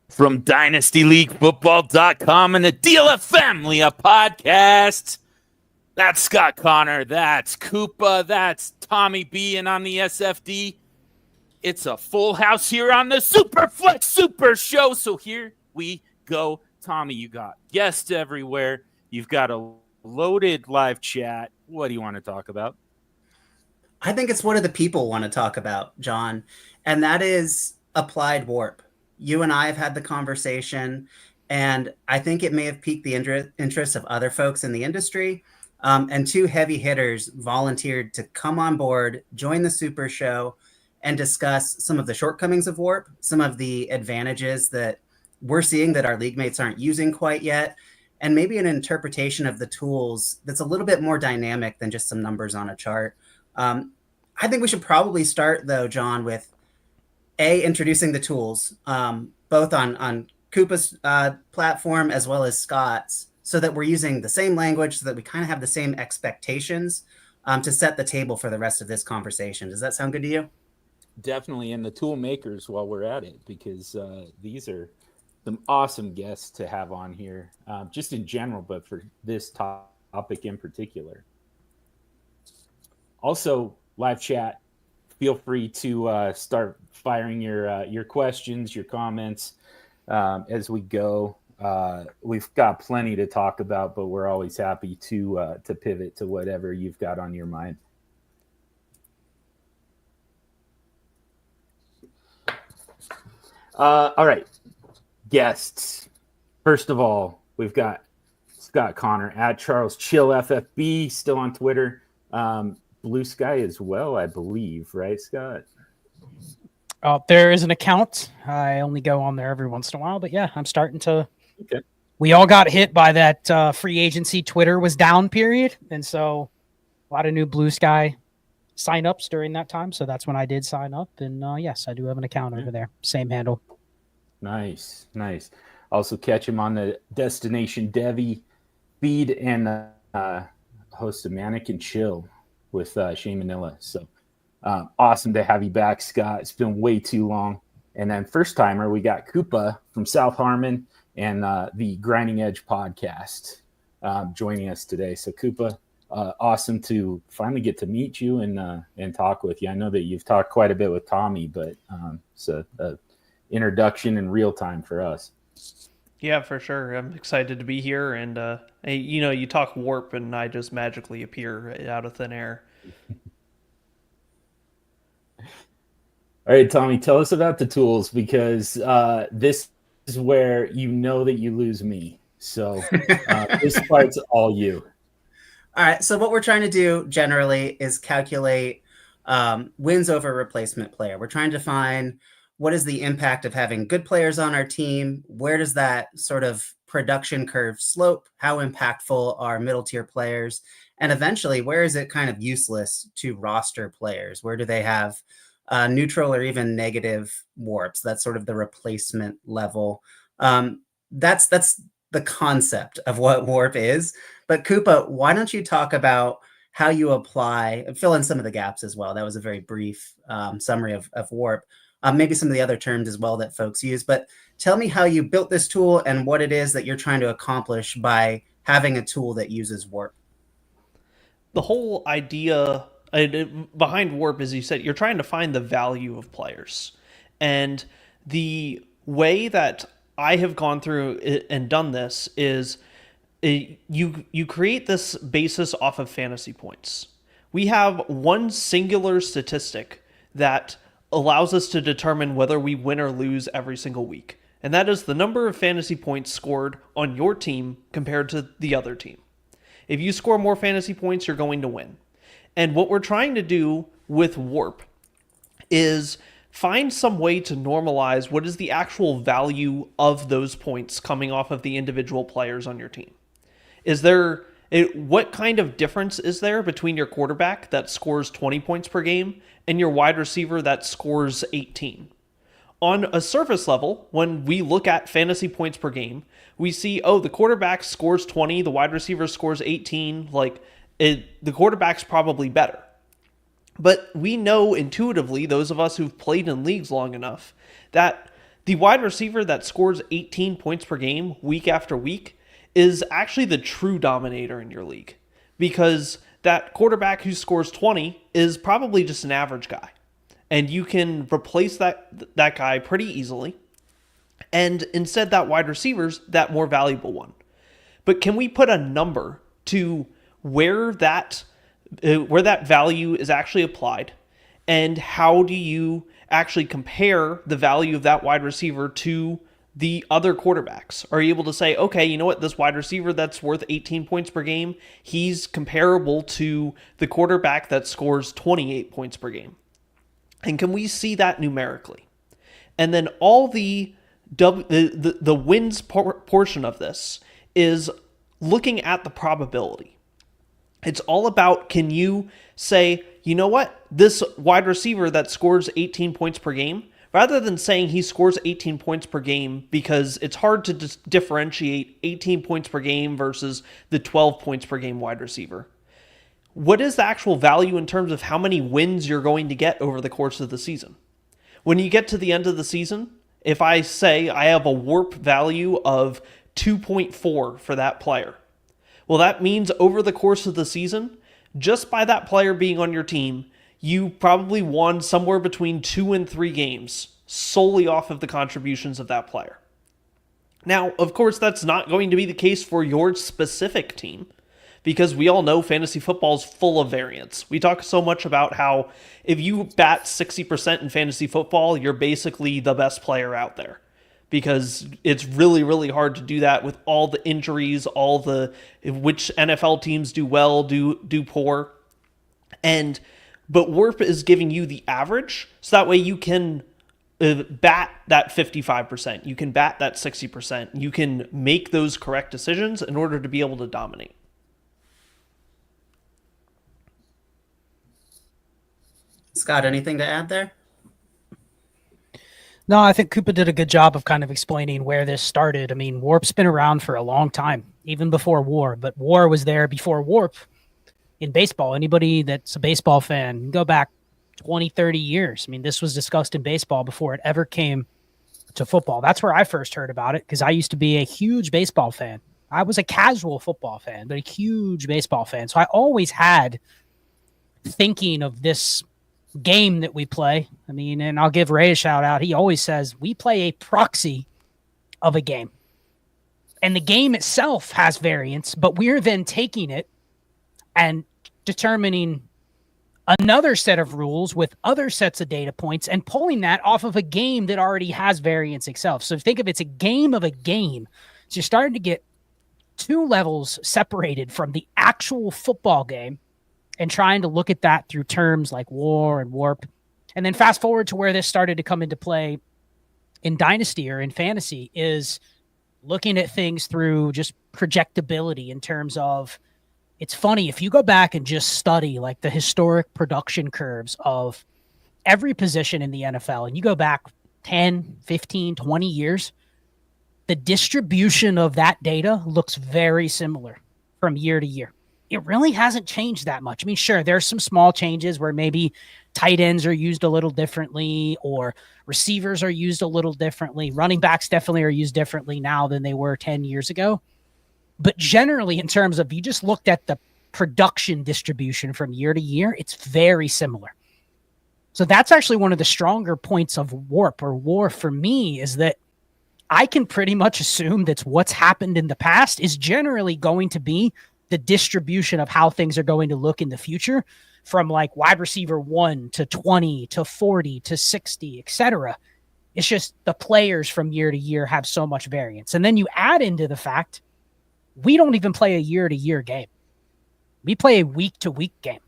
From DynastyLeagueFootball.com and the DLF a podcast. That's Scott Connor. That's Koopa. That's TommyB. And I'm the SFD. It's a full house here on the Superflex Super Show. So here we go. Tommy, you got guests everywhere. You've got a loaded live chat. What do you want to talk about? I think it's what do the people want to talk about, John, and that is applied warp. You and I have had the conversation, and I think it may have piqued the interest of other folks in the industry. And two heavy hitters volunteered to come on board, join the Super Show, and discuss some of the shortcomings of warp, some of the advantages that we're seeing that our league mates aren't using quite yet, and maybe an interpretation of the tools that's a little bit more dynamic than just some numbers on a chart. I think we should probably start, though, John, with introducing the tools, both on Koopa's platform as well as Scott's, so that we're using the same language, so that we kind of have the same expectations to set the table for the rest of this conversation. Does that sound good to you? Definitely, and the tool makers while we're at it, because these are some awesome guests to have on here, just in general, but for this topic in particular. Also, live chat, feel free to start firing your questions, your comments as we go. We've got plenty to talk about, but we're always happy to pivot to whatever you've got on your mind. All right, guests. First of all, we've got Scott Connor at Charles Chill FFB, still on Twitter. Blue Sky as well, I believe, right, Scott? There is an account. I only go on there every once in a while, but yeah, I'm starting to. Okay. We all got hit by that free agency. Twitter was down period, and so a lot of new Blue Sky signups during that time. So that's when I did sign up, and yes, I do have an account over there. Same handle. Nice. Also catch him on the Destination Devy feed and host of Manic and Chill with Shane Manila. So awesome to have you back, Scott. It's been way too long. And then first timer, we got Koopa from South Harmon and the Grinding Edge podcast joining us today. So Koopa, awesome to finally get to meet you and talk with you. I know that you've talked quite a bit with Tommy, but it's a introduction in real time for us. Yeah, for sure. I'm excited to be here. And, you talk warp and I just magically appear out of thin air. All right, Tommy, tell us about the tools, because this is where you know that you lose me. So this part's all you. All right. So what we're trying to do generally is calculate wins over replacement player. We're trying to find what is the impact of having good players on our team? Where does that sort of production curve slope? How impactful are middle tier players? And eventually, where is it kind of useless to roster players? Where do they have neutral or even negative warps? That's sort of the replacement level. That's the concept of what warp is. But Koopa, why don't you talk about how you apply, fill in some of the gaps as well. That was a very brief summary of warp. Maybe some of the other terms as well that folks use, but tell me how you built this tool and what it is that you're trying to accomplish by having a tool that uses warp. The whole idea behind warp is, you said, you're trying to find the value of players. And the way that I have gone through and done this is you create this basis off of fantasy points. We have one singular statistic that allows us to determine whether we win or lose every single week. And that is the number of fantasy points scored on your team compared to the other team. If you score more fantasy points, you're going to win. And what we're trying to do with warp is find some way to normalize what is the actual value of those points coming off of the individual players on your team. What kind of difference is there between your quarterback that scores 20 points per game and your wide receiver that scores 18? On a surface level, when we look at fantasy points per game, we see, the quarterback scores 20, the wide receiver scores 18. The quarterback's probably better. But we know intuitively, those of us who've played in leagues long enough, that the wide receiver that scores 18 points per game week after week is actually the true dominator in your league. Because that quarterback who scores 20 is probably just an average guy. And you can replace that guy pretty easily. And instead, that wide receiver's that more valuable one. But can we put a number to where that value is actually applied, and how do you actually compare the value of that wide receiver to the other quarterbacks? Are you able to say, okay, you know what, this wide receiver that's worth 18 points per game, he's comparable to the quarterback that scores 28 points per game? And can we see that numerically? And then all the wins portion of this is looking at the probability. It's all about, can you say, you know what, this wide receiver that scores 18 points per game, rather than saying he scores 18 points per game, because it's hard to differentiate 18 points per game versus the 12 points per game wide receiver. What is the actual value in terms of how many wins you're going to get over the course of the season? When you get to the end of the season, if I say I have a warp value of 2.4 for that player, well, that means over the course of the season, just by that player being on your team, you probably won somewhere between 2 and 3 games solely off of the contributions of that player. Now, of course, that's not going to be the case for your specific team, because we all know fantasy football is full of variance. We talk so much about how if you bat 60% in fantasy football, you're basically the best player out there, because it's really, really hard to do that with all the injuries, all the which NFL teams do well, do poor. But Warp is giving you the average, so that way you can bat that 55%, you can bat that 60%, you can make those correct decisions in order to be able to dominate. Scott, anything to add there? No, I think Koopa did a good job of kind of explaining where this started. I mean, Warp's been around for a long time, even before War, but War was there before Warp in baseball. Anybody that's a baseball fan, go back 20, 30 years. I mean, this was discussed in baseball before it ever came to football. That's where I first heard about it, because I used to be a huge baseball fan. I was a casual football fan, but a huge baseball fan. So I always had thinking of this game that we play. I mean, and I'll give Ray a shout out. He always says we play a proxy of a game. And the game itself has variance, but we're then taking it and determining another set of rules with other sets of data points and pulling that off of a game that already has variance itself. So think of it's a game of a game. So you're starting to get two levels separated from the actual football game, and trying to look at that through terms like War and Warp. And then fast forward to where this started to come into play in Dynasty or in Fantasy is looking at things through just projectability in terms of, it's funny, if you go back and just study like the historic production curves of every position in the NFL, and you go back 10, 15, 20 years, the distribution of that data looks very similar from year to year. It really hasn't changed that much. I mean, sure, there's some small changes where maybe tight ends are used a little differently, or receivers are used a little differently. Running backs definitely are used differently now than they were 10 years ago. But generally, in terms of, you just looked at the production distribution from year to year, it's very similar. So that's actually one of the stronger points of Warp or War for me, is that I can pretty much assume that what's happened in the past is generally going to be the distribution of how things are going to look in the future, from like wide receiver 1 to 20 to 40 to 60, etc. It's just the players from year to year have so much variance. And then you add into the fact, we don't even play a year-to-year game. We play a week-to-week game.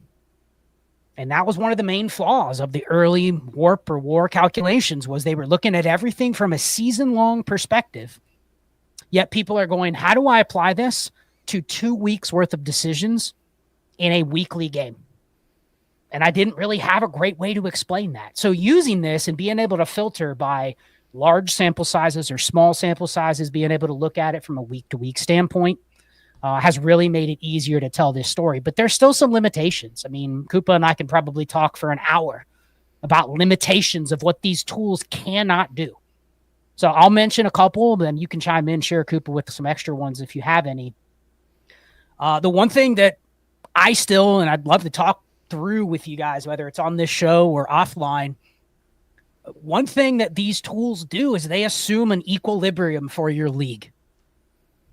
And that was one of the main flaws of the early Warp or War calculations, was they were looking at everything from a season-long perspective. Yet people are going, how do I apply this to 2 weeks worth of decisions in a weekly game? And I didn't really have a great way to explain that. So using this and being able to filter by large sample sizes or small sample sizes, being able to look at it from a week-to-week standpoint, has really made it easier to tell this story. But there's still some limitations. I mean, Koopa and I can probably talk for an hour about limitations of what these tools cannot do. So I'll mention a couple, then you can chime in, share Koopa with some extra ones if you have any. The one thing that I still, and I'd love to talk through with you guys, whether it's on this show or offline, one thing that these tools do is they assume an equilibrium for your league.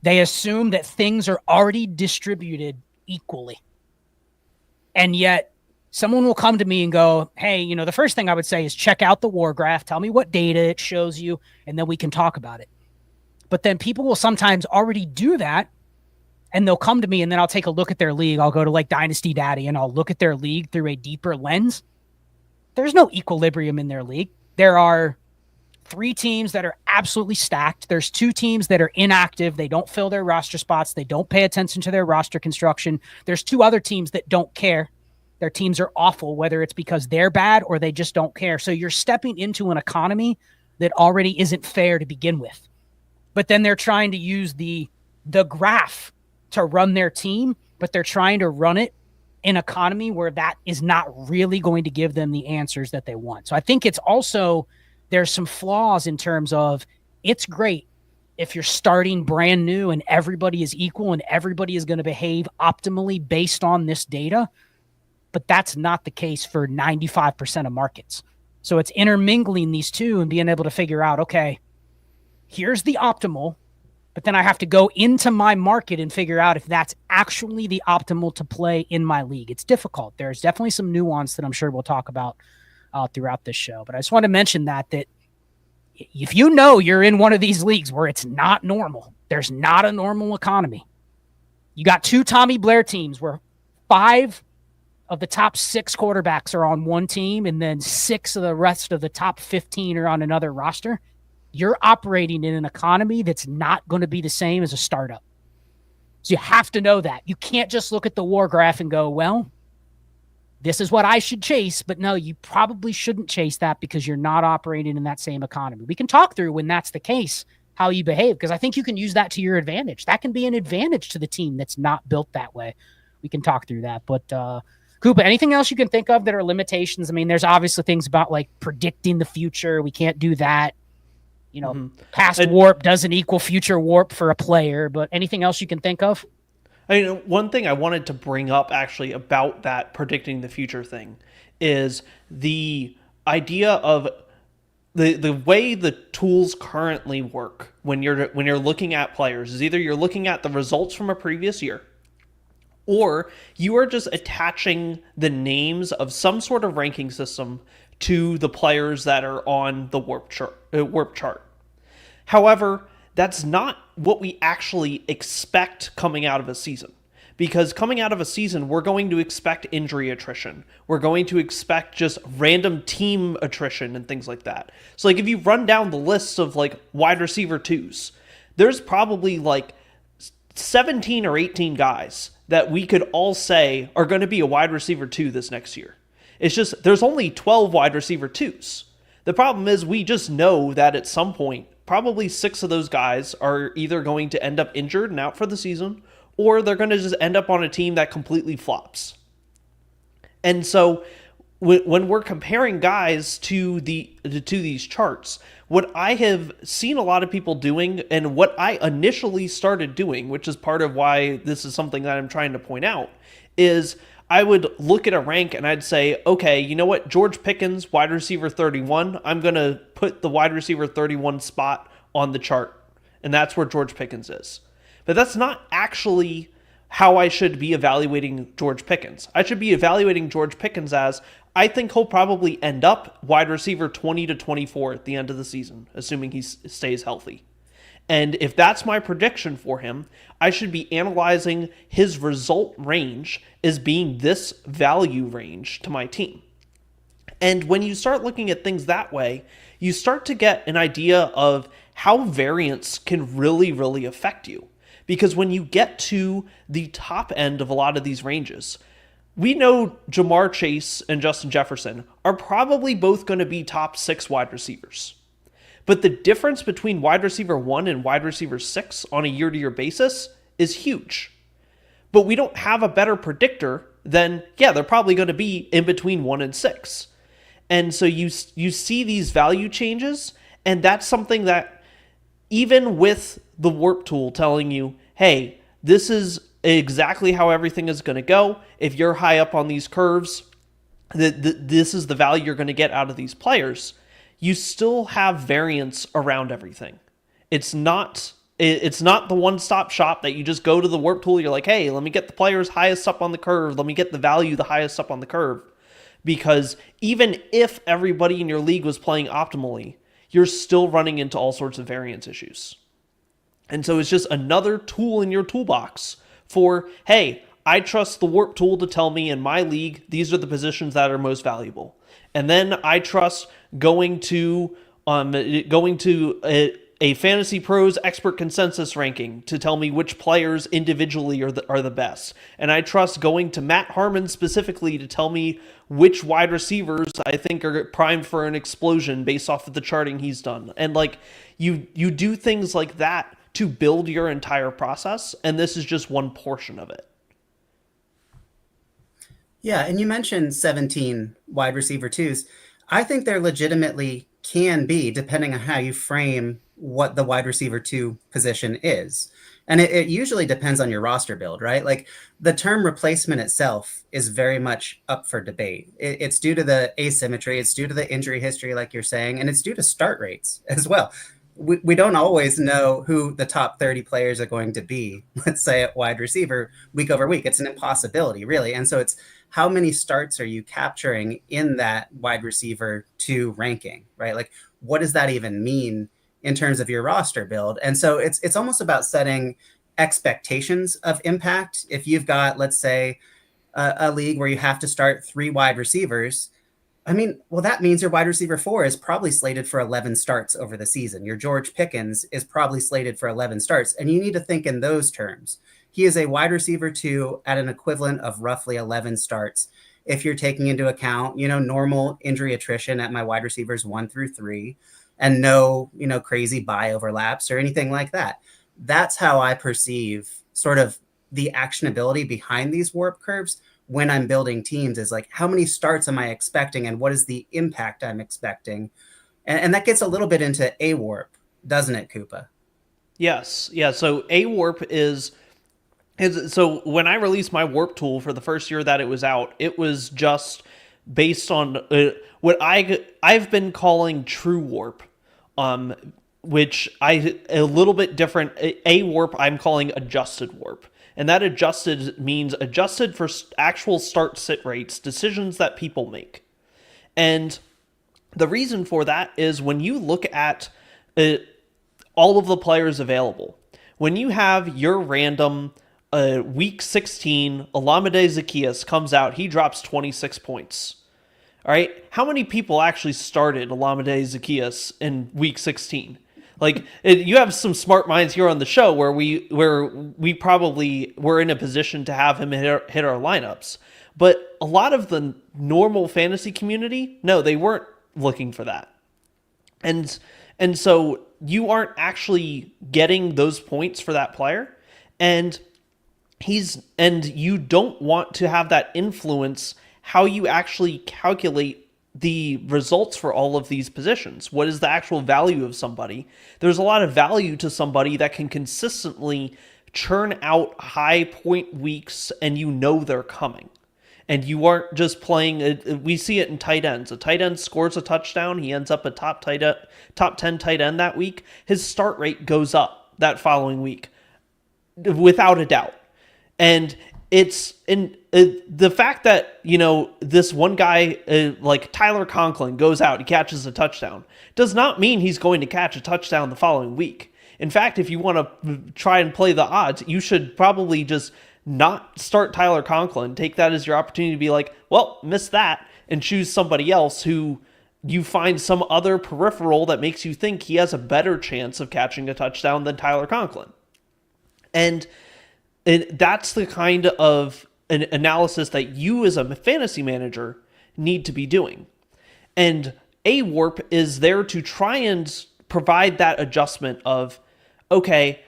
They assume that things are already distributed equally. And yet someone will come to me and go, hey, the first thing I would say is check out the war graph. Tell me what data it shows you, and then we can talk about it. But then people will sometimes already do that, and they'll come to me, and then I'll take a look at their league. I'll go to like Dynasty Daddy, and I'll look at their league through a deeper lens. There's no equilibrium in their league. There are 3 teams that are absolutely stacked. There's 2 teams that are inactive. They don't fill their roster spots. They don't pay attention to their roster construction. There's 2 other teams that don't care. Their teams are awful, whether it's because they're bad or they just don't care. So you're stepping into an economy that already isn't fair to begin with. But then they're trying to use the graph to run their team, but they're trying to run it in an economy where that is not really going to give them the answers that they want. So I think it's also, there's some flaws in terms of, it's great if you're starting brand new and everybody is equal and everybody is going to behave optimally based on this data. But that's not the case for 95% of markets. So it's intermingling these two and being able to figure out, okay, here's the optimal, but then I have to go into my market and figure out if that's actually the optimal to play in my league. It's difficult. There's definitely some nuance that I'm sure we'll talk about throughout this show. But I just want to mention that if you're in one of these leagues where it's not normal, there's not a normal economy. You got 2 Tommy Blair teams where 5 of the top 6 quarterbacks are on one team, and then 6 of the rest of the top 15 are on another roster. You're operating in an economy that's not going to be the same as a startup. So you have to know that. You can't just look at the war graph and go, well, this is what I should chase. But no, you probably shouldn't chase that because you're not operating in that same economy. We can talk through, when that's the case, how you behave, because I think you can use that to your advantage. That can be an advantage to the team that's not built that way. We can talk through that. But Koopa, anything else you can think of that are limitations? I mean, there's obviously things about like predicting the future. We can't do that. Past warp doesn't equal future warp for a player, but anything else you can think of? One thing I wanted to bring up actually about that predicting the future thing is the idea of the way the tools currently work when you're looking at players is either you're looking at the results from a previous year, or you are just attaching the names of some sort of ranking system to the players that are on the warp chart. However, that's not what we actually expect coming out of a season. Because coming out of a season, we're going to expect injury attrition. We're going to expect just random team attrition and things like that. So like if you run down the lists of like wide receiver 2s, there's probably like 17 or 18 guys that we could all say are going to be a wide receiver 2 this next year. It's just there's only 12 wide receiver 2s. The problem is we just know that at some point, probably 6 of those guys are either going to end up injured and out for the season, or they're going to just end up on a team that completely flops. And so when we're comparing guys to these charts, what I have seen a lot of people doing, and what I initially started doing, which is part of why this is something that I'm trying to point out, is I would look at a rank and I'd say, okay, you know what? George Pickens, wide receiver 31. I'm going to put the wide receiver 31 spot on the chart. And that's where George Pickens is. But that's not actually how I should be evaluating George Pickens. I should be evaluating George Pickens as, I think he'll probably end up wide receiver 20 to 24 at the end of the season, assuming he stays healthy. And if that's my prediction for him, I should be analyzing his result range as being this value range to my team. And when you start looking at things that way, you start to get an idea of how variance can really, really affect you. Because when you get to the top end of a lot of these ranges, we know Jamar Chase and Justin Jefferson are probably both going to be top 6 wide receivers. But the difference between wide receiver 1 and wide receiver 6 on a year-to-year basis is huge. but we don't have a better predictor than, yeah, they're probably going to be in between 1 and 6. And so you see these value changes, and that's something that even with the warp tool telling you, hey, this is exactly how everything is going to go. If you're high up on these curves, this is the value you're going to get out of these players. You still have variance around everything. It's not the one-stop shop that you just go to the warp tool. You're like, hey, let me get the players highest up on the curve. Let me get the value the highest up on the curve. Because even if everybody in your league was playing optimally, you're still running into all sorts of variance issues. And so it's just another tool in your toolbox for, hey, I trust the warp tool to tell me in my league, these are the positions that are most valuable. And then I trust going to a Fantasy Pros expert consensus ranking to tell me which players individually are the best. And I trust going to Matt Harmon specifically to tell me which wide receivers I think are primed for an explosion based off of the charting he's done. And like you do things like that to build your entire process, and this is just one portion of it. Yeah, and you mentioned 17 wide receiver twos. I think there legitimately can be, depending on how you frame what the wide receiver 2 position is. And it usually depends on your roster build, right? Like the term replacement itself is very much up for debate. It's due to the asymmetry, it's due to the injury history, like you're saying, and it's due to start rates as well. We don't always know who the top 30 players are going to be, let's say at wide receiver week over week. It's an impossibility, really. And so it's how many starts are you capturing in that wide receiver 2 ranking, right? Like, what does that even mean in terms of your roster build? And so it's almost about setting expectations of impact. If you've got, let's say, a league where you have to start 3 wide receivers, I mean, well, that means your wide receiver 4 is probably slated for 11 starts over the season. Your George Pickens is probably slated for 11 starts. And you need to think in those terms. He is a wide receiver 2 at an equivalent of roughly 11 starts. If you're taking into account, normal injury attrition at my wide receivers 1 through 3 and no, crazy buy overlaps or anything like that. That's how I perceive sort of the actionability behind these warp curves when I'm building teams, is like, how many starts am I expecting and what is the impact I'm expecting? And that gets a little bit into A warp, doesn't it, Koopa? Yes. Yeah. So A warp is so when I released my warp tool for the first year that it was out, it was just based on what I've been calling true warp, which a little bit different. A warp I'm calling adjusted warp. And that adjusted means adjusted for actual start-sit rates, decisions that people make. And the reason for that is when you look at all of the players available, when you have your random week 16, Olamide Zacchaeus comes out, he drops 26 points. All right, how many people actually started Olamide Zacchaeus in week 16? Like, you have some smart minds here on the show where we probably were in a position to have him hit our lineups. But a lot of the normal fantasy community, no, they weren't looking for that. And so you aren't actually getting those points for that player. And you don't want to have that influence how you actually calculate the results for all of these positions. What is the actual value of somebody? There's a lot of value to somebody that can consistently churn out high point weeks and they're coming. And you aren't just playing, we see it in tight ends. A tight end scores a touchdown, he ends up a top 10 tight end that week. His start rate goes up that following week, without a doubt. And it's the fact that, this one guy, like Tyler Conklin, goes out, he catches a touchdown, does not mean he's going to catch a touchdown the following week. In fact, if you want to try and play the odds, you should probably just not start Tyler Conklin, take that as your opportunity to be like, well, miss that, and choose somebody else who you find some other peripheral that makes you think he has a better chance of catching a touchdown than Tyler Conklin. And that's the kind of an analysis that you as a fantasy manager need to be doing. And A warp is there to try and provide that adjustment of, okay,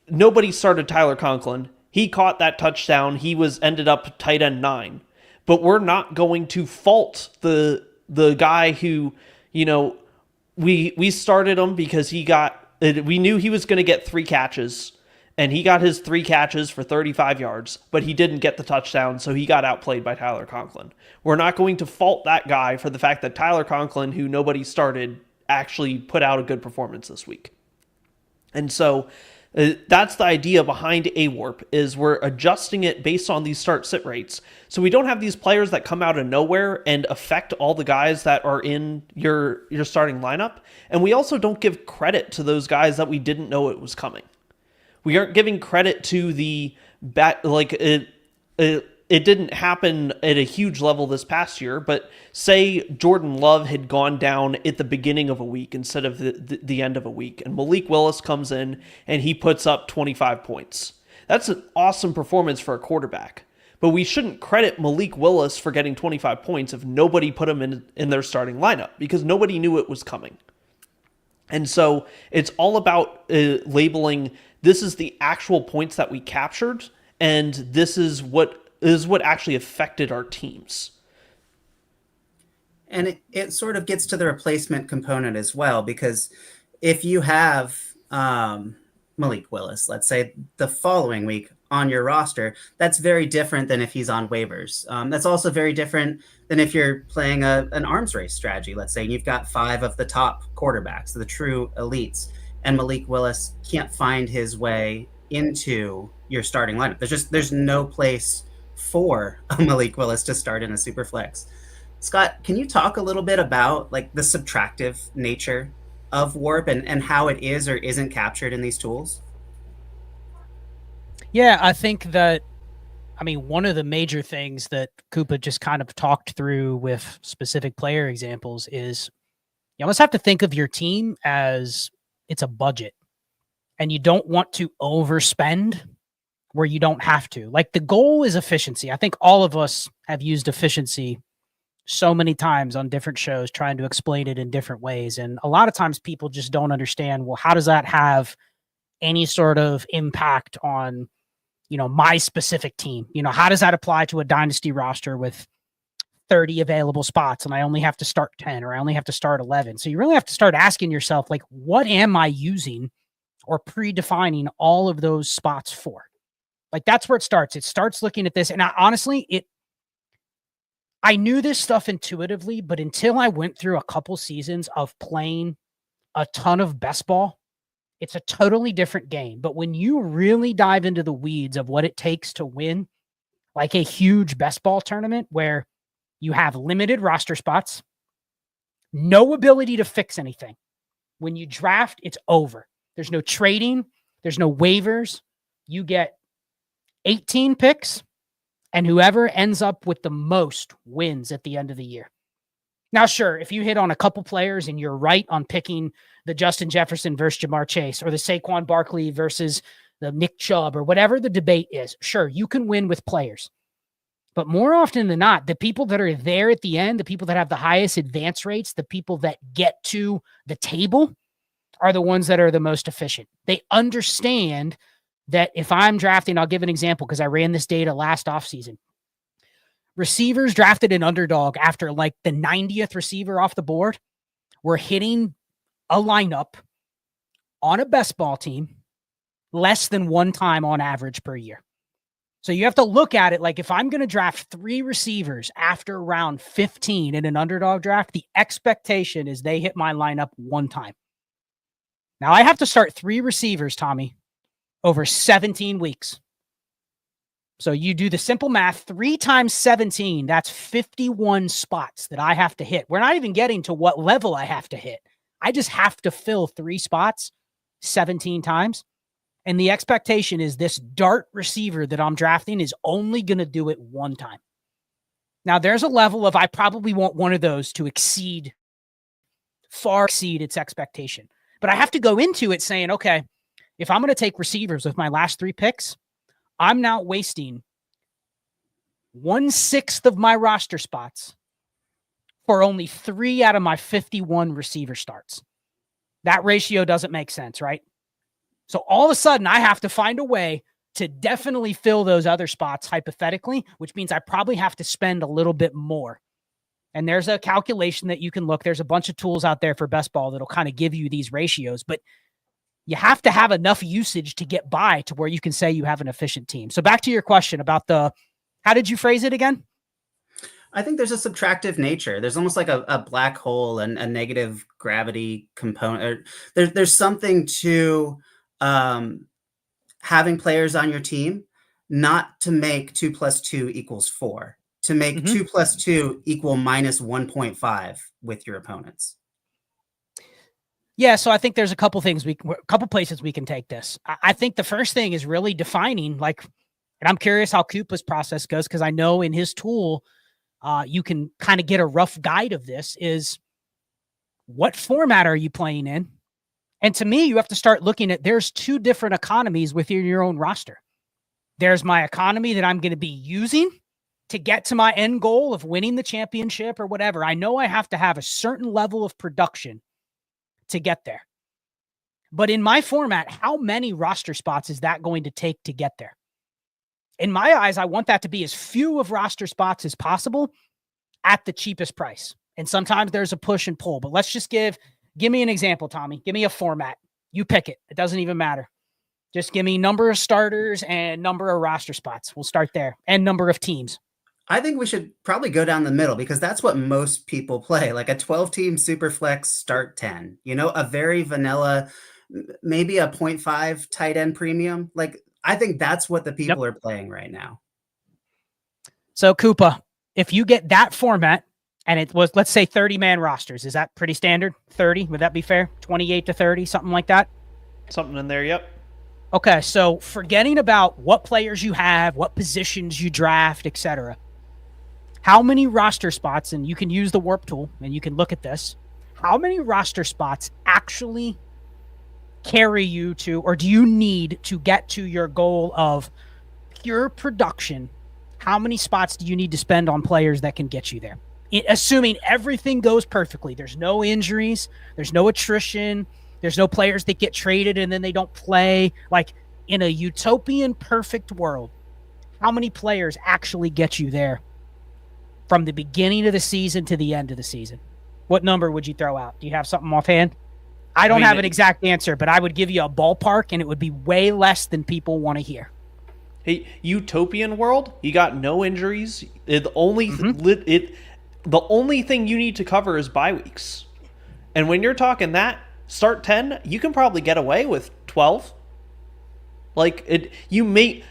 nobody started Tyler Conklin. He caught that touchdown. He ended up tight end 9. But we're not going to fault the guy who, we started him because we knew he was going to get 3 catches, and he got his 3 catches for 35 yards, but he didn't get the touchdown, so he got outplayed by Tyler Conklin. We're not going to fault that guy for the fact that Tyler Conklin, who nobody started, actually put out a good performance this week. And so that's the idea behind AWARP, is we're adjusting it based on these start-sit rates. So we don't have these players that come out of nowhere and affect all the guys that are in your starting lineup. And we also don't give credit to those guys that we didn't know it was coming. We aren't giving credit to the it didn't happen at a huge level this past year, but say Jordan Love had gone down at the beginning of a week instead of the end of a week, and Malik Willis comes in and he puts up 25 points. That's an awesome performance for a quarterback. But we shouldn't credit Malik Willis for getting 25 points if nobody put him in their starting lineup, because nobody knew it was coming. And so it's all about labeling, this is the actual points that we captured, and this is what actually affected our teams. And it sort of gets to the replacement component as well, because if you have Malik Willis, let's say the following week on your roster, that's very different than if he's on waivers. That's also very different than if you're playing an arms race strategy. Let's say you've got 5 of the top quarterbacks, the true elites, and Malik Willis can't find his way into your starting lineup. There's no place for Malik Willis to start in a super flex. Scott, can you talk a little bit about like the subtractive nature of WARP and how it is or isn't captured in these tools? Yeah, I think that, one of the major things that Koopa just kind of talked through with specific player examples is you almost have to think of your team as it's a budget, and you don't want to overspend where you don't have to. Like, the goal is efficiency. I think all of us have used efficiency so many times on different shows, trying to explain it in different ways. And a lot of times people just don't understand, well, how does that have any sort of impact on, my specific team? How does that apply to a dynasty roster with 30 available spots and I only have to start 10 or I only have to start 11? So you really have to start asking yourself, like, what am I using or predefining all of those spots for? Like, that's where it starts. It starts looking at this. And I knew this stuff intuitively, but until I went through a couple seasons of playing a ton of best ball, it's a totally different game. But when you really dive into the weeds of what it takes to win, like a huge best ball tournament where you have limited roster spots, no ability to fix anything. When you draft, it's over. There's no trading. There's no waivers. You get 18 picks, and whoever ends up with the most wins at the end of the year. Now, sure, if you hit on a couple players and you're right on picking the Justin Jefferson versus Jamar Chase or the Saquon Barkley versus the Nick Chubb or whatever the debate is, sure, you can win with players. But more often than not, the people that are there at the end, the people that have the highest advance rates, the people that get to the table are the ones that are the most efficient. They understand that if I'm drafting, I'll give an example because I ran this data last offseason. Receivers drafted an underdog after like the 90th receiver off the board were hitting a lineup on a best ball team less than one time on average per year. So you have to look at it like, if I'm going to draft 3 receivers after round 15 in an underdog draft, the expectation is they hit my lineup one time. Now I have to start 3 receivers, Tommy, over 17 weeks. So you do the simple math, 3 times 17, that's 51 spots that I have to hit. We're not even getting to what level I have to hit. I just have to fill 3 spots 17 times. And the expectation is this dart receiver that I'm drafting is only going to do it one time. Now there's a level of, I probably want one of those to far exceed its expectation. But I have to go into it saying, okay, if I'm going to take receivers with my last 3 picks, I'm now wasting 1/6 of my roster spots for only 3 out of my 51 receiver starts. That ratio doesn't make sense, right? So all of a sudden, I have to find a way to definitely fill those other spots hypothetically, which means I probably have to spend a little bit more. And there's a calculation that you can look. There's a bunch of tools out there for best ball that'll kind of give you these ratios, but you have to have enough usage to get by to where you can say you have an efficient team. So back to your question about how did you phrase it again? I think there's a subtractive nature. There's almost like a black hole and a negative gravity component. There's something to having players on your team, not to make 2 + 2 = 4, to make 2 + 2 = -1.5 with your opponents. Yeah, so I think there's a couple places we can take this. I think the first thing is really defining, and I'm curious how Koopa's process goes, because I know in his tool, you can kind of get a rough guide of this, is what format are you playing in? And to me, you have to start looking at, there's 2 different economies within your own roster. There's my economy that I'm going to be using to get to my end goal of winning the championship or whatever. I know I have to have a certain level of production to get there. But in my format, how many roster spots is that going to take to get there? In my eyes, I want that to be as few of roster spots as possible at the cheapest price. And sometimes there's a push and pull, but let's just give me an example, Tommy. Give me a format. You pick it. It doesn't even matter. Just give me number of starters and number of roster spots. We'll start there. And number of teams. I think we should probably go down the middle, because that's what most people play, like a 12-team Superflex start 10, a very vanilla, maybe a 0.5 tight end premium. Like, I think that's what the people are playing right now. So Koopa, if you get that format and it was, let's say 30-man rosters, is that pretty standard? 30, would that be fair? 28 to 30, something like that? Something in there, yep. Okay, so forgetting about what players you have, what positions you draft, etc., how many roster spots, and you can use the warp tool and you can look at this, how many roster spots actually carry you to, or do you need to get to your goal of pure production? How many spots do you need to spend on players that can get you there? Assuming everything goes perfectly. There's no injuries. There's no attrition. There's no players that get traded and then they don't play. Like, in a utopian perfect world, how many players actually get you there from the beginning of the season to the end of the season? What number would you throw out? Do you have something offhand? I don't have an exact answer, but I would give you a ballpark, and it would be way less than people want to hear. Hey, utopian world, you got no injuries. The only thing you need to cover is bye weeks. And when you're talking that, start 10, you can probably get away with 12.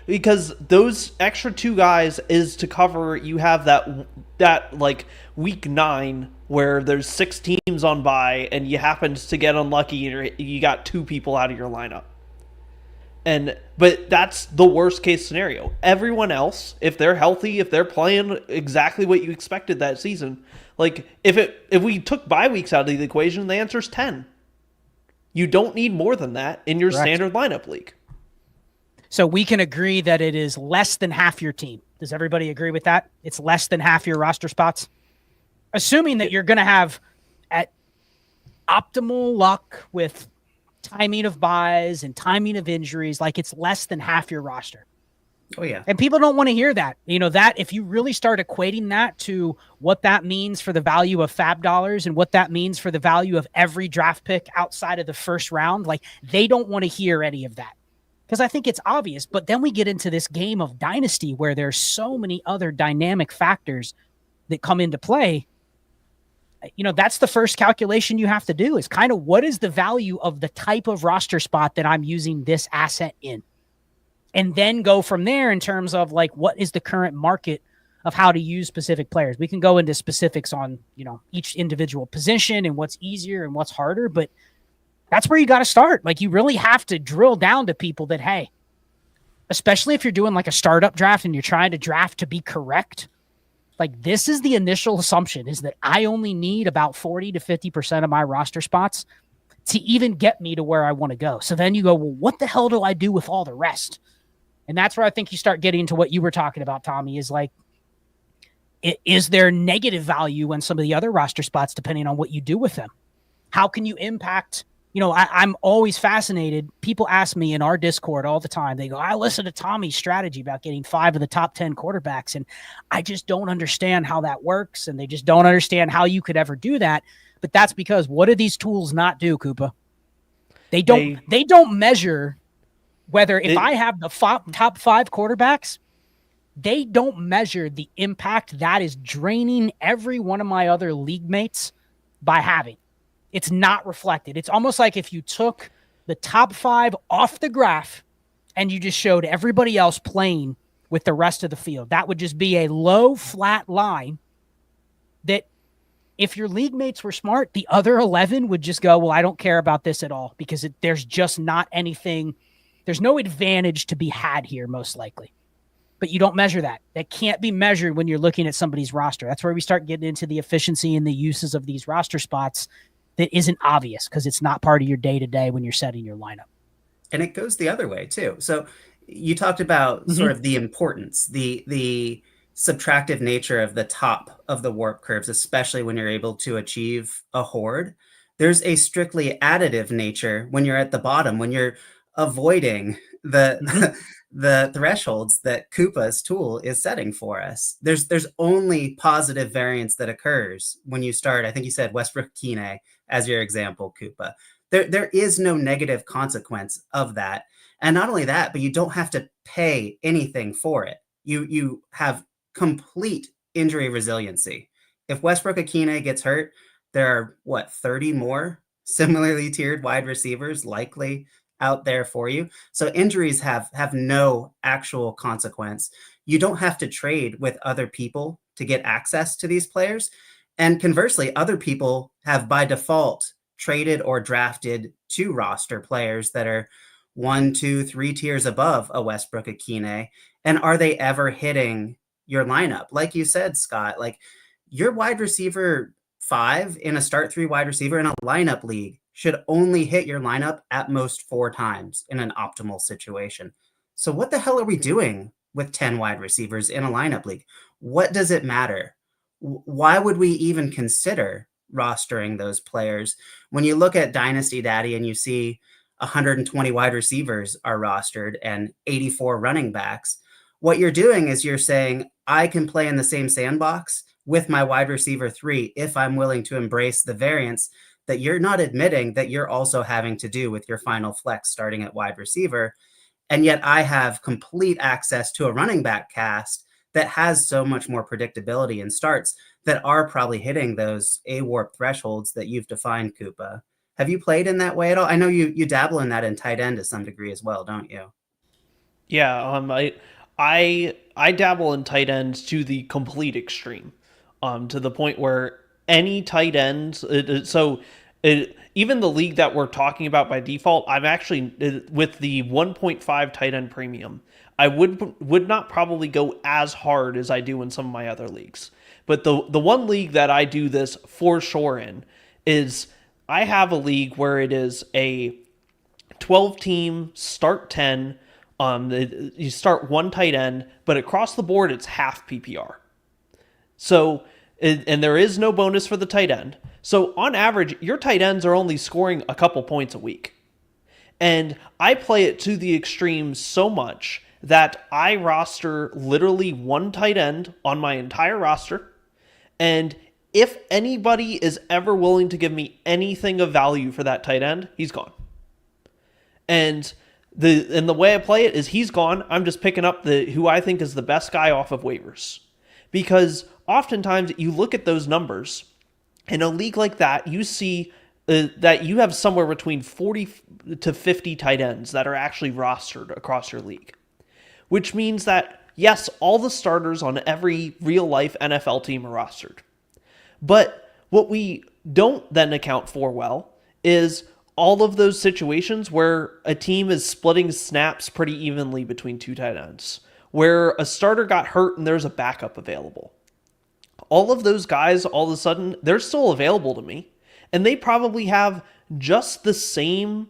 Because those extra 2 guys is to cover, you have that like week 9 where there's 6 teams on bye and you happen to get unlucky and you got 2 people out of your lineup. But that's the worst case scenario. Everyone else, if they're healthy, if they're playing exactly what you expected that season, like if we took bye weeks out of the equation, the answer is 10. You don't need more than that in your standard lineup league. So we can agree that it is less than half your team. Does everybody agree with that? It's less than half your roster spots? Assuming that you're going to have at optimal luck with timing of buys and timing of injuries, like it's less than half your roster. Oh, yeah. And people don't want to hear that. That if you really start equating that to what that means for the value of fab dollars and what that means for the value of every draft pick outside of the first round, like they don't want to hear any of that. Because I think it's obvious, but then we get into this game of dynasty where there's so many other dynamic factors that come into play. That's the first calculation you have to do, is kind of what is the value of the type of roster spot that I'm using this asset in? And then go from there in terms of like, what is the current market of how to use specific players? We can go into specifics on, each individual position and what's easier and what's harder, but that's where you got to start. Like, you really have to drill down to people that, hey, especially if you're doing like a startup draft and you're trying to draft to be correct, like this is the initial assumption, is that I only need about 40 to 50% of my roster spots to even get me to where I want to go. So then you go, well, what the hell do I do with all the rest? And that's where I think you start getting to what you were talking about, Tommy, is like, is there negative value on some of the other roster spots depending on what you do with them? How can you impact I'm always fascinated. People ask me in our Discord all the time. They go, I listen to Tommy's strategy about getting 5 of the top 10 quarterbacks, and I just don't understand how that works, and they just don't understand how you could ever do that. But that's because what do these tools not do, Koopa? They don't measure whether if I have the top 5 quarterbacks, they don't measure the impact that is draining every one of my other league mates by having. It's not reflected. It's almost like if you took the top 5 off the graph and you just showed everybody else playing with the rest of the field. That would just be a low, flat line that if your league mates were smart, the other 11 would just go, well, I don't care about this at all because there's just not anything. There's no advantage to be had here, most likely. But you don't measure that. That can't be measured when you're looking at somebody's roster. That's where we start getting into the efficiency and the uses of these roster spots that isn't obvious because it's not part of your day-to-day when you're setting your lineup. And it goes the other way too. So you talked about sort of the importance, the subtractive nature of the top of the warp curves, especially when you're able to achieve a horde. There's a strictly additive nature when you're at the bottom, when you're avoiding the the thresholds that Koopa's tool is setting for us. There's only positive variance that occurs when you start. I think you said Westbrook Kine as your example, Koopa. There is no negative consequence of that. And not only that, but you don't have to pay anything for it. You have complete injury resiliency. If Westbrook Akine gets hurt, there are 30 more similarly tiered wide receivers likely out there for you. So injuries have no actual consequence. You don't have to trade with other people to get access to these players. And conversely, other people have by default traded or drafted to roster players that are 1, 2, 3 tiers above a Westbrook Akine. And are they ever hitting your lineup? Like you said, Scott, like your wide receiver 5 in a start 3 wide receiver in a lineup league should only hit your lineup at most 4 times in an optimal situation. So what the hell are we doing with 10 wide receivers in a lineup league? What does it matter? Why would we even consider rostering those players? When you look at Dynasty Daddy and you see 120 wide receivers are rostered and 84 running backs, what you're doing is you're saying, I can play in the same sandbox with my wide receiver 3 if I'm willing to embrace the variance that you're not admitting that you're also having to do with your final flex starting at wide receiver. And yet I have complete access to a running back cast that has so much more predictability in starts that are probably hitting those A-warp thresholds that you've defined, Koopa. Have you played in that way at all? I know you dabble in that in tight end to some degree as well, don't you? Yeah, I dabble in tight ends to the complete extreme, to the point where any tight ends. Even the league that we're talking about by default, I'm actually with the 1.5 tight end premium. I would not probably go as hard as I do in some of my other leagues. But the one league that I do this for sure in is I have a league where it is a 12-team start 10. You start 1 tight end, but across the board it's half PPR. So, and there is no bonus for the tight end. So on average, your tight ends are only scoring a couple points a week. And I play it to the extreme so much that I roster literally 1 tight end on my entire roster. And if anybody is ever willing to give me anything of value for that tight end, he's gone. And the way I play it is he's gone. I'm just picking up who I think is the best guy off of waivers. Because oftentimes you look at those numbers in a league like that, you see that you have somewhere between 40 to 50 tight ends that are actually rostered across your league. Which means that, yes, all the starters on every real-life NFL team are rostered. But what we don't then account for well is all of those situations where a team is splitting snaps pretty evenly between 2 tight ends, where a starter got hurt and there's a backup available. All of those guys, all of a sudden, they're still available to me, and they probably have just the same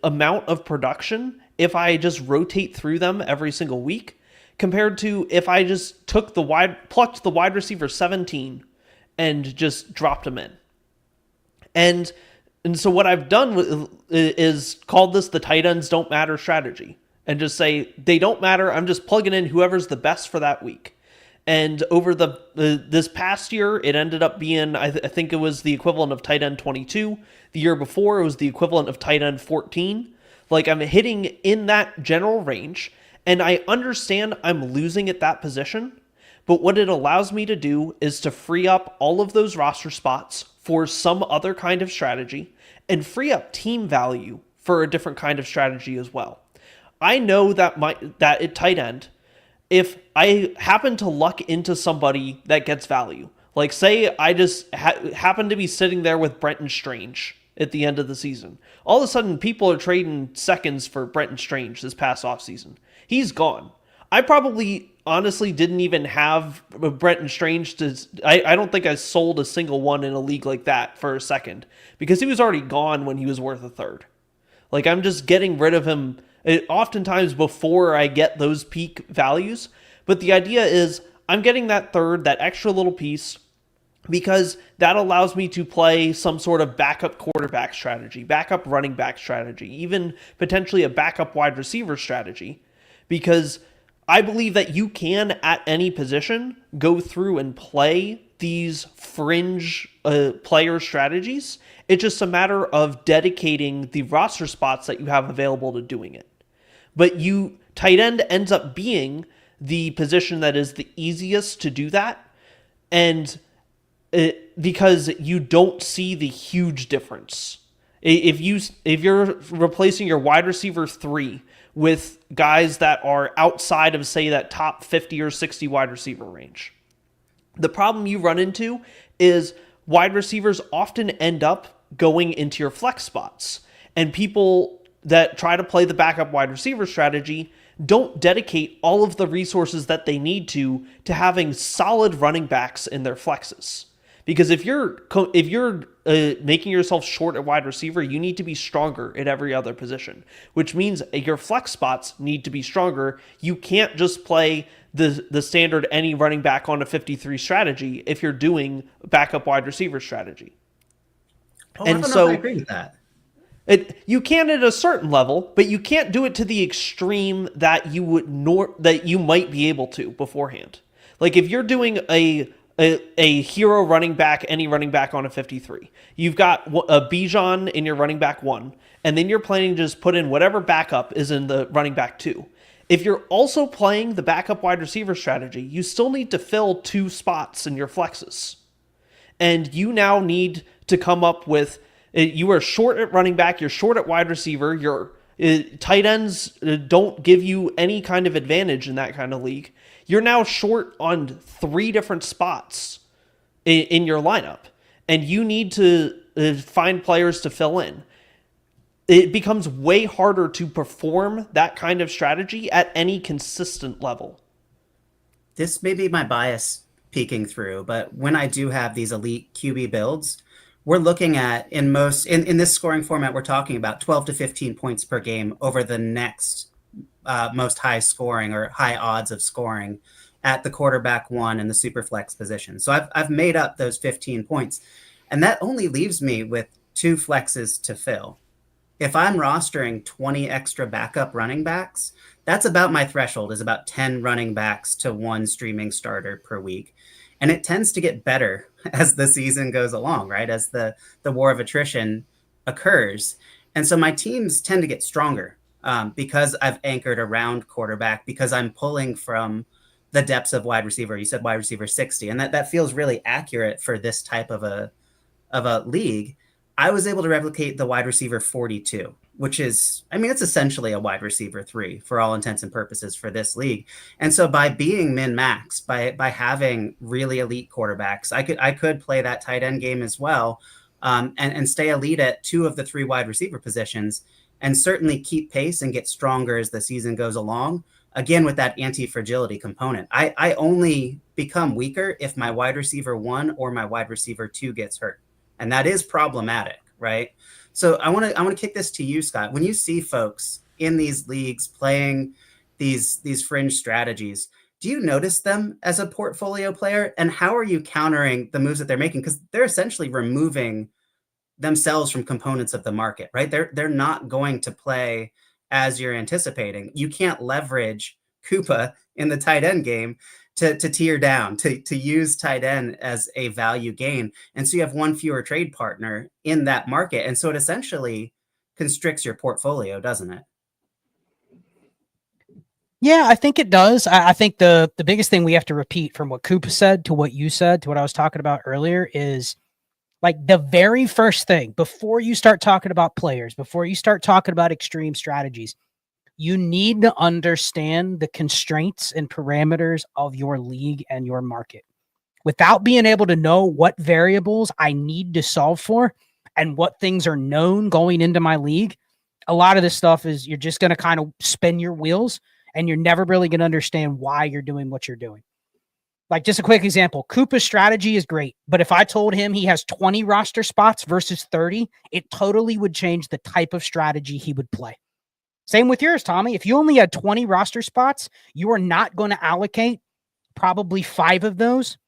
amount of production if I just rotate through them every single week, compared to if I just plucked the wide receiver 17 and just dropped them in. And And so what I've done is called this the tight ends don't matter strategy, and just say they don't matter. I'm just plugging in whoever's the best for that week. And over this past year, it ended up being, I think it was the equivalent of tight end 22. The year before, it was the equivalent of tight end 14. Like, I'm hitting in that general range, and I understand I'm losing at that position. But what it allows me to do is to free up all of those roster spots for some other kind of strategy and free up team value for a different kind of strategy as well. I know that at tight end, if I happen to luck into somebody that gets value, like say I just happen to be sitting there with Brenton Strange at the end of the season, all of a sudden people are trading seconds for Brenton Strange this past offseason. He's gone. I probably honestly didn't even have Brenton Strange I don't think I sold a single one in a league like that for a second because he was already gone when he was worth a third. Like, I'm just getting rid of him oftentimes before I get those peak values. But the idea is I'm getting that third, that extra little piece, because that allows me to play some sort of backup quarterback strategy, backup running back strategy, even potentially a backup wide receiver strategy, because I believe that you can, at any position, go through and play these fringe player strategies. It's just a matter of dedicating the roster spots that you have available to doing it. But tight end ends up being the position that is the easiest to do that, and because you don't see the huge difference. If you're replacing your wide receiver 3 with guys that are outside of, say, that top 50 or 60 wide receiver range, the problem you run into is wide receivers often end up going into your flex spots, and people that try to play the backup wide receiver strategy don't dedicate all of the resources that they need to having solid running backs in their flexes. Because if you're making yourself short at wide receiver, you need to be stronger at every other position, which means your flex spots need to be stronger. You can't just play the standard any running back on a 53 strategy if you're doing backup wide receiver strategy. Oh, and I don't know if I agree with that. You can at a certain level, but you can't do it to the extreme that you might be able to beforehand. Like if you're doing a hero running back, any running back on a 53, you've got a Bijan in your running back 1, and then you're planning to just put in whatever backup is in the running back 2. If you're also playing the backup wide receiver strategy, you still need to fill 2 spots in your flexes. And you now need to come up with, you are short at running back, you're short at wide receiver, your tight ends don't give you any kind of advantage in that kind of league. You're now short on 3 different spots in your lineup, and you need to find players to fill in. It becomes way harder to perform that kind of strategy at any consistent level. This may be my bias peeking through, but when I do have these elite QB builds, we're looking at in this scoring format, we're talking about 12 to 15 points per game over the next most high scoring or high odds of scoring at the quarterback 1 and the super flex position. So I've made up those 15 points, and that only leaves me with 2 flexes to fill. If I'm rostering 20 extra backup running backs, that's about my threshold, is about 10 running backs to 1 streaming starter per week. And it tends to get better as the season goes along, right? As the war of attrition occurs. And so my teams tend to get stronger because I've anchored around quarterback, because I'm pulling from the depths of wide receiver. You said wide receiver 60, and that feels really accurate for this type of a league. I was able to replicate the wide receiver 42, which is, it's essentially a wide receiver 3 for all intents and purposes for this league. And so by being min-max, by having really elite quarterbacks, I could play that tight end game as well, and stay elite at 2 of the 3 wide receiver positions, and certainly keep pace and get stronger as the season goes along. Again, with that anti-fragility component, I only become weaker if my wide receiver 1 or my wide receiver 2 gets hurt. And that is problematic, right? So I want to kick this to you, Scott. When you see folks in these leagues playing these fringe strategies, do you notice them as a portfolio player? And how are you countering the moves that they're making? Because they're essentially removing themselves from components of the market, right? They're not going to play as you're anticipating. You can't leverage Koopa in the tight end game to tier down, to use tight end as a value gain. And so you have one fewer trade partner in that market. And so it essentially constricts your portfolio, doesn't it? Yeah, I think it does. I think the biggest thing we have to repeat from what Koopa said to what you said to what I was talking about earlier is like the very first thing before you start talking about players, before you start talking about extreme strategies, you need to understand the constraints and parameters of your league and your market. Without being able to know what variables I need to solve for and what things are known going into my league, a lot of this stuff is you're just going to kind of spin your wheels and you're never really going to understand why you're doing what you're doing. Like just a quick example, Koopa's strategy is great, but if I told him he has 20 roster spots versus 30, it totally would change the type of strategy he would play. Same with yours, Tommy. If you only had 20 roster spots, you are not going to allocate probably 5 of those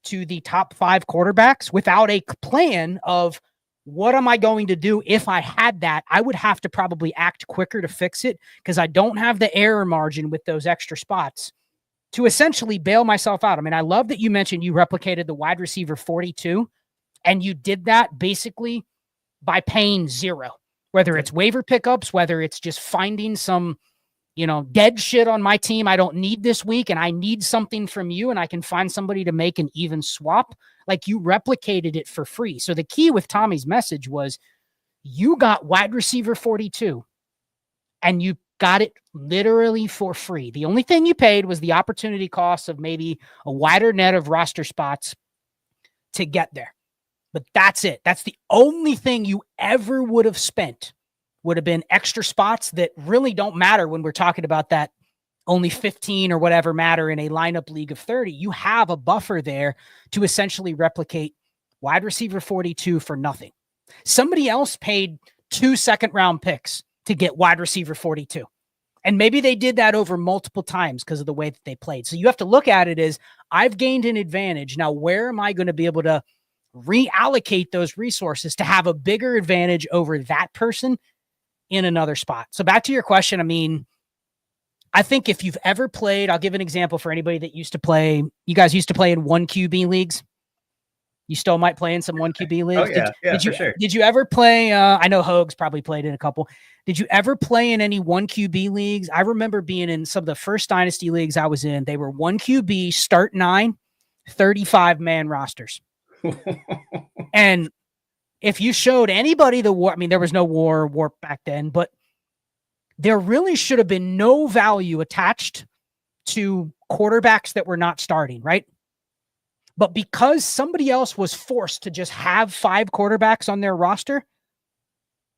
to the top 5 quarterbacks without a plan of what am I going to do if I had that? I would have to probably act quicker to fix it because I don't have the error margin with those extra spots to essentially bail myself out. I mean, I love that you mentioned you replicated the wide receiver 42, and you did that basically by paying 0, whether it's waiver pickups, whether it's just finding some, dead shit on my team I don't need this week, and I need something from you, and I can find somebody to make an even swap. Like you replicated it for free. So the key with Tommy's message was you got wide receiver 42, and you got it literally for free. The only thing you paid was the opportunity cost of maybe a wider net of roster spots to get there. But that's it. That's the only thing you ever would have spent, would have been extra spots that really don't matter when we're talking about that only 15 or whatever matter in a lineup league of 30. You have a buffer there to essentially replicate wide receiver 42 for nothing. Somebody else paid 2 second-round picks to get wide receiver 42. And maybe they did that over multiple times because of the way that they played. So you have to look at it as I've gained an advantage. Now, where am I going to be able to reallocate those resources to have a bigger advantage over that person in another spot? So back to your question. I mean, I think if you've ever played, I'll give an example for anybody that used to play. You guys used to play in 1 QB leagues. You still might play in some 1 QB leagues. Oh, yeah, for sure. Did you ever play? I know Hoag's probably played in a couple. Did you ever play in any 1 QB leagues? I remember being in some of the first dynasty leagues I was in. They were 1 QB, start 9, 35-man rosters. And if you showed anybody the war, I mean, there was no warp back then, but there really should have been no value attached to quarterbacks that were not starting, right? But because somebody else was forced to just have 5 quarterbacks on their roster,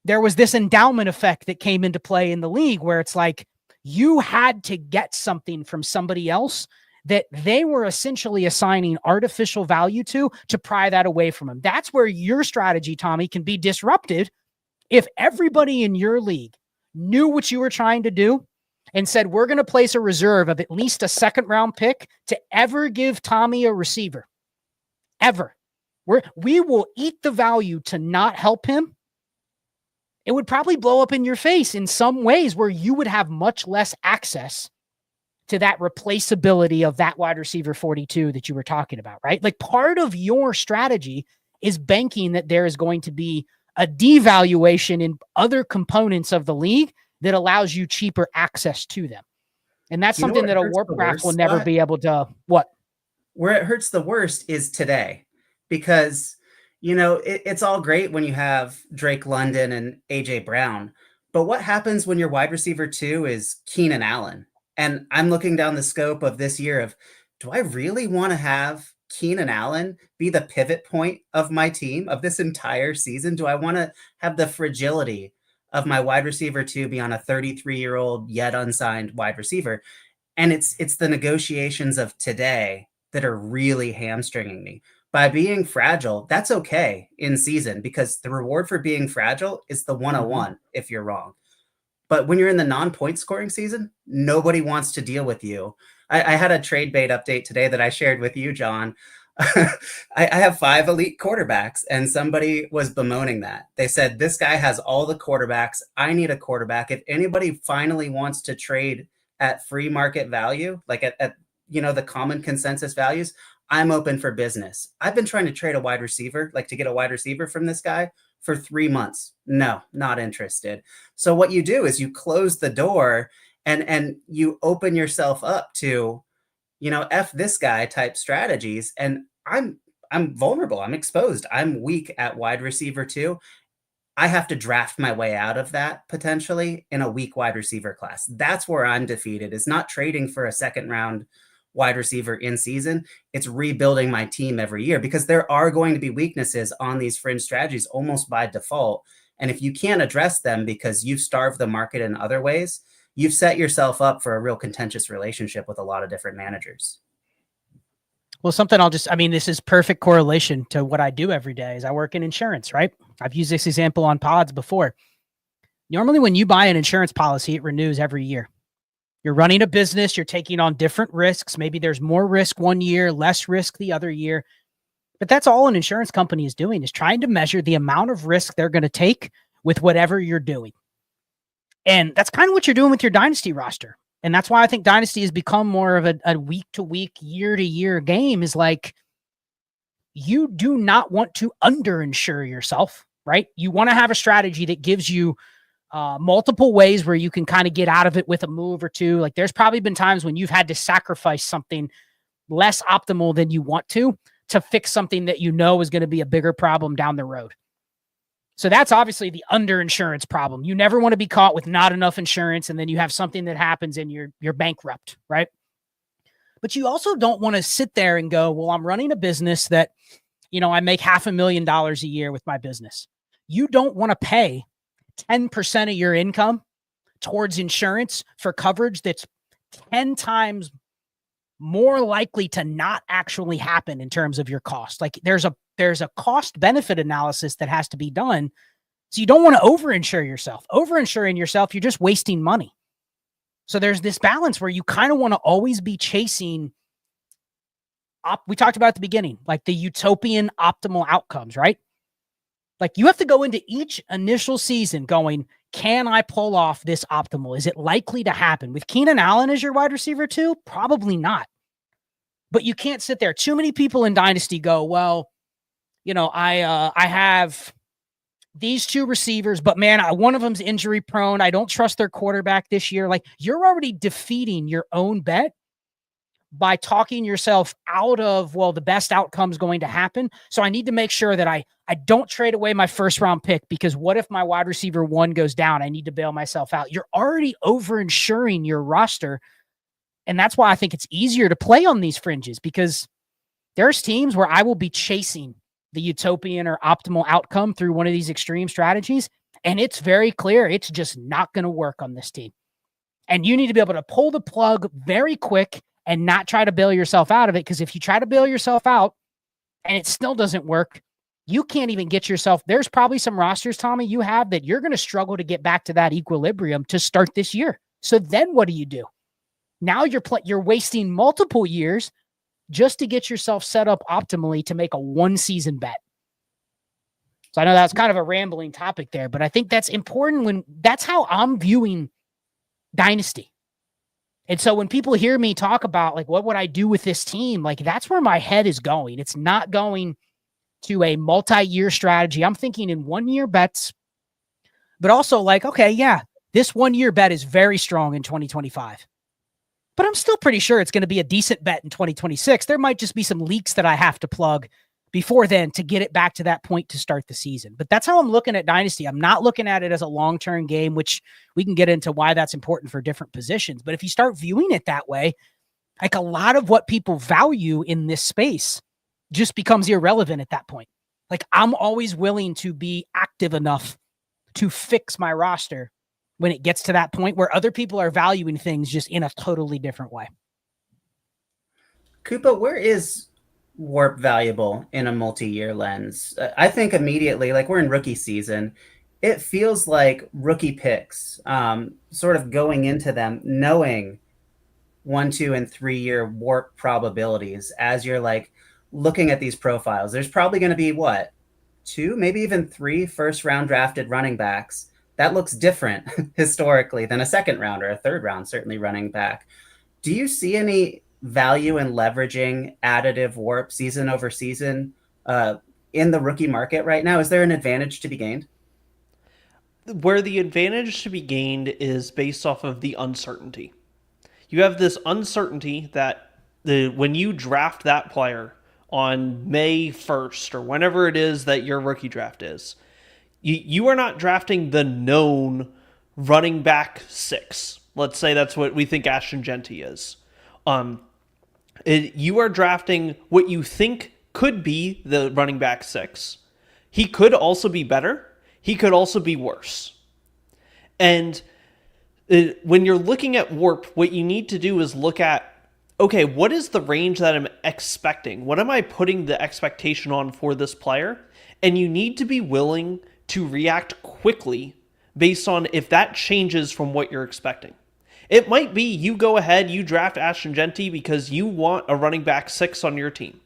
there was this endowment effect that came into play in the league where it's like you had to get something from somebody else that they were essentially assigning artificial value to pry that away from them. That's where your strategy, Tommy, can be disrupted if everybody in your league knew what you were trying to do and said, we're going to place a reserve of at least a second-round pick to ever give Tommy a receiver. Ever. We will eat the value to not help him. It would probably blow up in your face in some ways where you would have much less access to that replaceability of that wide receiver 42 that you were talking about, right? Like part of your strategy is banking that there is going to be a devaluation in other components of the league that allows you cheaper access to them. And that's something that a warp graph will never be able to, what? Where it hurts the worst is today, because, it's all great when you have Drake London and AJ Brown, but what happens when your wide receiver 2 is Keenan Allen? And I'm looking down the scope of this year of, do I really want to have Keenan Allen be the pivot point of my team of this entire season? Do I want to have the fragility of my wide receiver 2 be on a 33-year-old yet unsigned wide receiver? And it's the negotiations of today that are really hamstringing me. By being fragile, that's okay in season because the reward for being fragile is the 101 if you're wrong. But when you're in the non-point scoring season, nobody wants to deal with you. I had a trade bait update today that I shared with you, John. I have 5 elite quarterbacks, and somebody was bemoaning that. They said, this guy has all the quarterbacks. I need a quarterback. If anybody finally wants to trade at free market value, like at the common consensus values, I'm open for business. I've been trying to trade a wide receiver, like to get a wide receiver from this guy for 3 months. No, not interested. So what you do is you close the door and you open yourself up to, F this guy type strategies. And I'm vulnerable. I'm exposed. I'm weak at wide receiver too. I have to draft my way out of that potentially in a weak wide receiver class. That's where I'm defeated, is not trading for a second round wide receiver in season. It's rebuilding my team every year, because there are going to be weaknesses on these fringe strategies almost by default. And if you can't address them because you've starved the market in other ways, you've set yourself up for a real contentious relationship with a lot of different managers. Well, something this is perfect correlation to what I do every day is I work in insurance, right? I've used this example on pods before. Normally when you buy an insurance policy, it renews every year. You're running a business, you're taking on different risks. Maybe there's more risk one year, less risk the other year. But that's all an insurance company is doing, is trying to measure the amount of risk they're going to take with whatever you're doing. And that's kind of what you're doing with your dynasty roster. And that's why I think dynasty has become more of a week-to-week, year-to-year game, is like, you do not want to underinsure yourself, right? You want to have a strategy that gives you multiple ways where you can kind of get out of it with a move or two. Like, there's probably been times when you've had to sacrifice something less optimal than you want to fix something that you know is going to be a bigger problem down the road. So that's obviously the underinsurance problem. You never want to be caught with not enough insurance, and then you have something that happens and you're bankrupt, right? But you also don't want to sit there and go, well, I'm running a business that, I make $500,000 a year with my business. You don't want to pay 10% of your income towards insurance for coverage that's 10 times more likely to not actually happen in terms of your cost. Like, there's a cost benefit analysis that has to be done. So you don't want to overinsure yourself. Overinsuring yourself, you're just wasting money. So there's this balance where you kind of want to always be chasing we talked about at the beginning, like the utopian optimal outcomes, right? Like, you have to go into each initial season going, can I pull off this optimal? Is it likely to happen? With Keenan Allen as your wide receiver too? Probably not. But you can't sit there. Too many people in Dynasty go, well, I have these 2 receivers, but man, one of them's injury prone. I don't trust their quarterback this year. Like, you're already defeating your own bet by talking yourself out of, well, the best outcome's going to happen. So I need to make sure that I don't trade away my first round pick, because what if my wide receiver 1 goes down? I need to bail myself out. You're already overinsuring your roster. And that's why I think it's easier to play on these fringes, because there's teams where I will be chasing the utopian or optimal outcome through one of these extreme strategies. And it's very clear it's just not going to work on this team. And you need to be able to pull the plug very quick and not try to bail yourself out of it. Because if you try to bail yourself out and it still doesn't work, you can't even get yourself. There's probably some rosters, Tommy, you have that you're going to struggle to get back to that equilibrium to start this year. So then what do? Now you're wasting multiple years just to get yourself set up optimally to make a 1-season bet. So I know that's kind of a rambling topic there, but I think that's important that's how I'm viewing Dynasty. And so when people hear me talk about, like, what would I do with this team? Like, that's where my head is going. It's not going to a multi-year strategy. I'm thinking in 1-year bets, but also like, okay, yeah, this 1-year bet is very strong in 2025. But I'm still pretty sure it's going to be a decent bet in 2026. There might just be some leaks that I have to plug before then to get it back to that point to start the season. But that's how I'm looking at Dynasty. I'm not looking at it as a long-term game, which we can get into why that's important for different positions. But if you start viewing it that way, like, a lot of what people value in this space just becomes irrelevant at that point. Like, I'm always willing to be active enough to fix my roster when it gets to that point where other people are valuing things just in a totally different way. Koopa, where is Warp valuable in a multi-year lens? I think immediately, like, we're in rookie season, it feels like rookie picks, sort of going into them, knowing 1, 2, and 3 year Warp probabilities as you're like, looking at these profiles, there's probably going to be what, 2, maybe even 3 first round drafted running backs. That looks different historically than a second round or a third round, certainly running back. Do you see any value in leveraging additive warp season over season in the rookie market right now? Is there an advantage to be gained? Where the advantage to be gained is based off of the uncertainty. You have this uncertainty that when you draft that player on May 1st or whenever it is that your rookie draft is, you are not drafting the known running back 6. Let's say that's what we think Ashton Genty is. You are drafting what you think could be the running back 6. He could also be better. He could also be worse. And when you're looking at warp, what you need to do is look at, okay, what is the range that I'm expecting? What am I putting the expectation on for this player? And you need to be willing to react quickly based on if that changes from what you're expecting. It might be you go ahead, you draft Ashton Genty because you want a running back 6 on your team.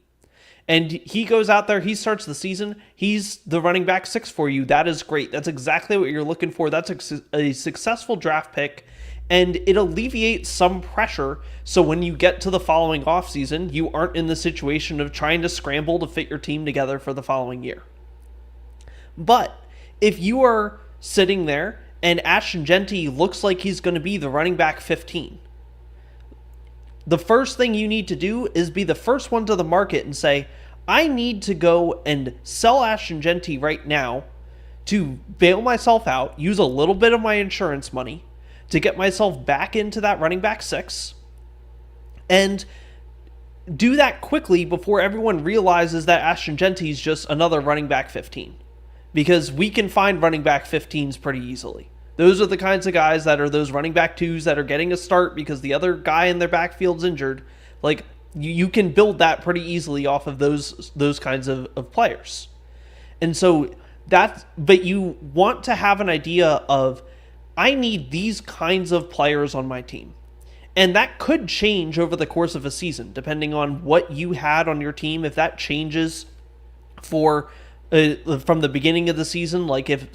And he goes out there, he starts the season, he's the running back 6 for you. That is great. That's exactly what you're looking for. That's a successful draft pick, and it alleviates some pressure. So when you get to the following offseason, you aren't in the situation of trying to scramble to fit your team together for the following year. But if you are sitting there and Ashton Genty looks like he's going to be the running back 15, the first thing you need to do is be the first one to the market and say, I need to go and sell Ashton Genty right now to bail myself out, use a little bit of my insurance money to get myself back into that running back 6, and do that quickly before everyone realizes that Ashton Genty is just another running back 15. Because we can find running back 15s pretty easily. Those are the kinds of guys that are those running back 2s that are getting a start because the other guy in their backfield's injured. Like, you can build that pretty easily off of those kinds of players. And so but you want to have an idea of, I need these kinds of players on my team. And that could change over the course of a season, depending on what you had on your team. If that changes from the beginning of the season, like if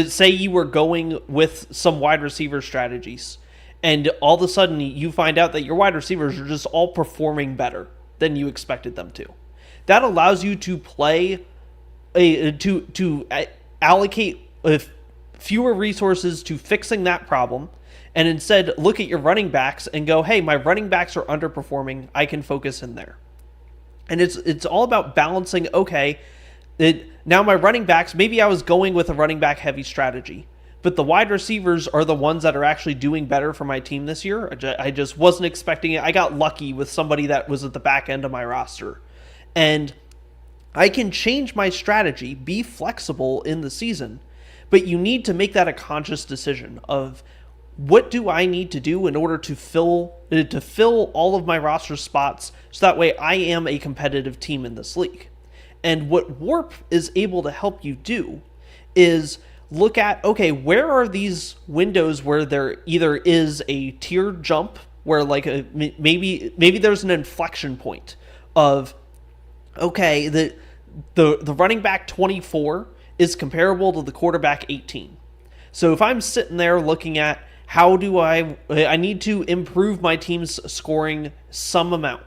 say you were going with some wide receiver strategies, and all of a sudden you find out that your wide receivers are just all performing better than you expected them to. That allows you to allocate fewer resources to fixing that problem, and instead look at your running backs and go, hey, my running backs are underperforming. I can focus in there. And it's all about balancing, okay, now my running backs, maybe I was going with a running back heavy strategy, but the wide receivers are the ones that are actually doing better for my team this year. I just wasn't expecting it. I got lucky with somebody that was at the back end of my roster. And I can change my strategy, be flexible in the season, but you need to make that a conscious decision of, what do I need to do in order to fill all of my roster spots so that way I am a competitive team in this league. And what Warp is able to help you do is look at, okay, where are these windows where there either is a tier jump, where like maybe there's an inflection point of, okay, the running back 24 is comparable to the quarterback 18. So if I'm sitting there looking at, how do I need to improve my team's scoring some amount,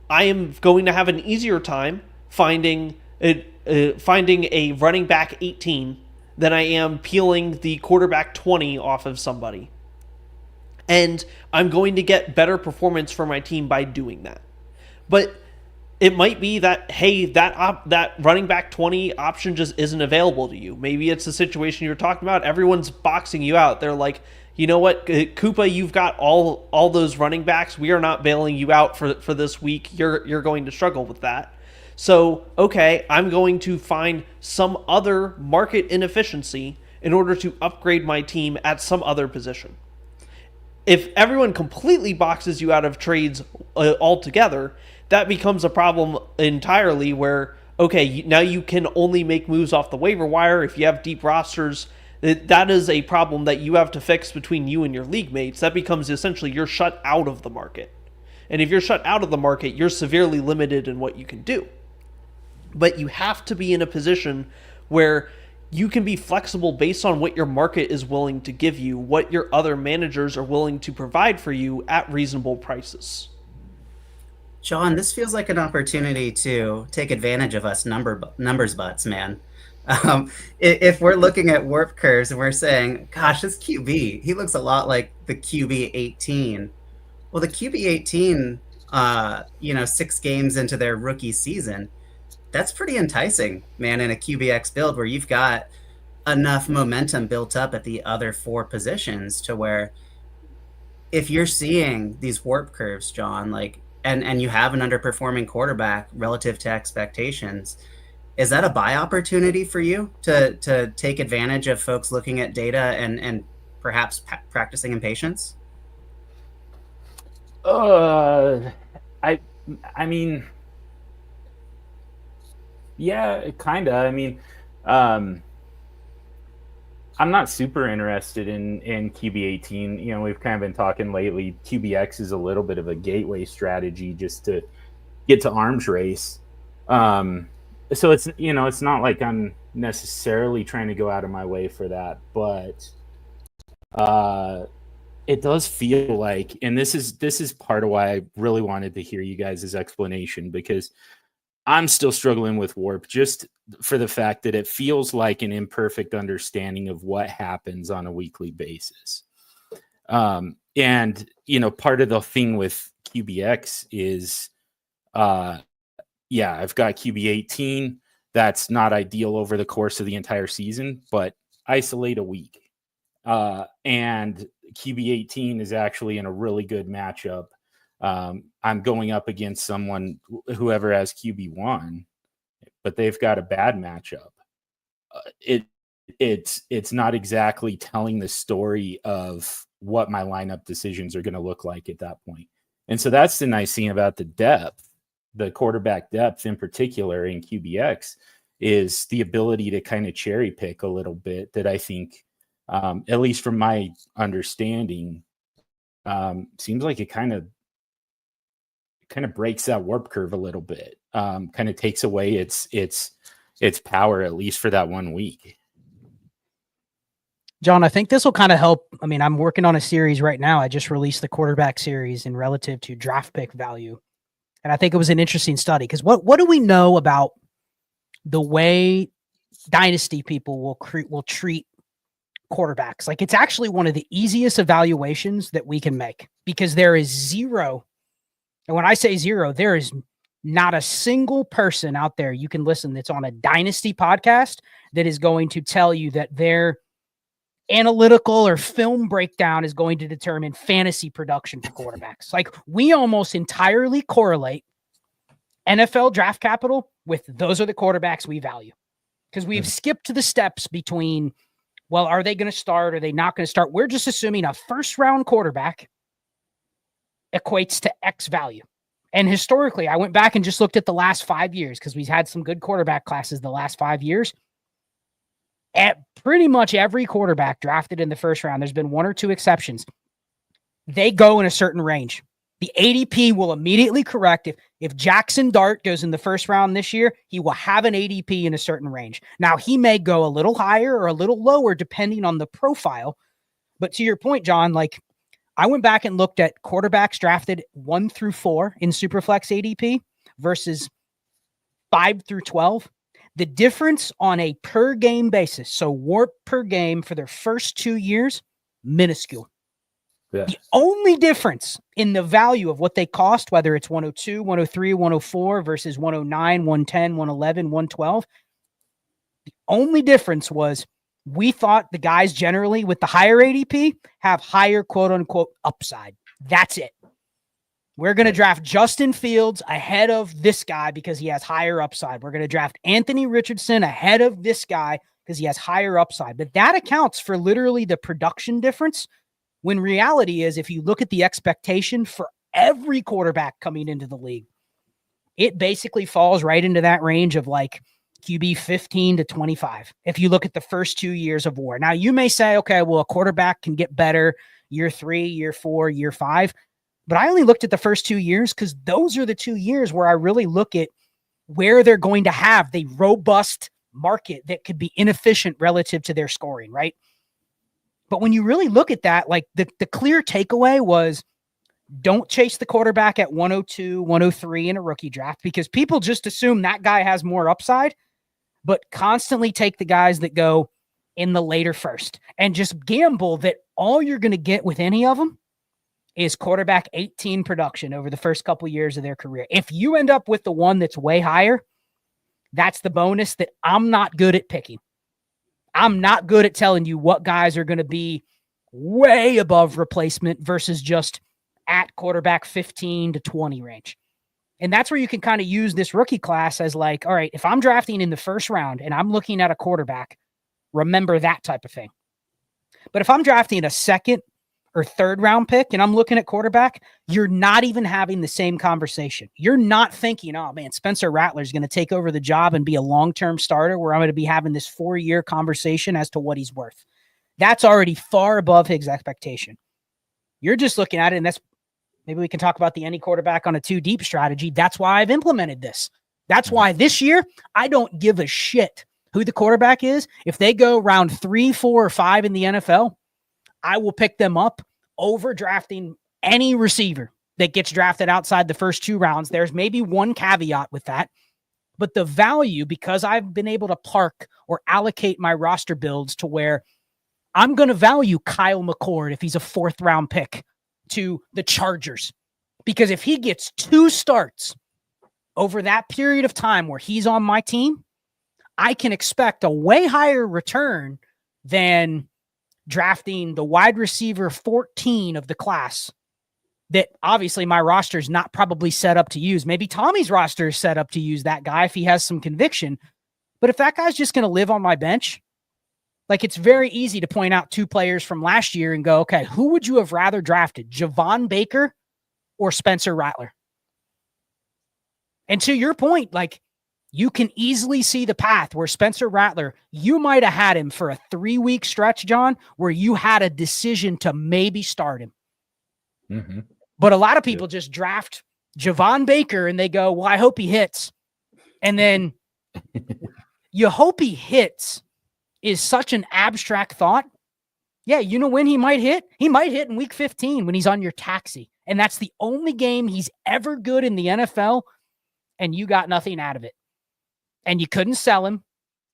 I am going to have an easier time finding a running back 18 than I am peeling the quarterback 20 off of somebody. And I'm going to get better performance for my team by doing that. But it might be that, hey, that running back 20 option just isn't available to you. Maybe it's the situation you're talking about. Everyone's boxing you out. They're like, you know what, Koopa, you've got all those running backs. We are not bailing you out for this week. You're going to struggle with that. So, okay, I'm going to find some other market inefficiency in order to upgrade my team at some other position. If everyone completely boxes you out of trades altogether, that becomes a problem entirely where, okay, now you can only make moves off the waiver wire. If you have deep rosters, that is a problem that you have to fix between you and your league mates. That becomes essentially you're shut out of the market. And if you're shut out of the market, you're severely limited in what you can do. But you have to be in a position where you can be flexible based on what your market is willing to give you, what your other managers are willing to provide for you at reasonable prices. John, this feels like an opportunity to take advantage of us numbers butts, man. If we're looking at warp curves and we're saying, gosh, this QB, he looks a lot like the QB 18. Well, the QB 18, 6 games into their rookie season, that's pretty enticing, man, in a QBX build where you've got enough momentum built up at the other 4 positions to where if you're seeing these warp curves, John, like, and you have an underperforming quarterback relative to expectations, is that a buy opportunity for you to take advantage of folks looking at data and perhaps practicing impatience? I mean, yeah, kind of. I mean, I'm not super interested in QB18. You know, we've kind of been talking lately. QBX is a little bit of a gateway strategy just to get to arms race. So it's, it's not like I'm necessarily trying to go out of my way for that, but it does feel like, and this is part of why I really wanted to hear you guys' explanation, because I'm still struggling with warp just for the fact that it feels like an imperfect understanding of what happens on a weekly basis. And, part of the thing with QBX is, I've got QB18. That's not ideal over the course of the entire season, but isolate a week. And QB18 is actually in a really good matchup. I'm going up against someone, whoever has QB1, but they've got a bad matchup. It's not exactly telling the story of what my lineup decisions are going to look like at that point. And so that's the nice thing about the depth, the quarterback depth in particular in QBX, is the ability to kind of cherry pick a little bit that I think, at least from my understanding, seems like it kind of breaks that warp curve a little bit, kind of takes away its power, at least for that 1 week. John, I think this will kind of help. I mean, I'm working on a series right now. I just released the quarterback series in relative to draft pick value. And I think it was an interesting study because what do we know about the way dynasty people will treat quarterbacks? Like, it's actually one of the easiest evaluations that we can make because there is zero. And when I say zero, there is not a single person out there you can listen that's on a dynasty podcast that is going to tell you that their analytical or film breakdown is going to determine fantasy production for quarterbacks. Like, we almost entirely correlate NFL draft capital with those are the quarterbacks we value because we've skipped the steps between, well, are they going to start? Are they not going to start? We're just assuming a first round quarterback equates to X value. And historically, I went back and just looked at the last 5 years because we've had some good quarterback classes the last 5 years. At pretty much every quarterback drafted in the first round, there's been 1 or 2 exceptions. They go in a certain range. The ADP will immediately correct. If Jackson Dart goes in the first round this year, he will have an ADP in a certain range. Now, he may go a little higher or a little lower depending on the profile. But to your point, John, like, I went back and looked at quarterbacks drafted 1 through 4 in Superflex ADP versus 5 through 12. The difference on a per game basis, so warp per game for their first 2 years, minuscule. Yes. The only difference in the value of what they cost, whether it's 102, 103, 104 versus 109, 110, 111, 112, the only difference was we thought the guys generally with the higher ADP have higher quote unquote upside. That's it. We're going to draft Justin Fields ahead of this guy because he has higher upside. We're going to draft Anthony Richardson ahead of this guy because he has higher upside. But that accounts for literally the production difference, when reality is, if you look at the expectation for every quarterback coming into the league, it basically falls right into that range of like QB 15 to 25. If you look at the first 2 years of war. Now, you may say, okay, well, a quarterback can get better year 3, year 4, year 5. But I only looked at the first 2 years because those are the 2 years where I really look at where they're going to have the robust market that could be inefficient relative to their scoring, right? But when you really look at that, like the clear takeaway was don't chase the quarterback at 102, 103 in a rookie draft because people just assume that guy has more upside, but constantly take the guys that go in the later first and just gamble that all you're going to get with any of them is quarterback 18 production over the first couple years of their career. If you end up with the one that's way higher, that's the bonus that I'm not good at picking. I'm not good at telling you what guys are going to be way above replacement versus just at quarterback 15 to 20 range. And that's where you can kind of use this rookie class as like, all right, if I'm drafting in the first round and I'm looking at a quarterback, remember that type of thing. But if I'm drafting a second or third round pick and I'm looking at quarterback, you're not even having the same conversation. You're not thinking, oh man, Spencer Rattler is going to take over the job and be a long-term starter where I'm going to be having this 4-year conversation as to what he's worth. That's already far above his expectation. You're just looking at it, and that's maybe we can talk about the any quarterback on a 2 deep strategy. That's why I've implemented this. That's why this year I don't give a shit who the quarterback is. If they go round 3, 4, or 5 in the NFL, I will pick them up over drafting any receiver that gets drafted outside the first 2 rounds. There's maybe one caveat with that, but the value, because I've been able to park or allocate my roster builds to where I'm going to value Kyle McCord if he's a 4th round pick to the Chargers, because if he gets 2 starts over that period of time where he's on my team, I can expect a way higher return than drafting the wide receiver 14 of the class that obviously my roster is not probably set up to use. Maybe Tommy's roster is set up to use that guy if he has some conviction. But if that guy's just going to live on my bench, like it's very easy to point out 2 players from last year and go, okay, who would you have rather drafted, Javon Baker or Spencer Rattler? And to your point, like you can easily see the path where Spencer Rattler, you might have had him for a 3-week stretch, John, where you had a decision to maybe start him. Mm-hmm. But a lot of people just draft Javon Baker and they go, well, I hope he hits. And then you hope he hits is such an abstract thought. Yeah, you know when he might hit? He might hit in week 15 when he's on your taxi. And that's the only game he's ever good in the NFL, and you got nothing out of it. And you couldn't sell him.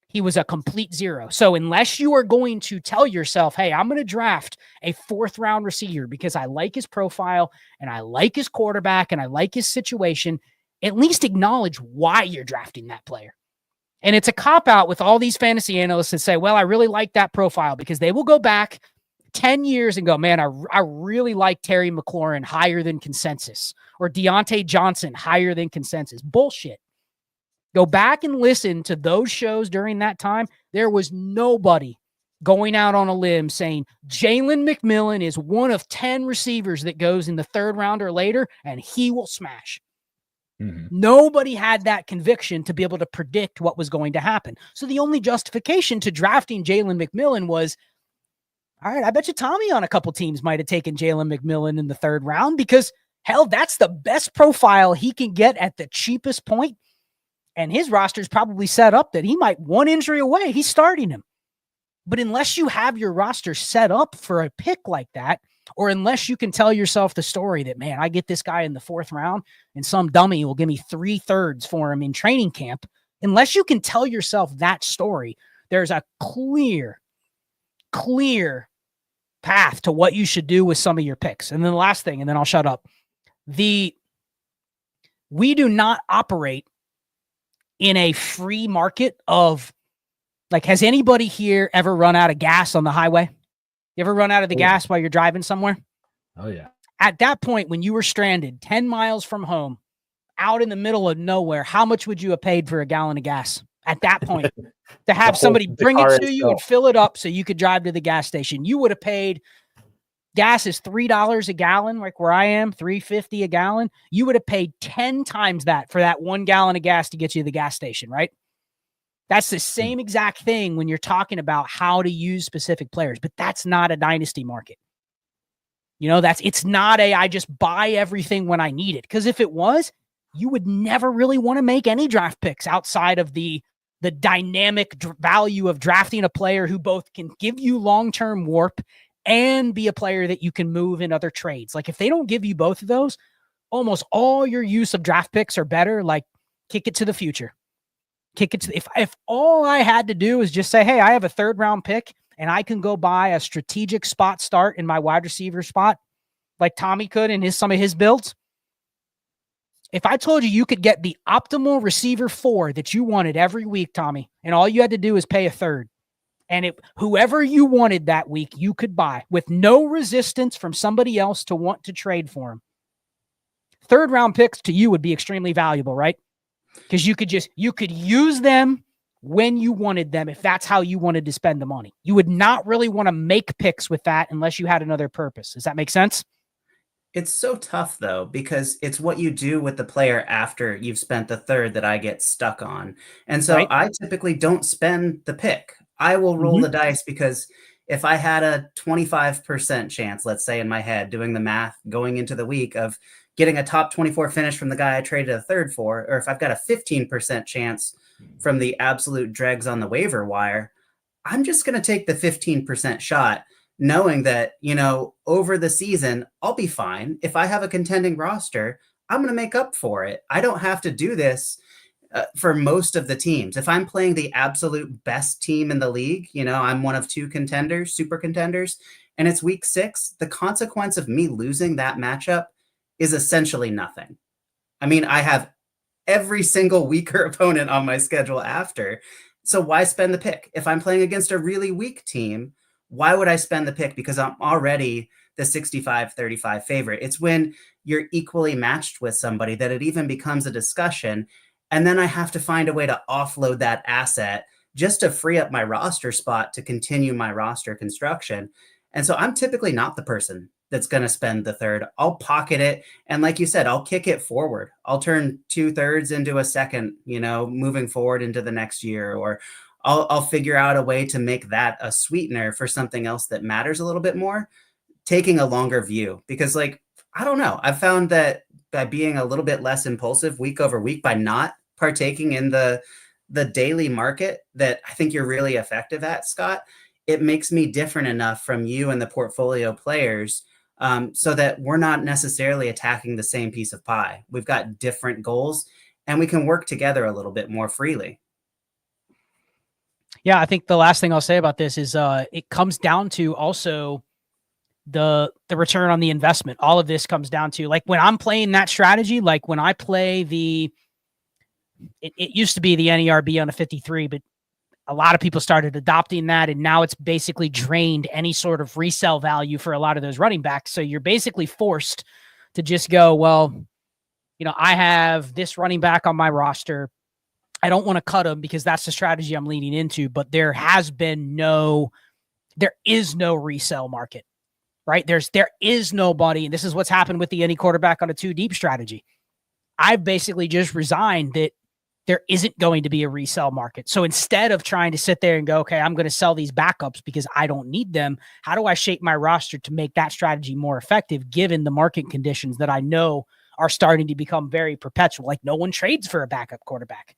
He was a complete zero. So unless you are going to tell yourself, hey, I'm going to draft a 4th round receiver because I like his profile and I like his quarterback and I like his situation, at least acknowledge why you're drafting that player. And it's a cop-out with all these fantasy analysts that say, well, I really like that profile, because they will go back 10 years and go, man, I really like Terry McLaurin higher than consensus, or Deontay Johnson higher than consensus. Bullshit. Go back and listen to those shows during that time. There was nobody going out on a limb saying Jalen McMillan is one of 10 receivers that goes in the 3rd round or later, and he will smash. Mm-hmm. Nobody had that conviction to be able to predict what was going to happen. So the only justification to drafting Jalen McMillan was, all right, I bet you Tommy on a couple teams might have taken Jalen McMillan in the 3rd round because, hell, that's the best profile he can get at the cheapest point. And his roster is probably set up that he might, one injury away, he's starting him. But unless you have your roster set up for a pick like that, or unless you can tell yourself the story that, man, I get this guy in the 4th round and some dummy will give me 3/3 for him in training camp, unless you can tell yourself that story, there's a clear path to what you should do with some of your picks. And then the last thing, and then I'll shut up. We do not operate in a free market of, like, has anybody here ever run out of gas on the highway? You ever run out of the gas while you're driving somewhere? Oh, yeah. At that point, when you were stranded 10 miles from home, out in the middle of nowhere, how much would you have paid for a gallon of gas at that point? To have somebody bring it to you and fill it up so you could drive to the gas station. You would have paid, gas is $3 a gallon, like where I am, $3.50 a gallon. You would have paid 10 times that for that 1 gallon of gas to get you to the gas station, right? That's the same exact thing when you're talking about how to use specific players, but that's not a dynasty market. It's not I just buy everything when I need it. Because if it was, you would never really want to make any draft picks outside of the dynamic value of drafting a player who both can give you long-term warp and be a player that you can move in other trades. Like if they don't give you both of those, almost all your use of draft picks are better. Like kick it to the future. If all I had to do is just say, hey, I have a 3rd round pick and I can go buy a strategic spot start in my wide receiver spot, like Tommy could in some of his builds. If I told you could get the optimal receiver 4 that you wanted every week, Tommy, and all you had to do is pay a 3rd, and whoever you wanted that week, you could buy with no resistance from somebody else to want to trade for him. 3rd round picks to you would be extremely valuable, right? Because you could use them when you wanted them if that's how you wanted to spend the money. You would not really want to make picks with that unless you had another purpose. Does that make sense? It's so tough, though, because it's what you do with the player after you've spent the 3rd that I get stuck on. And so I typically don't spend the pick. I will roll the dice because if I had a 25% chance, let's say in my head, doing the math going into the week of getting a top 24 finish from the guy I traded a 3rd for, or if I've got a 15% chance from the absolute dregs on the waiver wire, I'm just going to take the 15% shot, knowing that, over the season, I'll be fine. If I have a contending roster, I'm going to make up for it. I don't have to do this for most of the teams. If I'm playing the absolute best team in the league, I'm one of 2 contenders, super contenders, and it's week 6, the consequence of me losing that matchup is essentially nothing. I mean, I have every single weaker opponent on my schedule after. So why spend the pick? If I'm playing against a really weak team, why would I spend the pick? Because I'm already the 65-35 favorite. It's when you're equally matched with somebody that it even becomes a discussion. And then I have to find a way to offload that asset just to free up my roster spot to continue my roster construction. And so I'm typically not the person that's going to spend the 3rd. I'll pocket it. And like you said, I'll kick it forward. I'll turn 2/3 into a 2nd, moving forward into the next year, or I'll figure out a way to make that a sweetener for something else that matters a little bit more, taking a longer view. Because I don't know, I've found that by being a little bit less impulsive week over week, by not partaking in the daily market that I think you're really effective at, Scott, it makes me different enough from you and the portfolio players so that we're not necessarily attacking the same piece of pie. We've got different goals and we can work together a little bit more freely. Yeah, I think the last thing I'll say about this is it comes down to also the return on the investment. All of this comes down to, like, when I'm playing that strategy, like when I play it used to be the NERB on a 53, but a lot of people started adopting that, and now it's basically drained any sort of resale value for a lot of those running backs. So you're basically forced to just go, well, I have this running back on my roster. I don't want to cut him because that's the strategy I'm leaning into, but there is no resale market, right? There is nobody, and this is what's happened with the any quarterback on a 2 deep strategy. I've basically just resigned that there isn't going to be a resale market. So instead of trying to sit there and go, okay, I'm going to sell these backups because I don't need them, how do I shape my roster to make that strategy more effective given the market conditions that I know are starting to become very perpetual? Like, no one trades for a backup quarterback.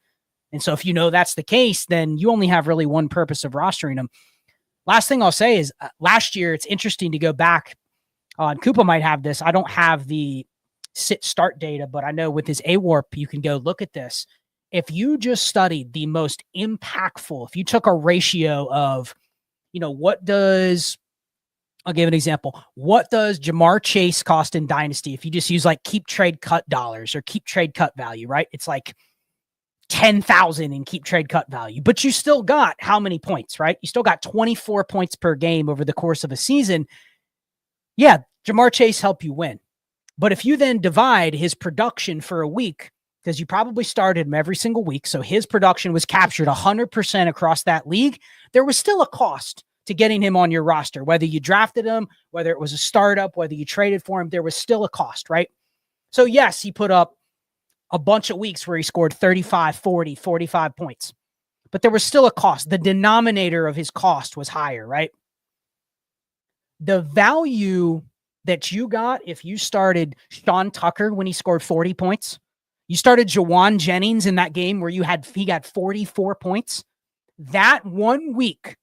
And so if that's the case, then you only have really one purpose of rostering them. Last thing I'll say is last year, it's interesting to go back. And Koopa might have this. I don't have the sit-start data, but I know with his A-Warp, you can go look at this. If you just studied the most impactful, if you took a ratio of, I'll give an example. What does Jamar Chase cost in Dynasty? If you just use like keep trade cut dollars or keep trade cut value, right? It's like 10,000 in keep trade cut value, but you still got how many points, right? You still got 24 points per game over the course of a season. Yeah, Jamar Chase helped you win. But if you then divide his production for a week, because you probably started him every single week, so his production was captured 100% across that league, there was still a cost to getting him on your roster. Whether you drafted him, whether it was a startup, whether you traded for him, there was still a cost, right? So yes, he put up a bunch of weeks where he scored 35, 40, 45 points. But there was still a cost. The denominator of his cost was higher, right? The value that you got if you started Sean Tucker when he scored 40 points. You started Jawan Jennings in that game where he got 44 points. That 1 week,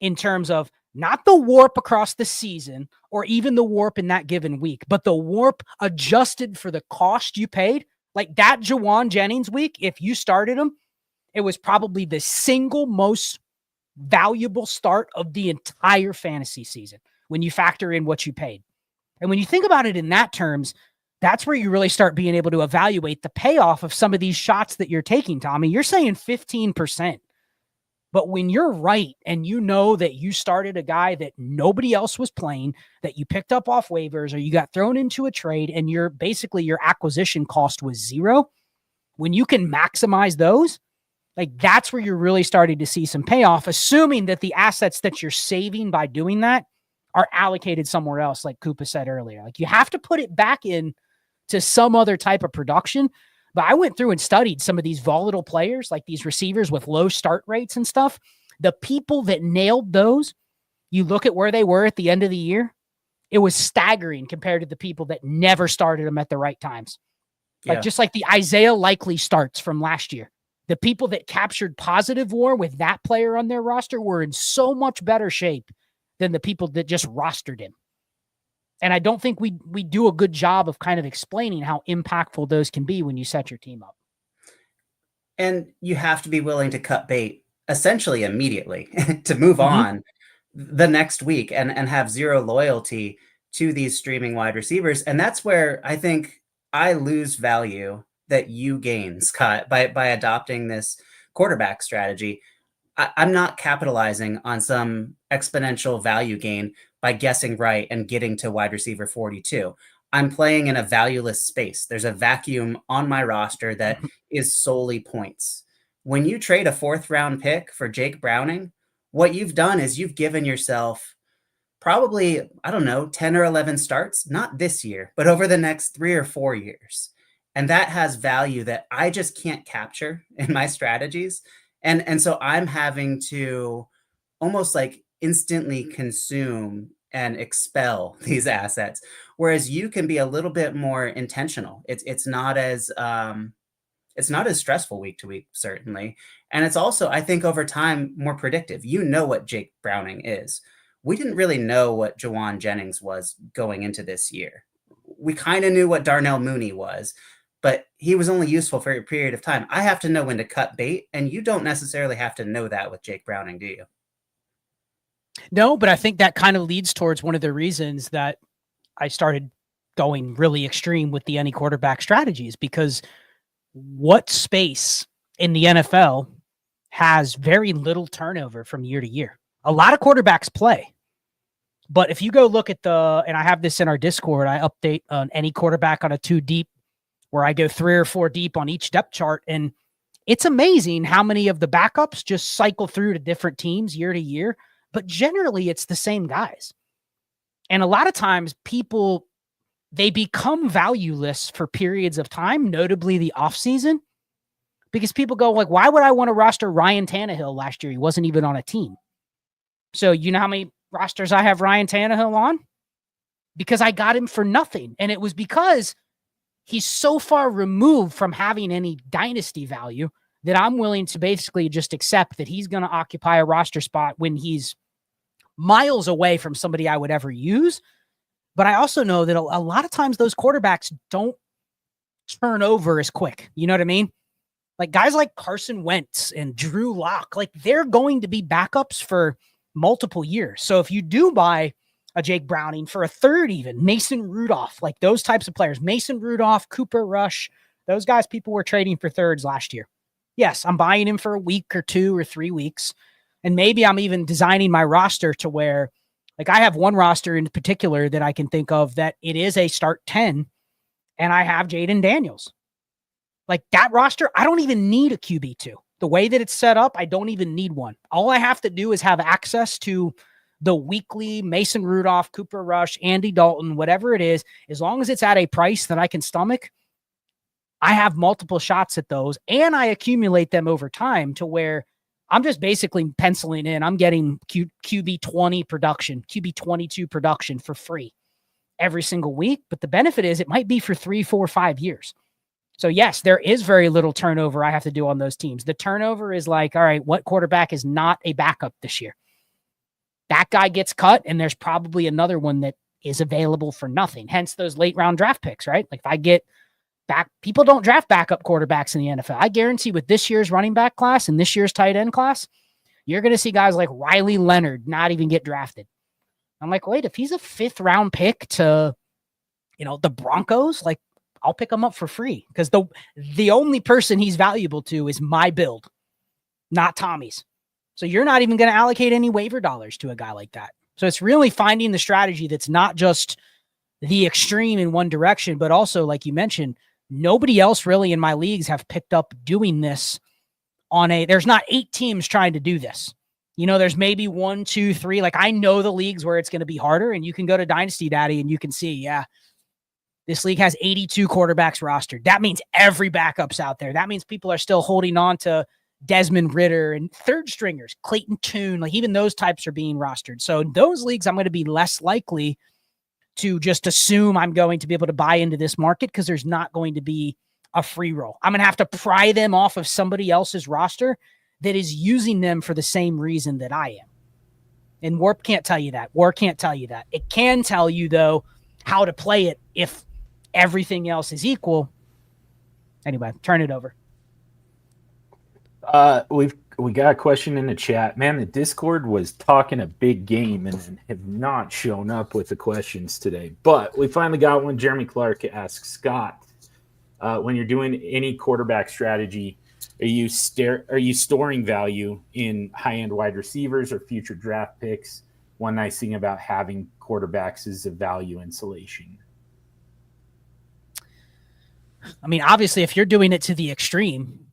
in terms of not the warp across the season or even the warp in that given week, but the warp adjusted for the cost you paid, like that Jawan Jennings week, if you started him, it was probably the single most valuable start of the entire fantasy season when you factor in what you paid. And when you think about it in that terms, that's where you really start being able to evaluate the payoff of some of these shots that you're taking, Tommy. You're saying 15%. But when you're right and you know that you started a guy that nobody else was playing, that you picked up off waivers or you got thrown into a trade and your acquisition cost was zero, when you can maximize those, like that's where you're really starting to see some payoff, assuming that the assets that you're saving by doing that are allocated somewhere else, like Koopa said earlier. Like you have to put it back in to some other type of production. But I went through and studied some of these volatile players, like these receivers with low start rates and stuff. The people that nailed those, you look at where they were at the end of the year, it was staggering compared to the people that never started them at the right times. Yeah. Like just like the Isaiah Likely starts from last year. The people that captured positive WAR with that player on their roster were in so much better shape than the people that just rostered him. And I don't think we do a good job of kind of explaining how impactful those can be when you set your team up. And you have to be willing to cut bait essentially immediately to move on the next week and have zero loyalty to these streaming wide receivers. And that's where I think I lose value that you gain, Scott, by adopting this quarterback strategy. I'm not capitalizing on some exponential value gain by guessing right and getting to wide receiver 42. I'm playing in a valueless space. There's a vacuum on my roster that is solely points. When you trade a 4th round pick for Jake Browning, what you've done is you've given yourself probably, 10 or 11 starts, not this year, but over the next 3 or 4 years. And that has value that I just can't capture in my strategies. And so I'm having to almost like instantly consume and expel these assets, whereas you can be a little bit more intentional. It's not as stressful week to week, certainly. And it's also, I think, over time, more predictive. You know what Jake Browning is. We didn't really know what Jawan Jennings was going into this year. We kind of knew what Darnell Mooney was, but he was only useful for a period of time. I have to know when to cut bait, and you don't necessarily have to know that with Jake Browning, do you? No, but I think that kind of leads towards one of the reasons that I started going really extreme with the any quarterback strategies, because what space in the NFL has very little turnover from year to year? A lot of quarterbacks play. But if you go look at and I have this in our Discord, I update on any quarterback on a 2 deep, where I go 3 or 4 deep on each depth chart. And it's amazing how many of the backups just cycle through to different teams year to year. But generally, it's the same guys. And a lot of times people, they become valueless for periods of time, notably the offseason, because people go like, why would I want to roster Ryan Tannehill last year? He wasn't even on a team. So you know how many rosters I have Ryan Tannehill on? Because I got him for nothing. And it was because he's so far removed from having any dynasty value that I'm willing to basically just accept that he's going to occupy a roster spot when he's miles away from somebody I would ever use. But I also know that a lot of times those quarterbacks don't turn over as quick. You know what I mean? Like guys like Carson Wentz and Drew Lock, like they're going to be backups for multiple years. So if you do buy a Jake Browning for a 3rd, even Mason Rudolph, like those types of players, Mason Rudolph, Cooper Rush, those guys people were trading for 3rds last year. Yes, I'm buying him for a week or 2 or 3 weeks. And maybe I'm even designing my roster to where, like I have one roster in particular that I can think of that it is a start 10 and I have Jaden Daniels. Like that roster, I don't even need a QB2. The way that it's set up, I don't even need one. All I have to do is have access to the weekly Mason Rudolph, Cooper Rush, Andy Dalton, whatever it is, as long as it's at a price that I can stomach, I have multiple shots at those and I accumulate them over time to where I'm just basically penciling in. I'm getting QB 20 production, QB 22 production for free. every single week, but the benefit is it might be for 3, 4, 5 years. So yes, there is very little turnover I have to do on those teams. The turnover is like, all right, what quarterback is not a backup this year? That guy gets cut, and there's probably another one that is available for nothing. Hence those late round draft picks, right? Like if I get back, people don't draft backup quarterbacks in the NFL. I guarantee with this year's running back class and this year's tight end class, you're going to see guys like Riley Leonard not even get drafted. I'm like, wait, if he's a 5th round pick to, the Broncos, like I'll pick him up for free because the only person he's valuable to is my build, not Tommy's. So you're not even going to allocate any waiver dollars to a guy like that. So it's really finding the strategy that's not just the extreme in one direction, but also, like you mentioned, nobody else really in my leagues have picked up doing this there's not 8 teams trying to do this. There's maybe 1, 2, 3. Like I know the leagues where it's going to be harder, and you can go to Dynasty Daddy and you can see, yeah, this league has 82 quarterbacks rostered. That means every backup's out there. That means people are still holding on to Desmond Ritter and third stringers, Clayton Tune, like even those types are being rostered. So in those leagues, I'm going to be less likely to just assume I'm going to be able to buy into this market because there's not going to be a free roll. I'm going to have to pry them off of somebody else's roster that is using them for the same reason that I am. And Warp can't tell you that. War can't tell you that. It can tell you, though, how to play it if everything else is equal. Anyway, turn it over. We got a question in the chat. Man, the Discord was talking a big game and have not shown up with the questions today. But we finally got one. Jeremy Clark asks, Scott, when you're doing any quarterback strategy, are you storing value in high-end wide receivers or future draft picks? One nice thing about having quarterbacks is the value insulation. I mean, obviously, if you're doing it to the extreme,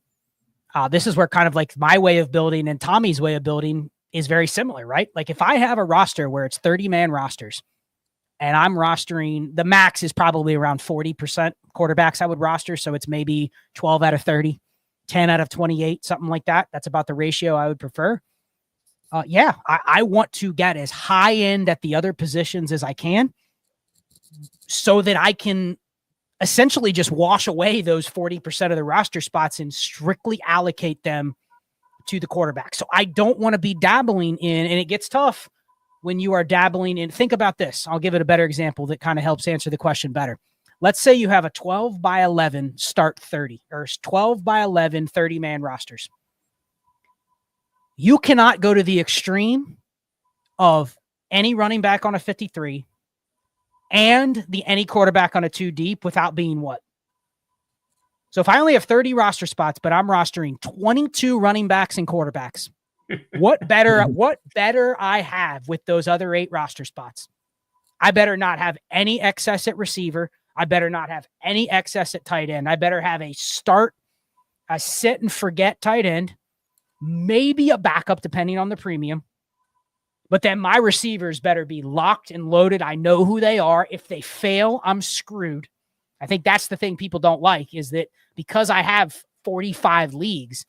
this is where kind of like my way of building and Tommy's way of building is very similar, right? Like if I have a roster where it's 30-man rosters and I'm rostering, the max is probably around 40% quarterbacks I would roster. So it's maybe 12 out of 30, 10 out of 28, something like that. That's about the ratio I would prefer. I want to get as high end at the other positions as I can so that I can essentially just wash away those 40% of the roster spots and strictly allocate them to the quarterback. So I don't want to be dabbling in, and it gets tough when you are dabbling in. Think about this. I'll give it a better example that kind of helps answer the question better. Let's say you have a 12 by 11 start 30 or 12 by 11 30-man rosters. You cannot go to the extreme of any running back on a 53 and any quarterback on a 2 deep without being what? So if I only have 30 roster spots, but I'm rostering 22 running backs and quarterbacks, what better I have with those other 8 roster spots? I better not have any excess at receiver. I better not have any excess at tight end. I better have a sit and forget tight end, maybe a backup depending on the premium. But then my receivers better be locked and loaded. I know who they are. If they fail, I'm screwed. I think that's the thing people don't like is that because I have 45 leagues,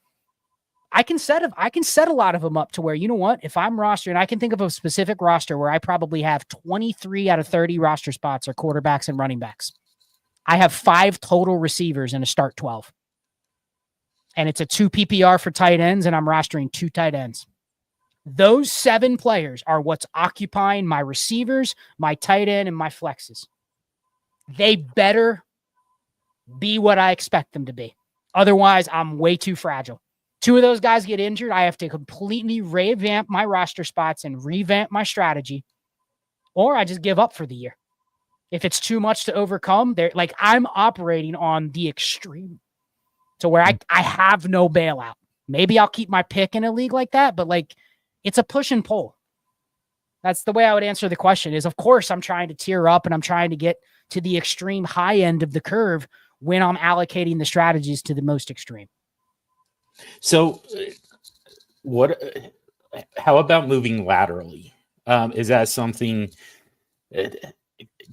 I can set a lot of them up to where, you know what, if I'm rostering, I can think of a specific roster where I probably have 23 out of 30 roster spots are quarterbacks and running backs. I have 5 total receivers in a start 12. And it's a 2 PPR for tight ends, and I'm rostering 2 tight ends. Those 7 players are what's occupying my receivers, my tight end, and my flexes. They better be what I expect them to be. Otherwise, I'm way too fragile. 2 of those guys get injured. I have to completely revamp my roster spots and revamp my strategy, or I just give up for the year. If it's too much to overcome, I'm operating on the extreme to where I have no bailout. Maybe I'll keep my pick in a league like that, but it's a push and pull. That's the way I would answer the question is, of course, I'm trying to tier up and I'm trying to get to the extreme high end of the curve when I'm allocating the strategies to the most extreme. So how about moving laterally? Is that something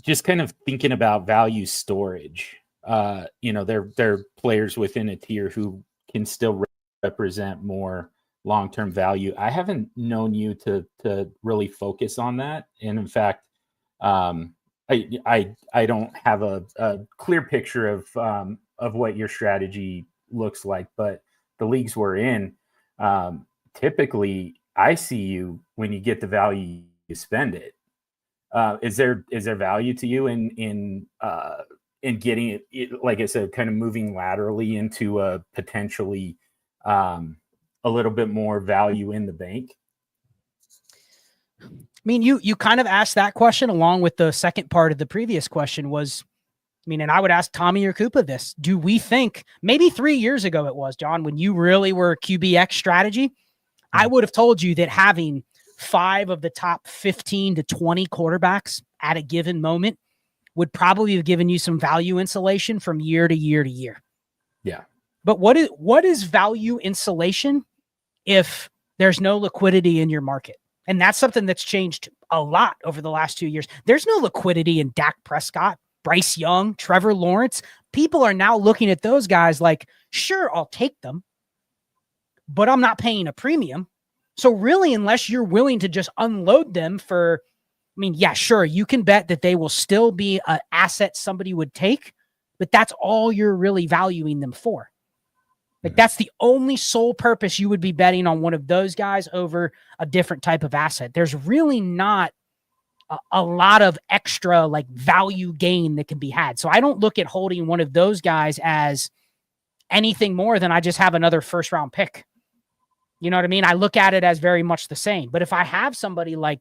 just kind of thinking about value storage? There are players within a tier who can still represent more long-term value. I haven't known you to really focus on that. And in fact, I I don't have a clear picture of what your strategy looks like, but the leagues we're in, typically I see you when you get the value, you spend it. Is there value to you in getting it, like I said, kind of moving laterally into a potentially a little bit more value in the bank? I mean, you kind of asked that question along with the second part of the previous question was, I mean, and I would ask Tommy or Koopa this. Do we think, maybe 3 years ago it was, John, when you really were QBX strategy, I would have told you that having 5 of the top 15 to 20 quarterbacks at a given moment would probably have given you some value insulation from year to year to year. Yeah. But what is value insulation if there's no liquidity in your market? And that's something that's changed a lot over the last 2 years. There's no liquidity in Dak Prescott, Bryce Young, Trevor Lawrence. People are now looking at those guys like, sure, I'll take them, but I'm not paying a premium. So really, unless you're willing to just unload them for, I mean, yeah, sure, you can bet that they will still be an asset somebody would take, but that's all you're really valuing them for. Like, that's the only sole purpose you would be betting on one of those guys over a different type of asset. There's really not a lot of extra like value gain that can be had. So I don't look at holding one of those guys as anything more than I just have another first round pick. You know what I mean? I look at it as very much the same. But if I have somebody like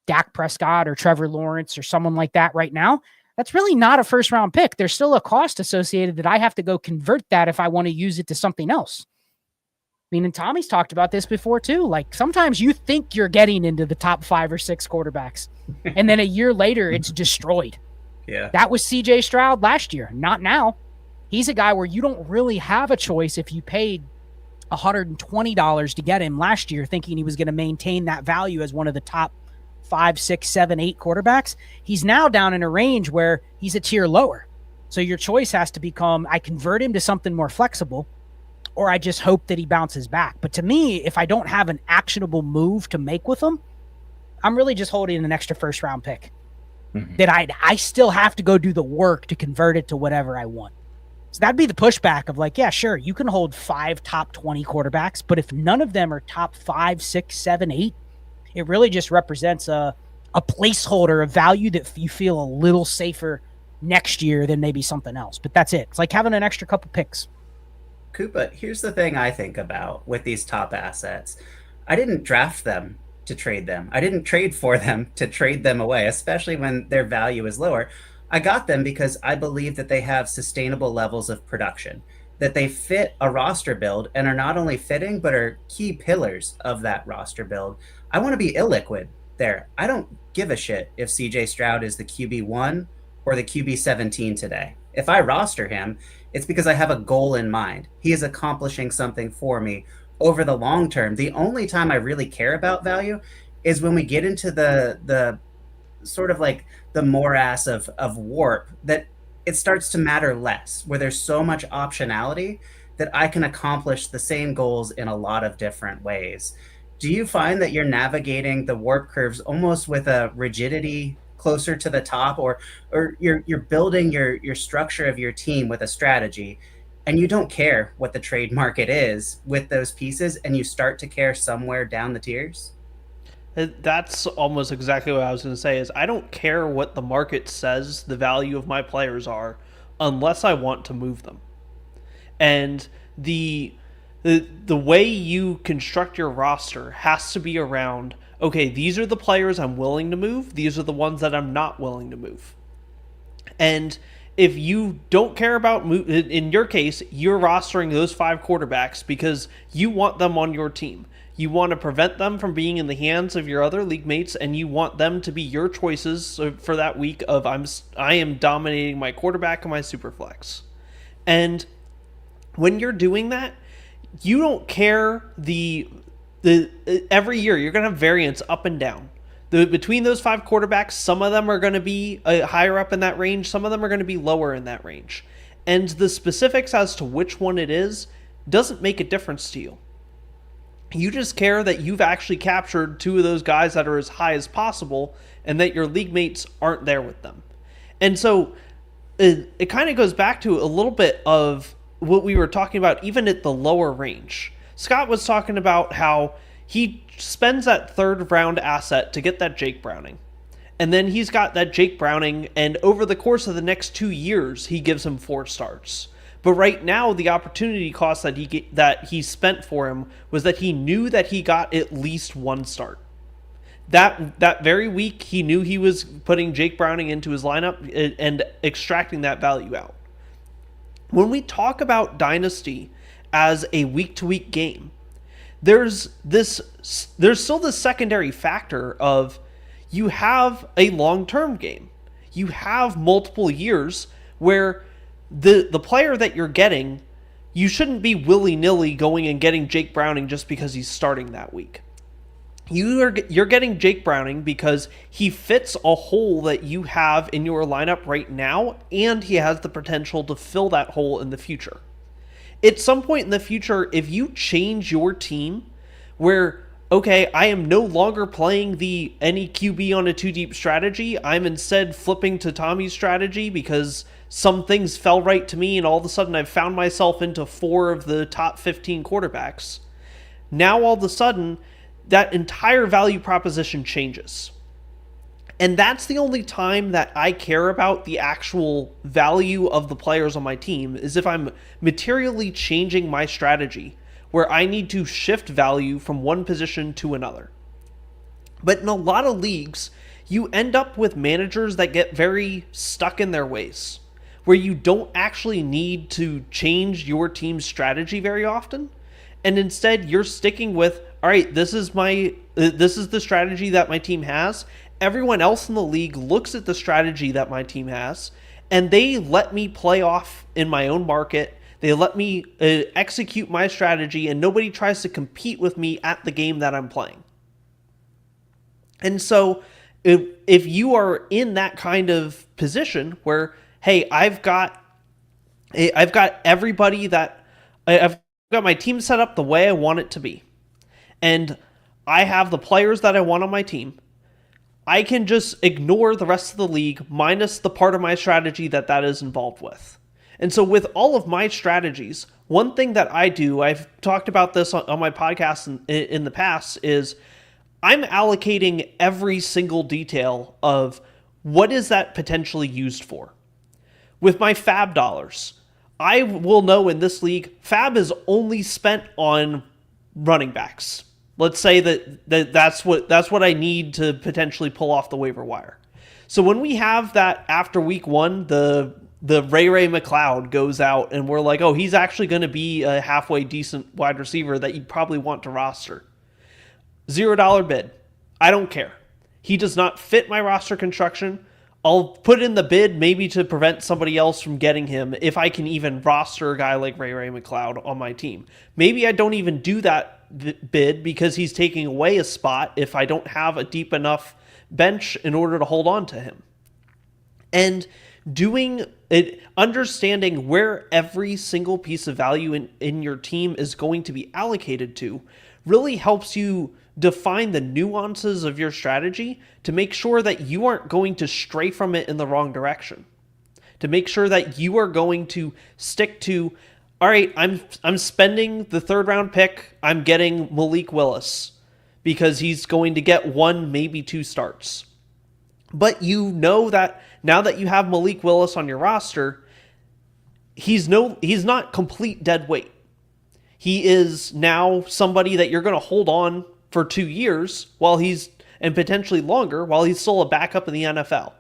Dak Prescott or Trevor Lawrence or someone like that right now, that's really not a first round pick. There's still a cost associated that I have to go convert that if I want to use it to something else. I mean, and Tommy's talked about this before too. Like, sometimes you think you're getting into the top 5 or 6 quarterbacks, and then a year later it's destroyed. Yeah. That was CJ Stroud last year, not now. He's a guy where you don't really have a choice if you paid $120 to get him last year, thinking he was going to maintain that value as one of the top 5, 6, 7, 8 quarterbacks. He's now down in a range where he's a tier lower. So your choice has to become, I convert him to something more flexible, or I just hope that he bounces back. But to me, if I don't have an actionable move to make with him, I'm really just holding an extra first round pick that I still have to go do the work to convert it to whatever I want. So that'd be the pushback of like, yeah, sure, you can hold 5 top 20 quarterbacks, but if none of them are top 5, 6, 7, 8, it really just represents a placeholder of value that you feel a little safer next year than maybe something else. But that's it. It's like having an extra couple picks. Koopa, here's the thing I think about with these top assets. I didn't draft them to trade them. I didn't trade for them to trade them away, especially when their value is lower. I got them because I believe that they have sustainable levels of production, that they fit a roster build and are not only fitting, but are key pillars of that roster build. I want to be illiquid there. I don't give a shit if CJ Stroud is the QB1 or the QB17 today. If I roster him, it's because I have a goal in mind. He is accomplishing something for me over the long term. The only time I really care about value is when we get into the sort of like the morass of warp, that it starts to matter less, where there's so much optionality that I can accomplish the same goals in a lot of different ways. Do you find that you're navigating the warp curves almost with a rigidity closer to the top, or you're building your structure of your team with a strategy, and you don't care what the trade market is with those pieces, and you start to care somewhere down the tiers? That's almost exactly what I was going to say, is I don't care what the market says the value of my players are unless I want to move them. And the way you construct your roster has to be around, okay, these are the players I'm willing to move, these are the ones that I'm not willing to move. And if you don't care about in your case, you're rostering those 5 quarterbacks because you want them on your team. You want to prevent them from being in the hands of your other league mates, and you want them to be your choices for that week of I am dominating my quarterback and my super flex. And when you're doing that, you don't care every year you're going to have variance up and down. Between those 5 quarterbacks, some of them are going to be higher up in that range, some of them are going to be lower in that range. And the specifics as to which one it is doesn't make a difference to you. You just care that you've actually captured 2 of those guys that are as high as possible and that your league mates aren't there with them. And so it kind of goes back to a little bit of what we were talking about, even at the lower range. Scott was talking about how he spends that third round asset to get that Jake Browning. And then he's got that Jake Browning, and over the course of the next 2 years, he gives him 4 starts. But right now, the opportunity cost that he spent for him was that he knew that he got at least 1 start. That very week, he knew he was putting Jake Browning into his lineup and extracting that value out. When we talk about Dynasty as a week-to-week game, there's still this secondary factor of you have a long-term game. You have multiple years where the player that you're getting, you shouldn't be willy-nilly going and getting Jake Browning just because he's starting that week. You're getting Jake Browning because he fits a hole that you have in your lineup right now, and he has the potential to fill that hole in the future. At some point in the future, if you change your team where, okay, I am no longer playing the any QB on a 2-deep strategy, I'm instead flipping to Tommy's strategy because some things fell right to me and all of a sudden I've found myself into 4 of the top 15 quarterbacks. Now all of a sudden, that entire value proposition changes. And that's the only time that I care about the actual value of the players on my team, is if I'm materially changing my strategy where I need to shift value from one position to another. But in a lot of leagues, you end up with managers that get very stuck in their ways, where you don't actually need to change your team's strategy very often. And instead, you're sticking with, all right, this is the strategy that my team has. Everyone else in the league looks at the strategy that my team has, and they let me play off in my own market. They let me execute my strategy, and nobody tries to compete with me at the game that I'm playing. And so if you are in that kind of position where, hey, I've got everybody that I've got my team set up the way I want it to be, and I have the players that I want on my team, I can just ignore the rest of the league minus the part of my strategy that is involved with. And so with all of my strategies, one thing that I do, I've talked about this on my podcast in the past, is I'm allocating every single detail of what is that potentially used for. With my fab dollars, I will know in this league, fab is only spent on running backs. Let's say that's what I need to potentially pull off the waiver wire. So when we have that after week 1, the Ray McLeod goes out and we're like, oh, he's actually going to be a halfway decent wide receiver that you'd probably want to roster. $0 bid. I don't care. He does not fit my roster construction. I'll put in the bid maybe to prevent somebody else from getting him if I can even roster a guy like Ray McLeod on my team. Maybe I don't even do that bid because he's taking away a spot if I don't have a deep enough bench in order to hold on to him. And doing it, understanding where every single piece of value in your team is going to be allocated to, really helps you define the nuances of your strategy to make sure that you aren't going to stray from it in the wrong direction. To make sure that you are going to stick to, all right, I'm spending the 3rd round pick, I'm getting Malik Willis because he's going to get 1, maybe 2 starts. But you know that now that you have Malik Willis on your roster, he's not complete dead weight. He is now somebody that you're going to hold on for 2 years and potentially longer while he's still a backup in the NFL.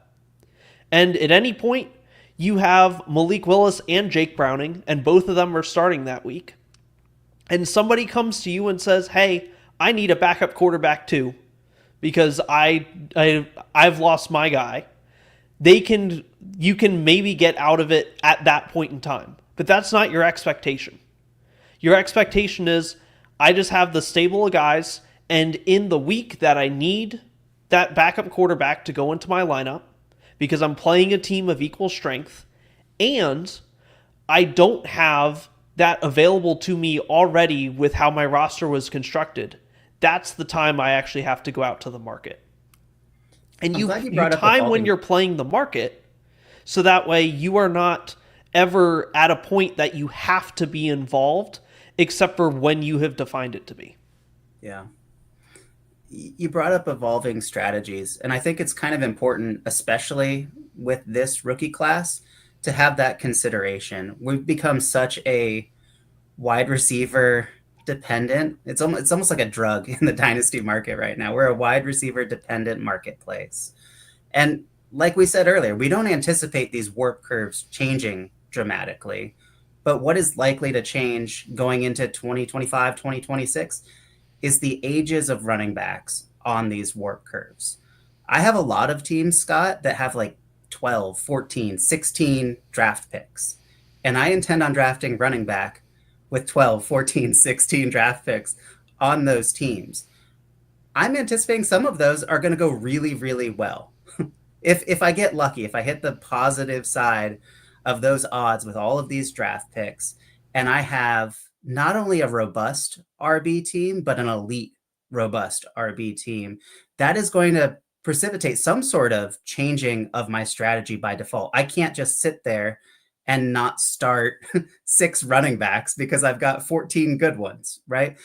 And at any point, you have Malik Willis and Jake Browning, and both of them are starting that week. And somebody comes to you and says, hey, I need a backup quarterback too, because I've lost my guy. You can maybe get out of it at that point in time. But that's not your expectation. Your expectation is, I just have the stable of guys, and in the week that I need that backup quarterback to go into my lineup, because I'm playing a team of equal strength, and I don't have that available to me already with how my roster was constructed, that's the time I actually have to go out to the market. And you time when you're playing the market So that way you are not ever at a point that you have to be involved, except for when you have defined it to be. Yeah. You brought up evolving strategies, and I think it's kind of important, especially with this rookie class, to have that consideration. We've become such a wide receiver dependent. It's almost like a drug in the dynasty market right now. We're a wide receiver dependent marketplace. And like we said earlier, we don't anticipate these warp curves changing dramatically. But what is likely to change going into 2025, 2026 is the ages of running backs on these warp curves. I have a lot of teams, Scott, that have like 12, 14, 16 draft picks. And I intend on drafting running back with 12, 14, 16 draft picks on those teams. I'm anticipating some of those are going to go really, really well. If I get lucky, if I hit the positive side of those odds with all of these draft picks, and I have not only a robust RB team, but an elite robust RB team, that is going to precipitate some sort of changing of my strategy by default. I can't just sit there and not start 6 running backs because I've got 14 good ones, right?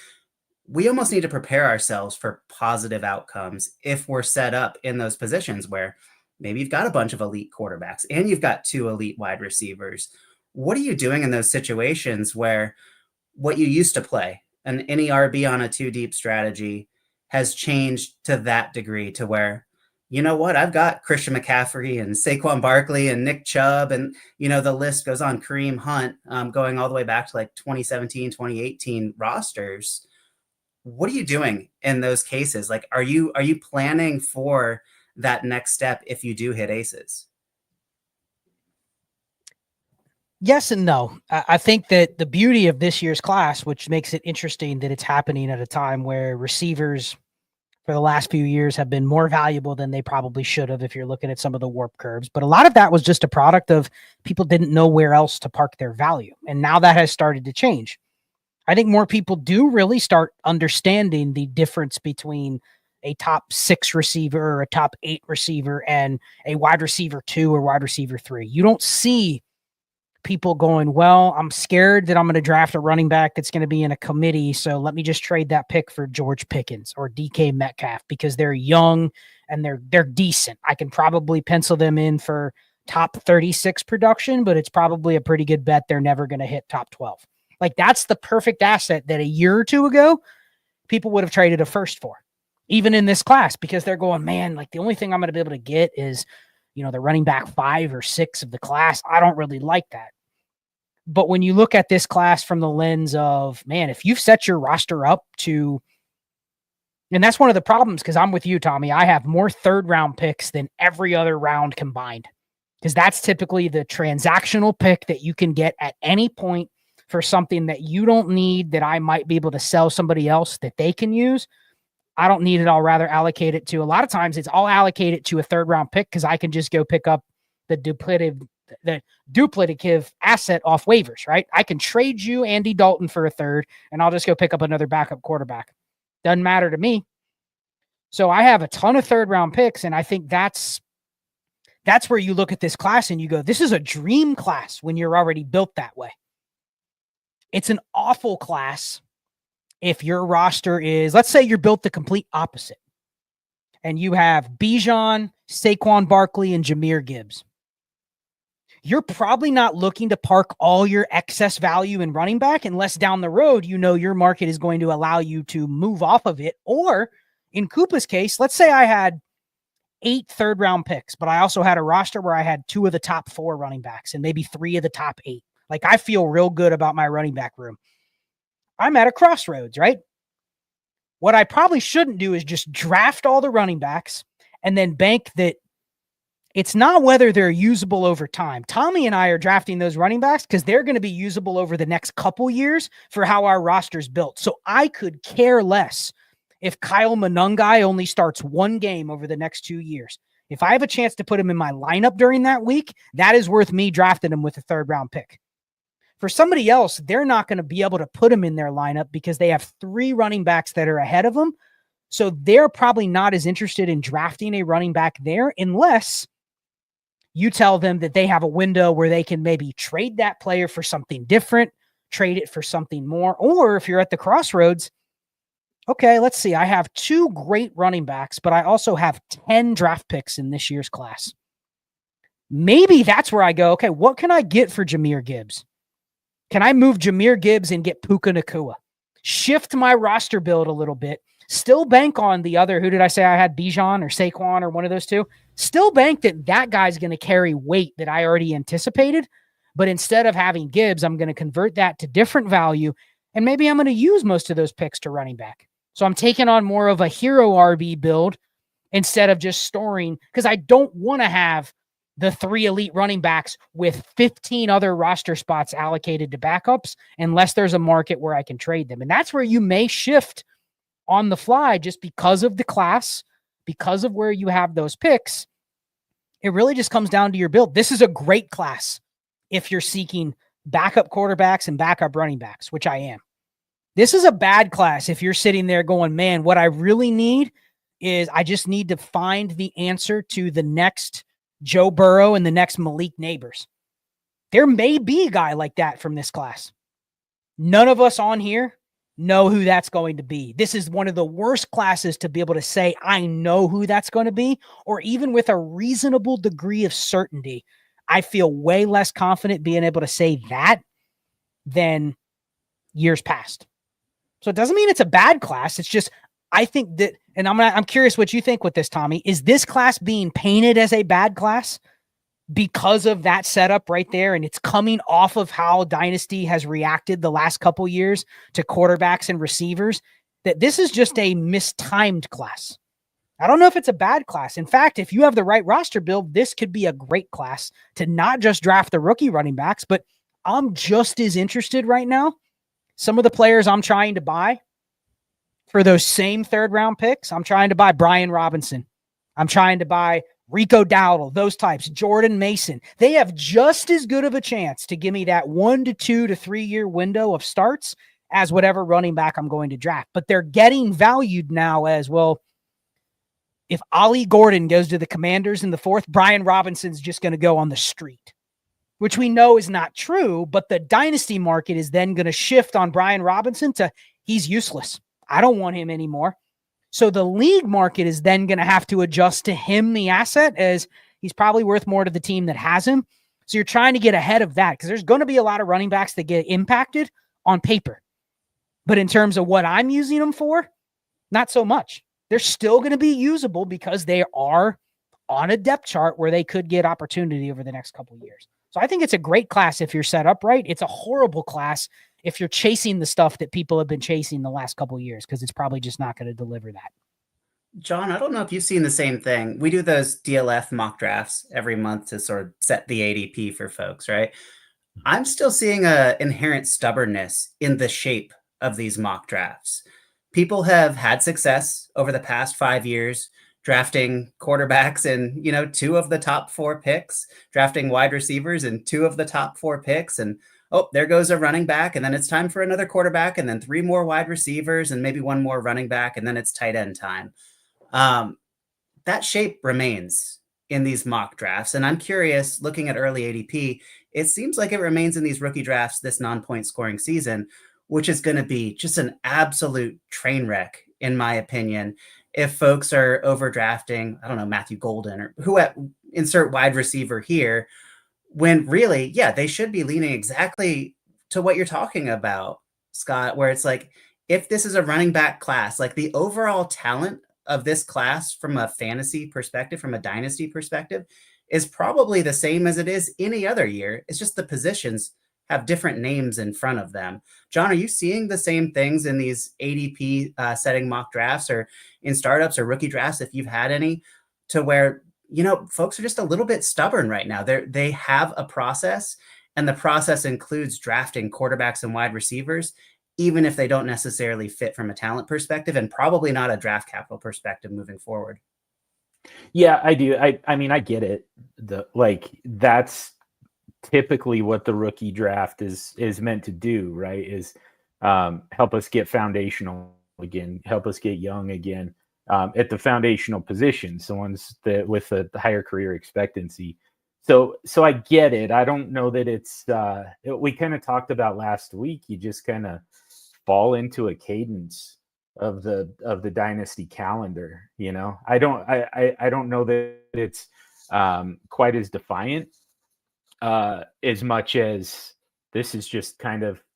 We almost need to prepare ourselves for positive outcomes if we're set up in those positions where maybe you've got a bunch of elite quarterbacks and you've got 2 elite wide receivers. What are you doing in those situations where what you used to play, an any RB on a 2 deep strategy, has changed to that degree to where, you know what, I've got Christian McCaffrey and Saquon Barkley and Nick Chubb, and, you know, the list goes on, Kareem Hunt, going all the way back to like 2017, 2018 rosters. What are you doing in those cases? Like, are you planning for that next step if you do hit aces? Yes and no. I think that the beauty of this year's class, which makes it interesting that it's happening at a time where receivers for the last few years have been more valuable than they probably should have if you're looking at some of the warp curves. But a lot of that was just a product of people didn't know where else to park their value. And now that has started to change. I think more people do really start understanding the difference between a top 6 receiver or a top 8 receiver and a wide receiver 2 or wide receiver 3. You don't see people going, well, I'm scared that I'm going to draft a running back that's going to be in a committee, so let me just trade that pick for George Pickens or DK Metcalf because they're young and they're decent. I can probably pencil them in for top 36 production, but it's probably a pretty good bet they're never going to hit top 12. Like, that's the perfect asset that a year or two ago people would have traded a first for, even in this class, because they're going, man, like the only thing I'm going to be able to get is, you know, the running back 5 or 6 of the class. I don't really like that. But when you look at this class from the lens of, man, if you've set your roster up to, and that's one of the problems, because I'm with you, Tommy, I have more 3rd round picks than every other round combined, because that's typically the transactional pick that you can get at any point for something that you don't need, that I might be able to sell somebody else that they can use. I don't need it. I'll rather allocate it to, a lot of times it's I'll allocate it to a 3rd round pick because I can just go pick up the duplicative asset off waivers, right? I can trade you Andy Dalton for a 3rd and I'll just go pick up another backup quarterback. Doesn't matter to me. So I have a ton of 3rd round picks, and I think that's where you look at this class and you go, this is a dream class when you're already built that way. It's an awful class if your roster is, let's say you're built the complete opposite and you have Bijan, Saquon Barkley, and Jahmyr Gibbs. You're probably not looking to park all your excess value in running back unless down the road, you know, your market is going to allow you to move off of it. Or in Koopa's case, let's say I had 8 3rd round picks, but I also had a roster where I had 2 of the top 4 running backs and maybe 3 of the top 8. Like, I feel real good about my running back room. I'm at a crossroads, right? What I probably shouldn't do is just draft all the running backs and then bank that it's not whether they're usable over time. Tommy and I are drafting those running backs because they're going to be usable over the next couple years for how our roster's built. So I could care less if Kyle Monungai only starts 1 game over the next 2 years. If I have a chance to put him in my lineup during that week, that is worth me drafting him with a 3rd round pick. For somebody else, they're not going to be able to put him in their lineup because they have 3 running backs that are ahead of them. So they're probably not as interested in drafting a running back there unless You tell them that they have a window where they can maybe trade that player for something different, trade it for something more. Or if you're at the crossroads, okay, let's see. I have 2 great running backs, but I also have 10 draft picks in this year's class. Maybe that's where I go, okay, what can I get for Jahmyr Gibbs? Can I move Jahmyr Gibbs and get Puka Nacua? Shift my roster build a little bit. Still bank on the other, who did I say I had, Bijan or Saquon or one of those two? Still bank that guy's going to carry weight that I already anticipated. But instead of having Gibbs, I'm going to convert that to different value. And maybe I'm going to use most of those picks to running back. So I'm taking on more of a hero RB build instead of just storing, because I don't want to have the 3 elite running backs with 15 other roster spots allocated to backups unless there's a market where I can trade them. And that's where you may shift on the fly just because of the class, because of where you have those picks. It really just comes down to your build. This is a great class if you're seeking backup quarterbacks and backup running backs, which I am. This is a bad class if you're sitting there going, man, what I really need is I just need to find the answer to the next Joe Burrow and the next Malik Neighbors. There may be a guy like that from this class. None of us on here know who that's going to be. This is one of the worst classes to be able to say, I know who that's going to be, or even with a reasonable degree of certainty. I feel way less confident being able to say that than years past. So it doesn't mean it's a bad class. It's just, I think that, and I'm curious what you think with this, Tommy. Is this class being painted as a bad class because of that setup right there? And it's coming off of how Dynasty has reacted the last couple years to quarterbacks and receivers, that this is just a mistimed class. I don't know if it's a bad class. In fact, if you have the right roster build, this could be a great class to not just draft the rookie running backs, but I'm just as interested right now. Some of the players I'm trying to buy for those same 3rd round picks, I'm trying to buy Brian Robinson. I'm trying to buy Rico Dowdle, those types, Jordan Mason. They have just as good of a chance to give me that 1 to 2 to 3 year window of starts as whatever running back I'm going to draft. But they're getting valued now as, well, if Ollie Gordon goes to the Commanders in the 4th, Brian Robinson's just going to go on the street, which we know is not true, but the dynasty market is then going to shift on Brian Robinson to he's useless. I don't want him anymore. So the league market is then going to have to adjust to him, the asset, as he's probably worth more to the team that has him. So you're trying to get ahead of that because there's going to be a lot of running backs that get impacted on paper. But in terms of what I'm using them for, not so much. They're still going to be usable because they are on a depth chart where they could get opportunity over the next couple of years. So I think it's a great class if you're set up right. It's a horrible class if you're chasing the stuff that people have been chasing the last couple of years, because it's probably just not going to deliver that. John, I don't know if you've seen the same thing. We do those DLF mock drafts every month to sort of set the ADP for folks, right? I'm still seeing an inherent stubbornness in the shape of these mock drafts. People have had success over the past 5 years drafting quarterbacks in, 2 of the top 4 picks, drafting wide receivers in 2 of the top 4 picks. And, oh, there goes a running back. And then it's time for another quarterback and then 3 more wide receivers and maybe 1 more running back. And then it's tight end time. That shape remains in these mock drafts. And I'm curious, looking at early ADP, it seems like it remains in these rookie drafts this non-point scoring season, which is going to be just an absolute train wreck, in my opinion, if folks are overdrafting, I don't know, Matthew Golden or who insert wide receiver here, when really, yeah, they should be leaning exactly to what you're talking about, Scott, where it's like, if this is a running back class, like the overall talent of this class from a fantasy perspective, from a dynasty perspective, is probably the same as it is any other year. It's just the positions have different names in front of them. John, are you seeing the same things in these ADP setting mock drafts or in startups or rookie drafts, if you've had any, to where, folks are just a little bit stubborn right now? They have a process, and the process includes drafting quarterbacks and wide receivers, even if they don't necessarily fit from a talent perspective and probably not a draft capital perspective moving forward. Yeah, I do. I mean, I get it. That's typically what the rookie draft is meant to do, right? Is help us get foundational again, help us get young again at the foundational positions, the ones that with a higher career expectancy. So I get it. I don't know that it's we kind of talked about last week. You just kind of fall into a cadence of the dynasty calendar. I don't know that it's quite as defiant as much as this is just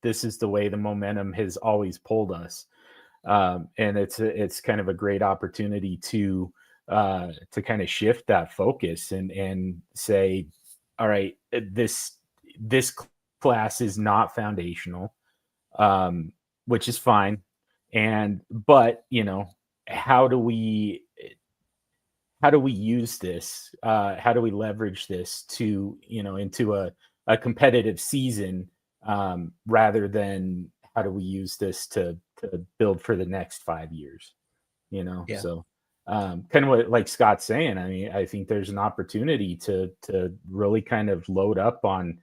this is the way the momentum has always pulled us. And it's kind of a great opportunity to kind of shift that focus and say, all right, this class is not foundational, which is fine. But how do we use this? How do we leverage this to, into a competitive season, rather than how do we use this to build for the next 5 years? Yeah. So kind of what like Scott's saying. I mean, I think there's an opportunity to really kind of load up on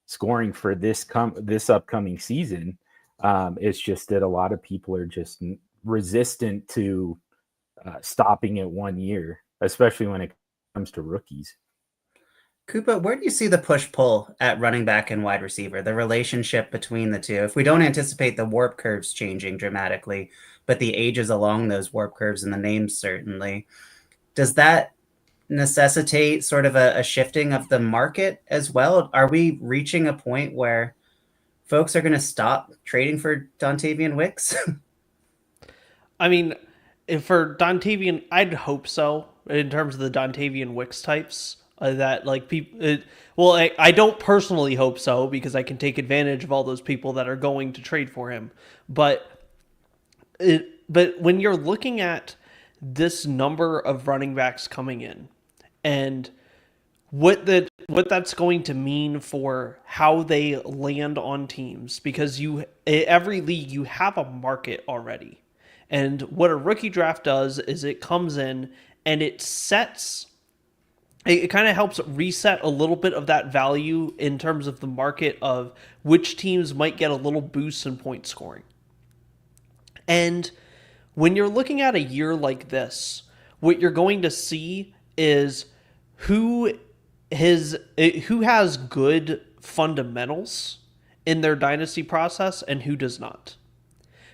scoring for this upcoming season. It's just that a lot of people are just resistant to stopping at 1 year, especially when it comes to rookies. Koopa, where do you see the push-pull at running back and wide receiver, the relationship between the two? If we don't anticipate the warp curves changing dramatically, but the ages along those warp curves and the names certainly, does that necessitate sort of a shifting of the market as well? Are we reaching a point where folks are going to stop trading for Dontavian Wicks? I mean, for Dontavian, I'd hope so, in terms of the Dontavian Wicks types. That like people, I don't personally hope so, because I can take advantage of all those people that are going to trade for him. But when you're looking at this number of running backs coming in, and what that's going to mean for how they land on teams, because every league you have a market already, and what a rookie draft does is it comes in and it kind of helps reset a little bit of that value in terms of the market of which teams might get a little boost in point scoring. And when you're looking at a year like this, what you're going to see is who has good fundamentals in their dynasty process and who does not.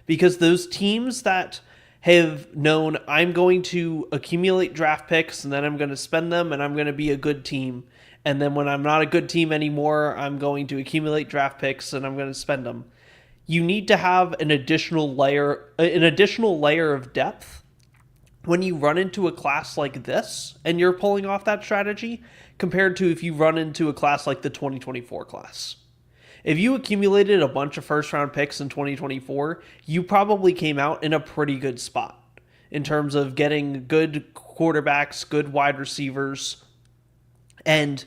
Because those teams that have known, I'm going to accumulate draft picks and then I'm going to spend them and I'm going to be a good team. And then when I'm not a good team anymore, I'm going to accumulate draft picks and I'm going to spend them. You need to have an additional layer of depth when you run into a class like this and you're pulling off that strategy, compared to if you run into a class like the 2024 class. If you accumulated a bunch of first-round picks in 2024, you probably came out in a pretty good spot in terms of getting good quarterbacks, good wide receivers, and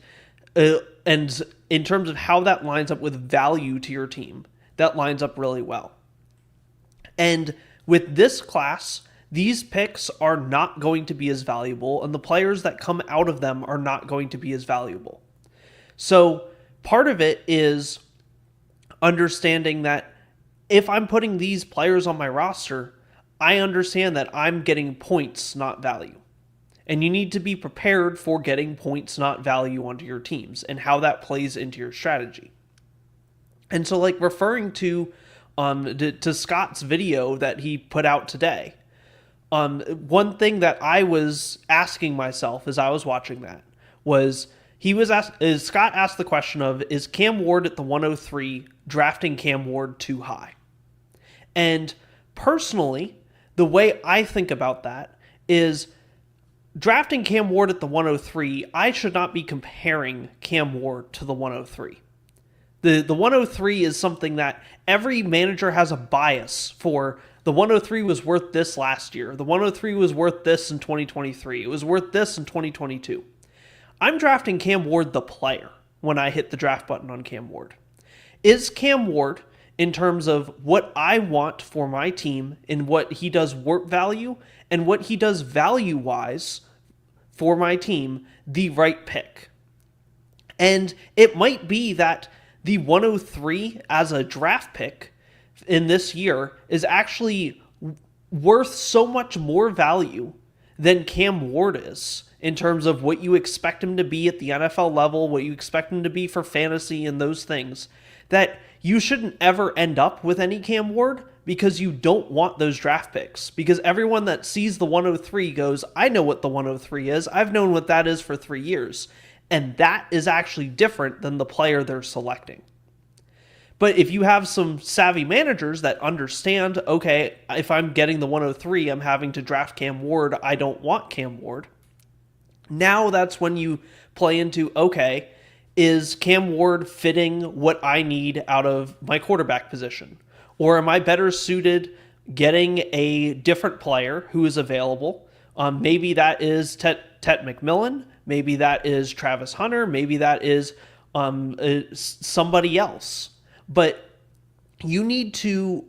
in terms of how that lines up with value to your team, that lines up really well. And with this class, these picks are not going to be as valuable, and the players that come out of them are not going to be as valuable. So part of it is understanding that if I'm putting these players on my roster, I understand that I'm getting points, not value. And you need to be prepared for getting points, not value onto your teams and how that plays into your strategy. And so, like, referring to Scott's video that he put out today, one thing that I was asking myself as I was watching that was, Scott asked the question of, is Cam Ward at the 103 drafting Cam Ward too high? And personally, the way I think about that is, drafting Cam Ward at the 103, I should not be comparing Cam Ward to the 103. The 103 is something that every manager has a bias for. The 103 was worth this last year. The 103 was worth this in 2023. It was worth this in 2022. I'm drafting Cam Ward the player when I hit the draft button on Cam Ward. Is Cam Ward, in terms of what I want for my team and what he does warp value and what he does value-wise for my team, the right pick? And it might be that the 103 as a draft pick in this year is actually worth so much more value than Cam Ward is in terms of what you expect him to be at the NFL level, what you expect him to be for fantasy and those things, that you shouldn't ever end up with any Cam Ward because you don't want those draft picks. Because everyone that sees the 103 goes, I know what the 103 is. I've known what that is for 3 years. And that is actually different than the player they're selecting. But if you have some savvy managers that understand, okay, if I'm getting the 103, I'm having to draft Cam Ward. I don't want Cam Ward. Now that's when you play into, okay, is Cam Ward fitting what I need out of my quarterback position? Or am I better suited getting a different player who is available? Maybe that is Tet McMillan. Maybe that is Travis Hunter. Maybe that is somebody else. But you need to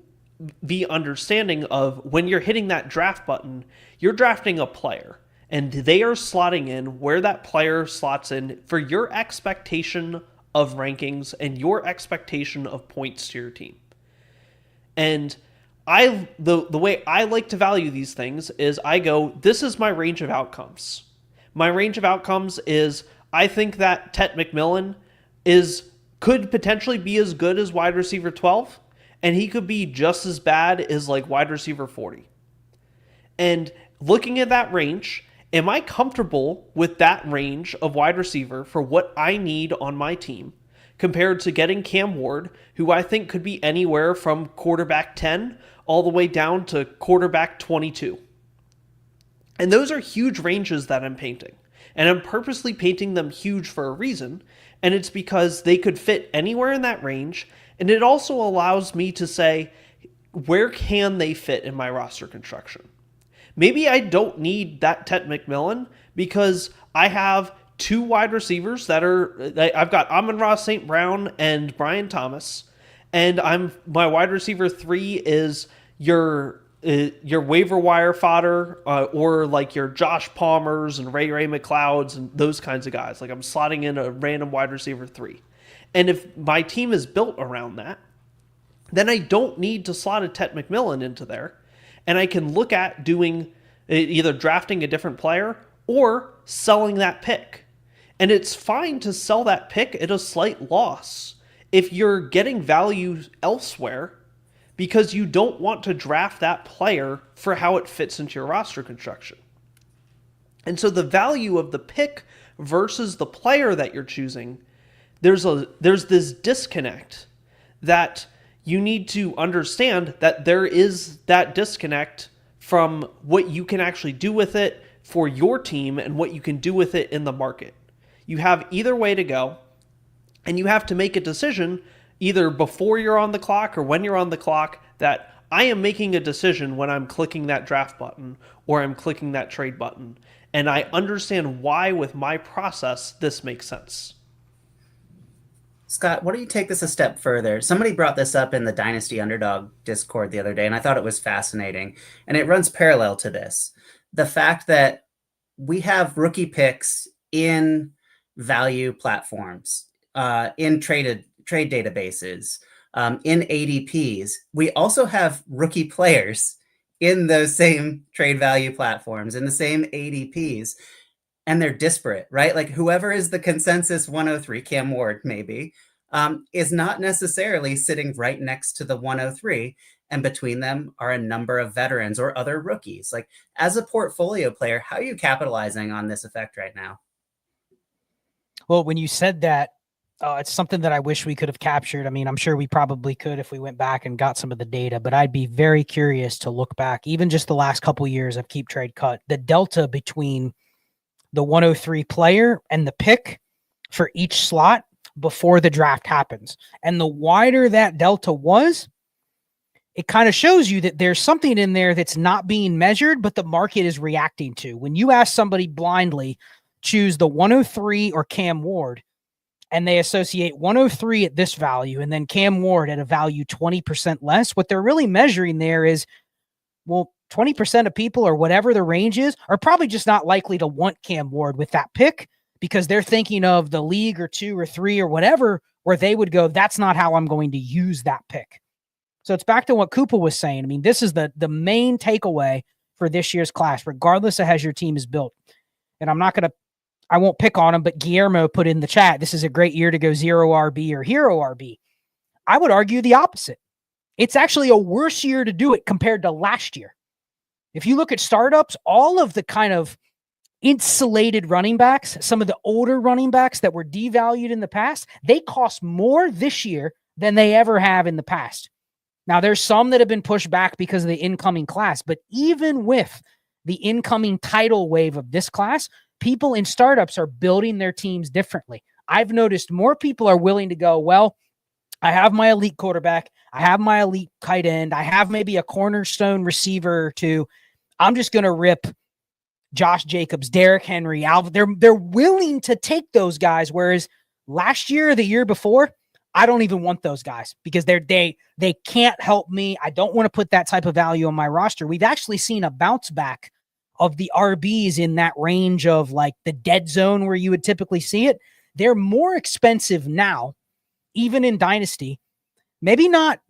be understanding of when you're hitting that draft button, you're drafting a player. And they are slotting in where that player slots in for your expectation of rankings and your expectation of points to your team. And the way I like to value these things is I go, this is my range of outcomes. My range of outcomes is I think that Tet McMillan could potentially be as good as wide receiver 12, and he could be just as bad as like wide receiver 40. And looking at that range, am I comfortable with that range of wide receiver for what I need on my team compared to getting Cam Ward, who I think could be anywhere from quarterback 10 all the way down to quarterback 22? And those are huge ranges that I'm painting. And I'm purposely painting them huge for a reason. And it's because they could fit anywhere in that range. And it also allows me to say, where can they fit in my roster construction? Maybe I don't need that Tet McMillan because I have 2 wide receivers I've got Amon-Ra St. Brown and Brian Thomas. And my wide receiver 3 is your waiver wire fodder, or like your Josh Palmers and Ray McLeods and those kinds of guys. Like I'm slotting in a random wide receiver 3. And if my team is built around that, then I don't need to slot a Tet McMillan into there. And I can look at doing either drafting a different player or selling that pick. And it's fine to sell that pick at a slight loss if you're getting value elsewhere, because you don't want to draft that player for how it fits into your roster construction. And so the value of the pick versus the player that you're choosing, there's this disconnect that you need to understand, that there is that disconnect from what you can actually do with it for your team and what you can do with it in the market. You have either way to go, and you have to make a decision either before you're on the clock or when you're on the clock, that I am making a decision when I'm clicking that draft button or I'm clicking that trade button. And I understand why with my process this makes sense. Scott, why don't you take this a step further? Somebody brought this up in the Dynasty Underdog Discord the other day, and I thought it was fascinating. And it runs parallel to this. The fact that we have rookie picks in value platforms, in trade databases, in ADPs. We also have rookie players in those same trade value platforms, in the same ADPs, and they're disparate, right? Like whoever is the consensus 103, Cam Ward maybe, is not necessarily sitting right next to the 103, and between them are a number of veterans or other rookies. Like as a portfolio player, how are you capitalizing on this effect right now? Well, when you said that, it's something that I wish we could have captured. I mean, I'm sure we probably could if we went back and got some of the data, but I'd be very curious to look back, even just the last couple of years of Keep Trade Cut, the delta between the 103 player and the pick for each slot before the draft happens. And the wider that delta was, it kind of shows you that there's something in there that's not being measured, but the market is reacting to. When you ask somebody blindly, choose the 103 or Cam Ward, and they associate 103 at this value and then Cam Ward at a value 20% less, what they're really measuring there is, well, 20% of people or whatever the range is are probably just not likely to want Cam Ward with that pick because they're thinking of the league or 2 or 3 or whatever where they would go, that's not how I'm going to use that pick. So it's back to what Koopa was saying. I mean, this is the main takeaway for this year's class, regardless of how your team is built. and I won't pick on him, but Guillermo put in the chat, this is a great year to go 0 RB or hero RB. I would argue the opposite. It's actually a worse year to do it compared to last year. If you look at startups, all of the kind of insulated running backs, some of the older running backs that were devalued in the past, they cost more this year than they ever have in the past. Now, there's some that have been pushed back because of the incoming class, but even with the incoming tidal wave of this class, people in startups are building their teams differently. I've noticed more people are willing to go, well, I have my elite quarterback, I have my elite tight end, I have maybe a cornerstone receiver or two. I'm just going to rip Josh Jacobs, Derrick Henry, Alvin. They're willing to take those guys, whereas last year or the year before, I don't even want those guys because they can't help me. I don't want to put that type of value on my roster. We've actually seen a bounce back of the RBs in that range of like the dead zone where you would typically see it. They're more expensive now, even in Dynasty. Maybe not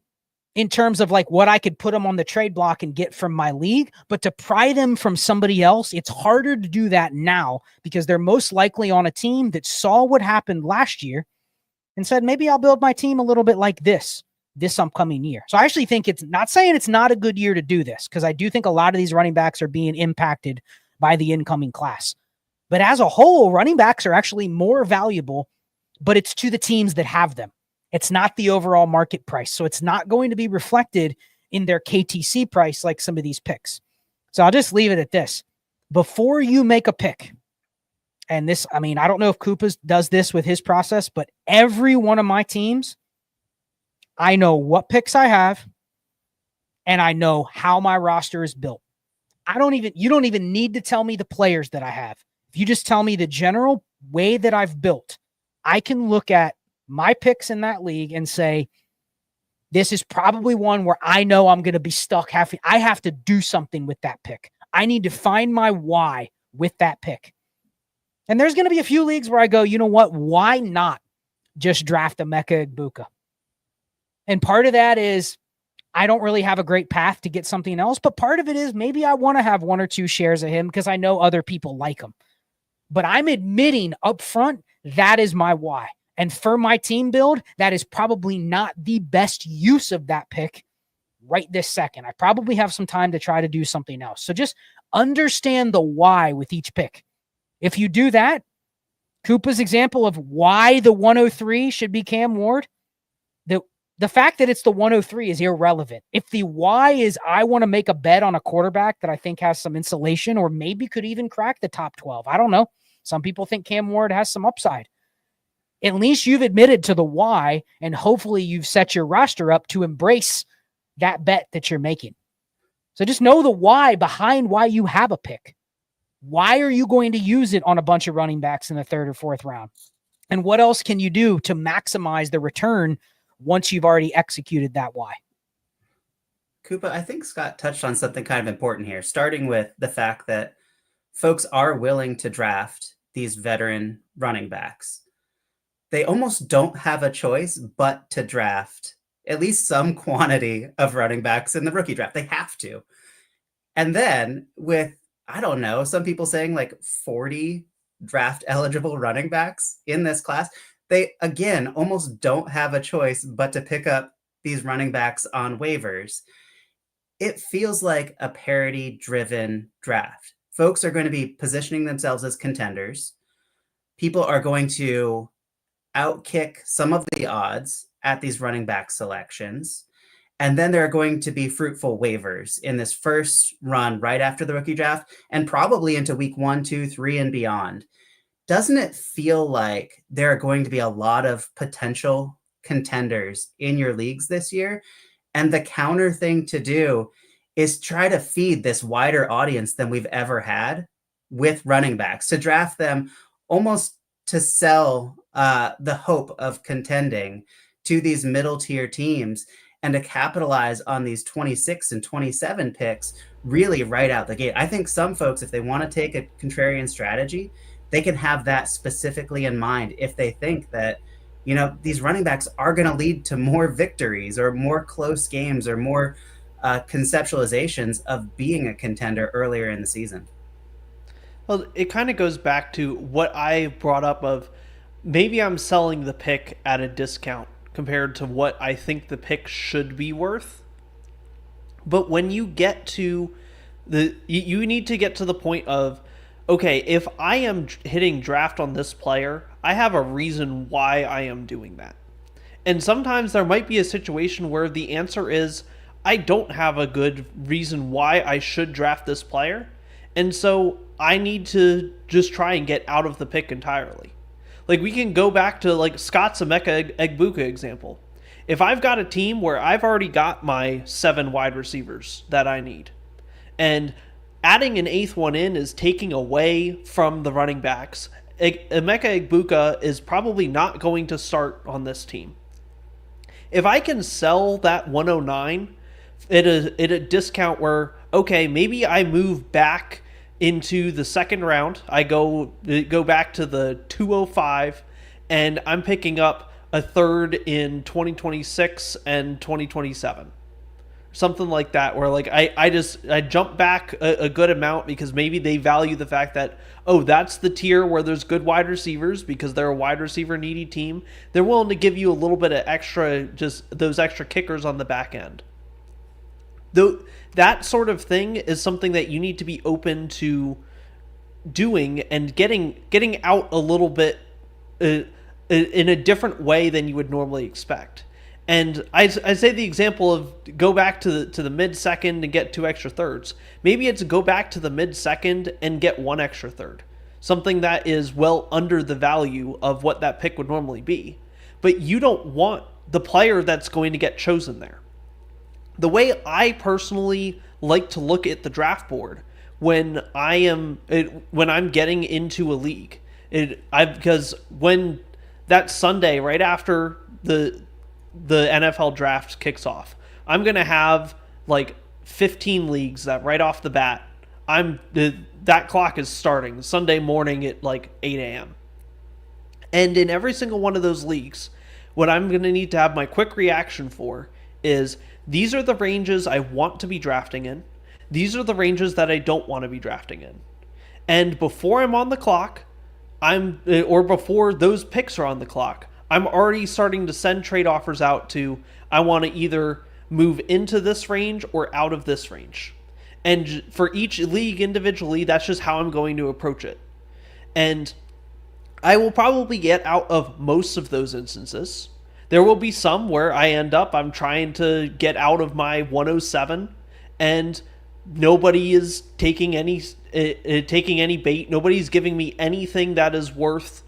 in terms of like what I could put them on the trade block and get from my league, but to pry them from somebody else, it's harder to do that now because they're most likely on a team that saw what happened last year and said, maybe I'll build my team a little bit like this upcoming year. So I actually think it's not saying it's not a good year to do this, because I do think a lot of these running backs are being impacted by the incoming class. But as a whole, running backs are actually more valuable, but it's to the teams that have them. It's not the overall market price. So it's not going to be reflected in their KTC price like some of these picks. So I'll just leave it at this. Before you make a pick, and this, I mean, I don't know if Koopa does this with his process, but every one of my teams, I know what picks I have, and I know how my roster is built. You don't even need to tell me the players that I have. If you just tell me the general way that I've built, I can look at my picks in that league and say, this is probably one where I know I'm going to be stuck. I have to do something with that pick. I need to find my why with that pick. And there's going to be a few leagues where I go, you know what? Why not just draft a Mecca Igbuka? And part of that is I don't really have a great path to get something else, but part of it is maybe I want to have 1 or 2 shares of him because I know other people like him. But I'm admitting up front, that is my why. And for my team build, that is probably not the best use of that pick right this second. I probably have some time to try to do something else. So just understand the why with each pick. If you do that, Koopa's example of why the 103 should be Cam Ward, the fact that it's the 103 is irrelevant. If the why is I want to make a bet on a quarterback that I think has some insulation or maybe could even crack the top 12. I don't know. Some people think Cam Ward has some upside. At least you've admitted to the why, and hopefully you've set your roster up to embrace that bet that you're making. So just know the why behind why you have a pick. Why are you going to use it on a bunch of running backs in the 3rd or 4th round? And what else can you do to maximize the return once you've already executed that why? Koopa, I think Scott touched on something kind of important here, starting with the fact that folks are willing to draft these veteran running backs. They almost don't have a choice but to draft at least some quantity of running backs in the rookie draft. They have to. And then with, I don't know, some people saying like 40 draft eligible running backs in this class, they, again, almost don't have a choice but to pick up these running backs on waivers. It feels like a parity-driven draft. Folks are going to be positioning themselves as contenders. People are going to outkick some of the odds at these running back selections. And then there are going to be fruitful waivers in this first run right after the rookie draft and probably into week 1, 2, 3, and beyond. Doesn't it feel like there are going to be a lot of potential contenders in your leagues this year? And the counter thing to do is try to feed this wider audience than we've ever had with running backs, to draft them almost to sell the hope of contending to these middle tier teams and to capitalize on these 26 and 27 picks really right out the gate. I think some folks, if they want to take a contrarian strategy, they can have that specifically in mind if they think that, you know, these running backs are going to lead to more victories or more close games or more conceptualizations of being a contender earlier in the season. Well, it kind of goes back to what I brought up of maybe I'm selling the pick at a discount compared to what I think the pick should be worth. But when you get to you need to get to the point of, okay, if I am hitting draft on this player, I have a reason why I am doing that. And sometimes there might be a situation where the answer is, I don't have a good reason why I should draft this player. And so I need to just try and get out of the pick entirely. Like, we can go back to like Scott's Emeka Egbuka example. If I've got a team where I've already got my 7 wide receivers that I need, and adding an 8th one in is taking away from the running backs, Emeka Egbuka is probably not going to start on this team. If I can sell that 109 at a discount where, okay, maybe I move back into the second round, I go back to the 205, and I'm picking up a 3rd in 2026 and 2027. Something like that, where like I jump back a good amount because maybe they value the fact that, oh, that's the tier where there's good wide receivers because they're a wide receiver needy team. They're willing to give you a little bit of extra, just those extra kickers on the back end. Though that sort of thing is something that you need to be open to doing and getting out a little bit in a different way than you would normally expect. And I say the example of go back to the mid-second and get 2 extra thirds. Maybe it's go back to the mid-second and get 1 extra third. Something that is well under the value of what that pick would normally be. But you don't want the player that's going to get chosen there. The way I personally like to look at the draft board when I'm getting into a league, because when that Sunday right after the NFL draft kicks off, I'm going to have like 15 leagues that right off the bat, that clock is starting Sunday morning at like 8 a.m. And in every single one of those leagues, what I'm going to need to have my quick reaction for is, these are the ranges I want to be drafting in. These are the ranges that I don't want to be drafting in. And before I'm on the clock, or before those picks are on the clock, I'm already starting to send trade offers out to, I want to either move into this range or out of this range. And for each league individually, that's just how I'm going to approach it. And I will probably get out of most of those instances. There will be some where I'm trying to get out of my 107 and nobody is taking any bait. Nobody's giving me anything that is worth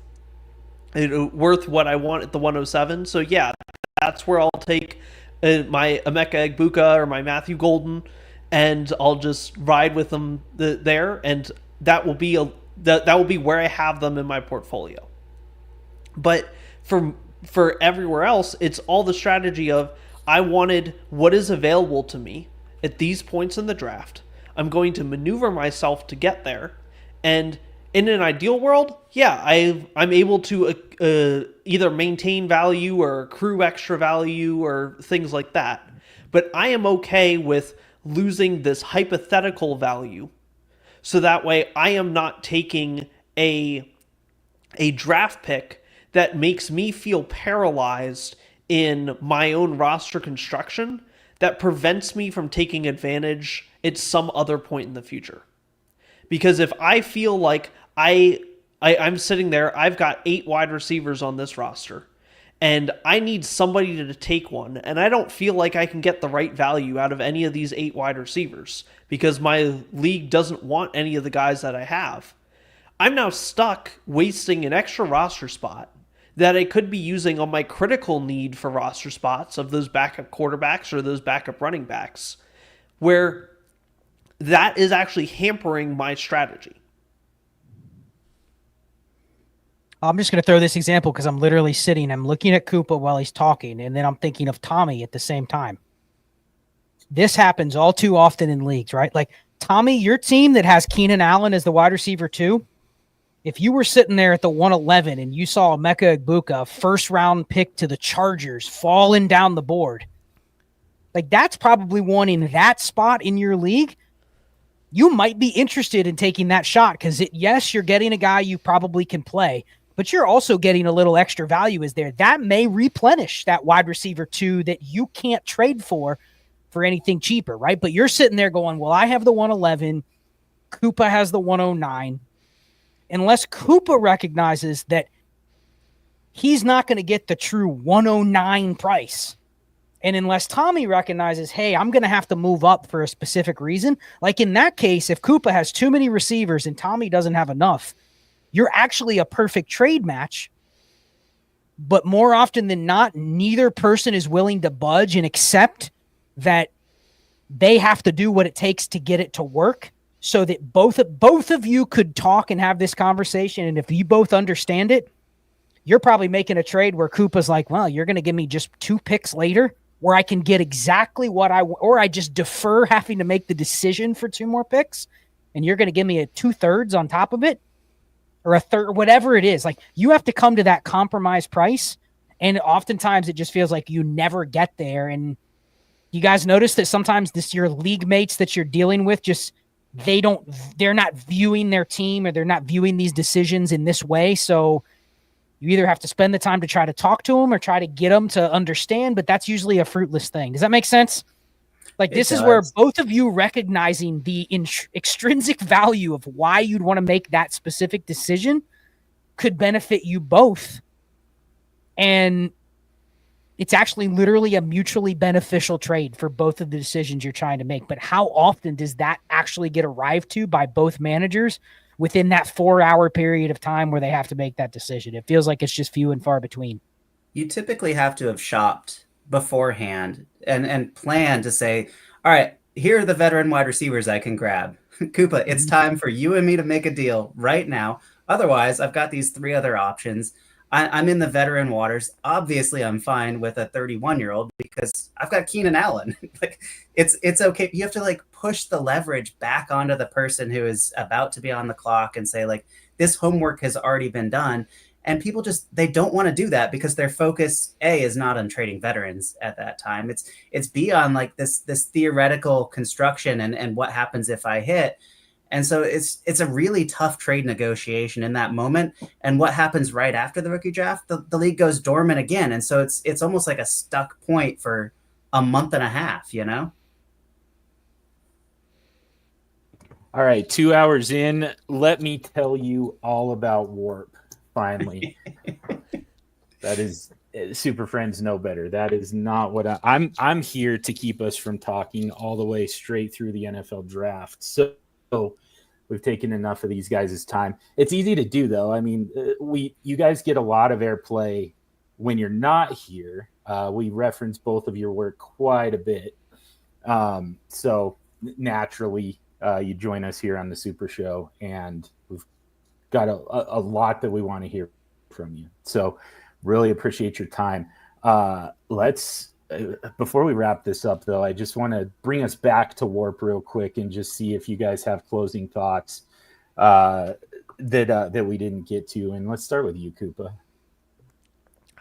what I want at the 107. So yeah, that's where I'll take my Emeka Egbuka or my Matthew Golden, and I'll just ride with them there, and that will be where I have them in my portfolio. But for everywhere else, it's all the strategy of, I wanted what is available to me at these points in the draft. I'm going to maneuver myself to get there, and in an ideal world, yeah, I'm able to either maintain value or accrue extra value or things like that. But I am okay with losing this hypothetical value, so that way I am not taking a draft pick that makes me feel paralyzed in my own roster construction that prevents me from taking advantage at some other point in the future. Because if I feel like I'm sitting there, I've got 8 wide receivers on this roster, and I need somebody to take one, and I don't feel like I can get the right value out of any of these 8 wide receivers because my league doesn't want any of the guys that I have, I'm now stuck wasting an extra roster spot that I could be using on my critical need for roster spots of those backup quarterbacks or those backup running backs, where that is actually hampering my strategy. I'm just going to throw this example because I'm literally I'm looking at Koopa while he's talking, and then I'm thinking of Tommy at the same time. This happens all too often in leagues, right? Like, Tommy, your team that has Keenan Allen as the wide receiver too, if you were sitting there at the 111 and you saw Emeka Egbuka, first-round pick to the Chargers, falling down the board, like, that's probably wanting that spot in your league you might be interested in taking that shot because, yes, you're getting a guy you probably can play, but you're also getting a little extra value is there. That may replenish that wide receiver 2 that you can't trade for anything cheaper, right? But you're sitting there going, well, I have the 111. Koopa has the 109. Unless Koopa recognizes that he's not going to get the true 109 price, and unless Tommy recognizes, hey, I'm going to have to move up for a specific reason, like in that case, if Koopa has too many receivers and Tommy doesn't have enough, you're actually a perfect trade match. But more often than not, neither person is willing to budge and accept that they have to do what it takes to get it to work, so that both of you could talk and have this conversation. And if you both understand it, you're probably making a trade where Koopa's like, well, you're going to give me just 2 picks later where I can get exactly what or I just defer having to make the decision for 2 more picks. And you're going to give me a 2/3 on top of it, or a third, whatever it is. Like, you have to come to that compromise price. And oftentimes it just feels like you never get there. And you guys notice that sometimes your league mates that you're dealing with they're not viewing their team, or they're not viewing these decisions in this way. So you either have to spend the time to try to talk to them or try to get them to understand, but that's usually a fruitless thing. Does that make sense? Like, this is where both of you recognizing the extrinsic value of why you'd want to make that specific decision could benefit you both. And it's actually literally a mutually beneficial trade for both of the decisions you're trying to make. But how often does that actually get arrived to by both managers within that 4-hour period of time where they have to make that decision? It feels like it's just few and far between. You typically have to have shopped beforehand and planned to say, all right, here are the veteran wide receivers I can grab. Koopa, it's time for you and me to make a deal right now. Otherwise, I've got these 3 other options. I'm in the veteran waters. Obviously, I'm fine with a 31-year-old because I've got Keenan Allen. Like, it's okay. You have to like push the leverage back onto the person who is about to be on the clock and say, like, this homework has already been done. And people they don't want to do that because their focus is not on trading veterans at that time. It's beyond like this theoretical construction and what happens if I hit. And so it's a really tough trade negotiation in that moment. And what happens right after the rookie draft, the league goes dormant again. And so it's almost like a stuck point for a month and a half, you know? All right, 2 hours in, let me tell you all about Warp, finally. That is, Super Friends know better. That is not what I'm here to keep us from talking all the way straight through the NFL draft. So we've taken enough of these guys' time. It's easy to do, though. I mean, you guys get a lot of airplay when you're not here. We reference both of your work quite a bit. So naturally, you join us here on the Super Show, and we've got a lot that we want to hear from you. So really appreciate your time. Before we wrap this up, though, I just want to bring us back to Warp real quick and just see if you guys have closing thoughts that we didn't get to. And let's start with you, Koopa.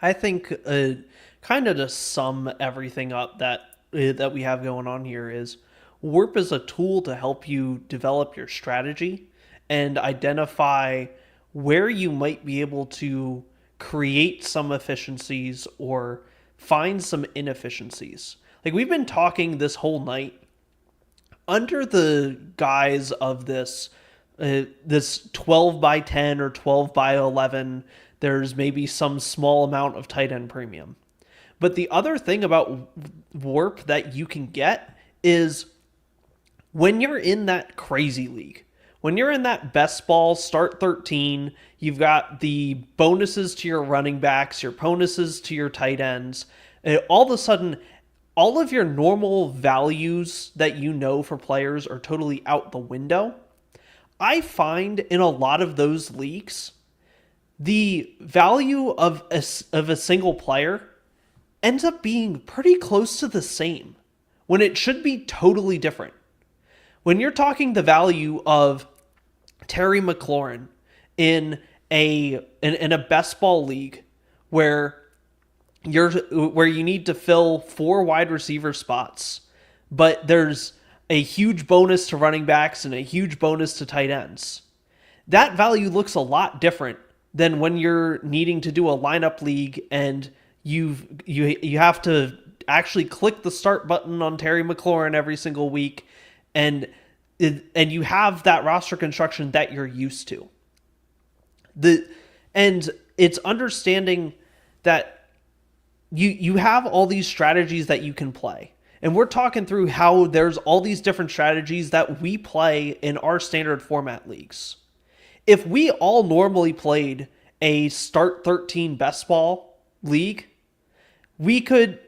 I think kind of to sum everything up that we have going on here is Warp is a tool to help you develop your strategy and identify where you might be able to create some efficiencies or find some inefficiencies. Like, we've been talking this whole night under the guise of this 12 by 10 or 12 by 11. There's maybe some small amount of tight end premium. But the other thing about Warp that you can get is when you're in that crazy league, when you're in that best ball start 13, you've got the bonuses to your running backs, your bonuses to your tight ends. All of a sudden, all of your normal values that you know for players are totally out the window. I find in a lot of those leagues, the value of a single player ends up being pretty close to the same when it should be totally different. When you're talking the value of Terry McLaurin in a best ball league where you need to fill 4 wide receiver spots, but there's a huge bonus to running backs and a huge bonus to tight ends. That value looks a lot different than when you're needing to do a lineup league and you have to actually click the start button on Terry McLaurin every single week, and you have that roster construction that you're used to. And it's understanding that you have all these strategies that you can play. And we're talking through how there's all these different strategies that we play in our standard format leagues. If we all normally played a start 13 best ball league, we could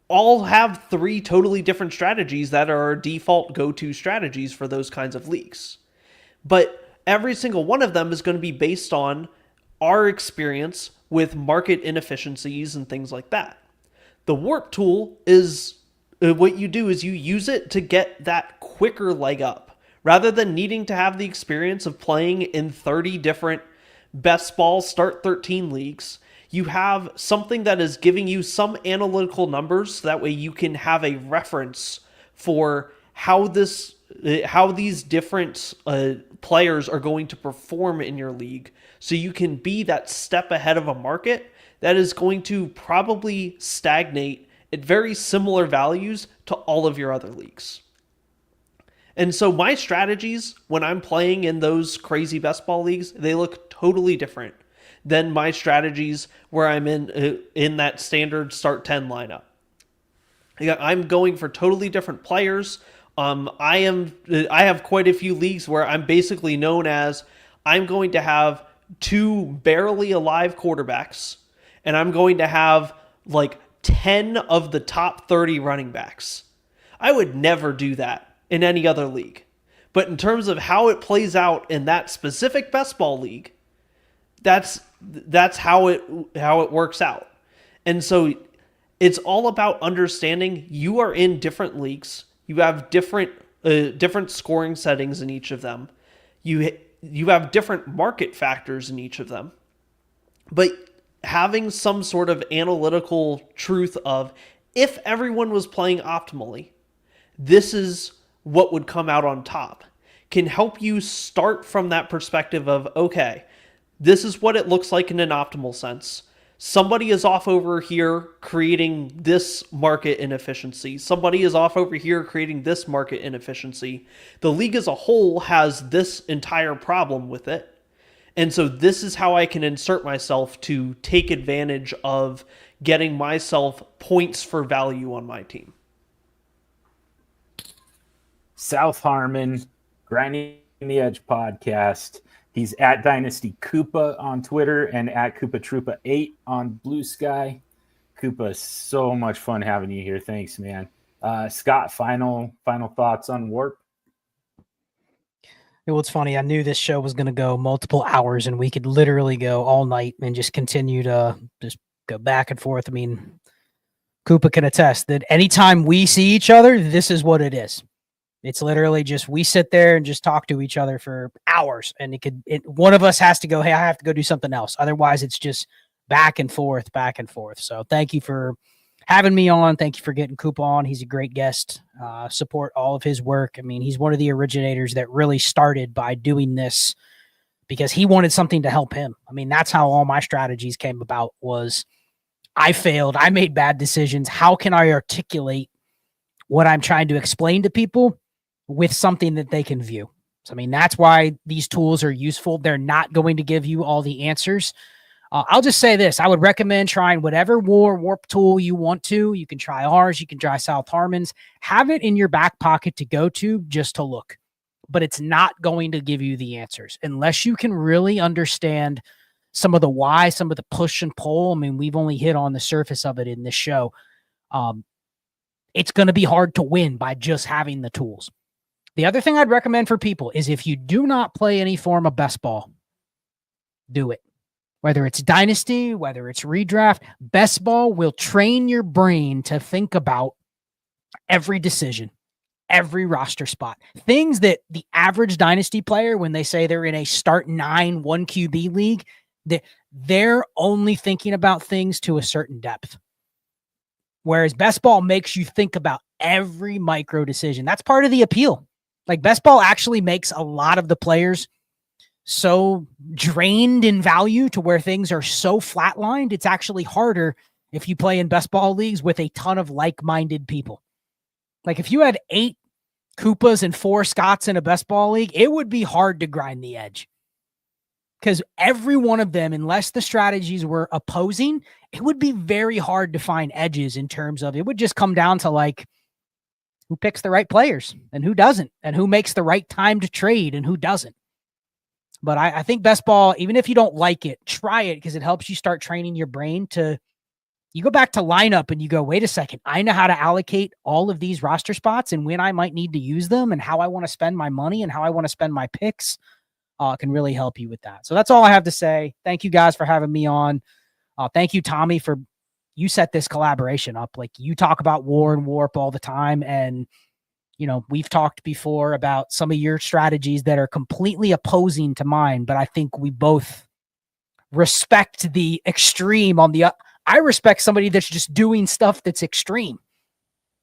all have 3 totally different strategies that are our default go-to strategies for those kinds of leagues. But every single one of them is going to be based on our experience with market inefficiencies and things like that. The warp tool is what you do is you use it to get that quicker leg up. Rather than needing to have the experience of playing in 30 different best ball start 13 leagues, you have something that is giving you some analytical numbers, so that way you can have a reference for how these different players are going to perform in your league, so you can be that step ahead of a market that is going to probably stagnate at very similar values to all of your other leagues. And so my strategies when I'm playing in those crazy best ball leagues, they look totally different than my strategies where I'm in that standard start 10 lineup. I'm going for totally different players. I have quite a few leagues where I'm basically known as I'm going to have 2 barely alive quarterbacks, and I'm going to have like 10 of the top 30 running backs. I would never do that in any other league. But in terms of how it plays out in that specific best ball league, that's how it works out. And so it's all about understanding you are in different leagues. You have different scoring settings in each of them. You have different market factors in each of them. But having some sort of analytical truth of, if everyone was playing optimally, this is what would come out on top, can help you start from that perspective of, okay, this is what it looks like in an optimal sense. Somebody is off over here creating this market inefficiency. Somebody is off over here creating this market inefficiency. The league as a whole has this entire problem with it. And so this is how I can insert myself to take advantage of getting myself points for value on my team. South Harmon, Grinding the Edge podcast. He's at Dynasty Koopa on Twitter and at Koopa Troopa 8 on Blue Sky. Koopa, so much fun having you here. Thanks, man. Scott, final thoughts on Warp? Well, it's funny. I knew this show was going to go multiple hours, and we could literally go all night and just continue to just go back and forth. I mean, Koopa can attest that anytime we see each other, this is what it is. It's literally just we sit there and just talk to each other for hours, and one of us has to go, hey, I have to go do something else. Otherwise, it's just back and forth. So thank you for having me on. Thank you for getting Koopa on. He's a great guest. Support all of his work. I mean, he's one of the originators that really started by doing this because he wanted something to help him. I mean, that's how all my strategies came about. Was I failed. I made bad decisions. How can I articulate what I'm trying to explain to people with something that they can view? So, I mean, that's why these tools are useful. They're not going to give you all the answers. I'll just say this. I would recommend trying whatever warp tool you want to. You can try ours. You can try South Harmon's. Have it in your back pocket to go to just to look. But it's not going to give you the answers unless you can really understand some of the why, some of the push and pull. I mean, we've only hit on the surface of it in this show. It's going to be hard to win by just having the tools. The other thing I'd recommend for people is if you do not play any form of best ball, do it. Whether it's Dynasty, whether it's redraft, best ball will train your brain to think about every decision, every roster spot. Things that the average Dynasty player, when they say they're in a start 9, 1 QB league, they're only thinking about things to a certain depth. Whereas best ball makes you think about every micro decision. That's part of the appeal. Like best ball actually makes a lot of the players so drained in value to where things are so flatlined. It's actually harder if you play in best ball leagues with a ton of like-minded people. Like if you had 8 Koopas and 4 Scotts in a best ball league, it would be hard to grind the edge. Because every one of them, unless the strategies were opposing, it would be very hard to find edges in terms of it would just come down to like who picks the right players and who doesn't, and who makes the right time to trade and who doesn't. But I think best ball, even if you don't like it, try it because it helps you start training your brain to, you go back to lineup and you go, wait a second, I know how to allocate all of these roster spots and when I might need to use them and how I want to spend my money and how I want to spend my picks. Can really help you with that. So that's all I have to say. Thank you guys for having me on. Thank you, Tommy, for you set this collaboration up. Like you talk about war and warp all the time. And, you know, we've talked before about some of your strategies that are completely opposing to mine, but I think we both respect the extreme on the, I respect somebody that's just doing stuff that's extreme.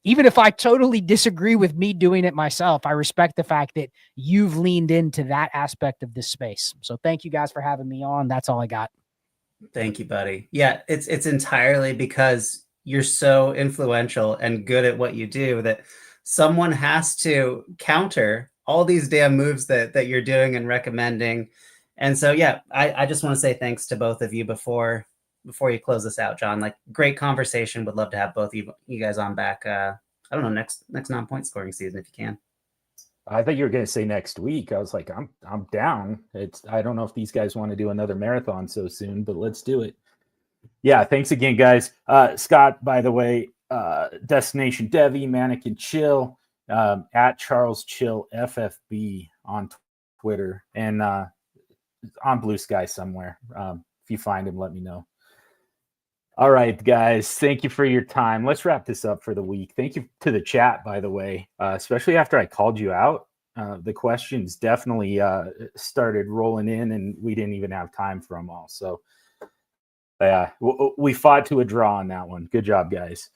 Even if I totally disagree with me doing it myself, I respect the fact that you've leaned into that aspect of this space. So thank you guys for having me on. That's all I got. Thank you, buddy. Yeah, it's entirely because you're so influential and good at what you do that someone has to counter all these damn moves that you're doing and recommending. And so, yeah, I just want to say thanks to both of you before you close this out, John. Like, great conversation. Would love to have both you guys on back. I don't know, next non-point scoring season if you can. I thought you were going to say next week. I was like, I'm down. I don't know if these guys want to do another marathon so soon, but let's do it. Yeah, thanks again, guys. Scott, by the way, Destination Devy, Mannequin Chill, at Charles Chill FFB on Twitter, and on Blue Sky somewhere. If you find him, let me know. All right, guys, thank you for your time. Let's wrap this up for the week. Thank you to the chat, by the way, especially after I called you out. The questions definitely started rolling in, and we didn't even have time for them all. So we fought to a draw on that one. Good job, guys.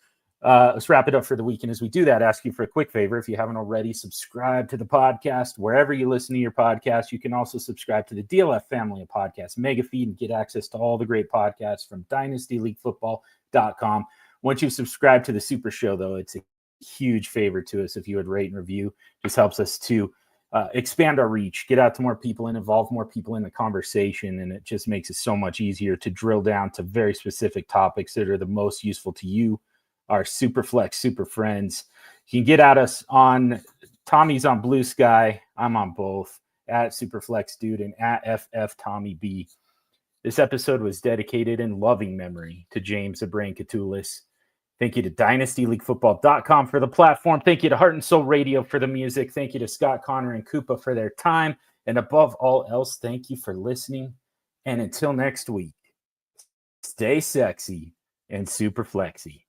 Let's wrap it up for the week. And as we do that, ask you for a quick favor. If you haven't already, subscribe to the podcast. Wherever you listen to your podcast, you can also subscribe to the DLF family of podcasts, Mega Feed, and get access to all the great podcasts from dynastyleaguefootball.com. Once you've subscribed to the Super Show, though, it's a huge favor to us if you would rate and review. Just helps us to expand our reach, get out to more people, and involve more people in the conversation. And it just makes it so much easier to drill down to very specific topics that are the most useful to you, our Superflex super friends. You can get at us on Tommy's on Blue Sky. I'm on both, at Superflex Dude and at FFTommyB. This episode was dedicated in loving memory to James the Brain Catullus. Thank you to dynastyleaguefootball.com for the platform. Thank you to Heart and Soul Radio for the music. Thank you to Scott, Connor, and Koopa for their time. And above all else, thank you for listening. And until next week, stay sexy and super flexy.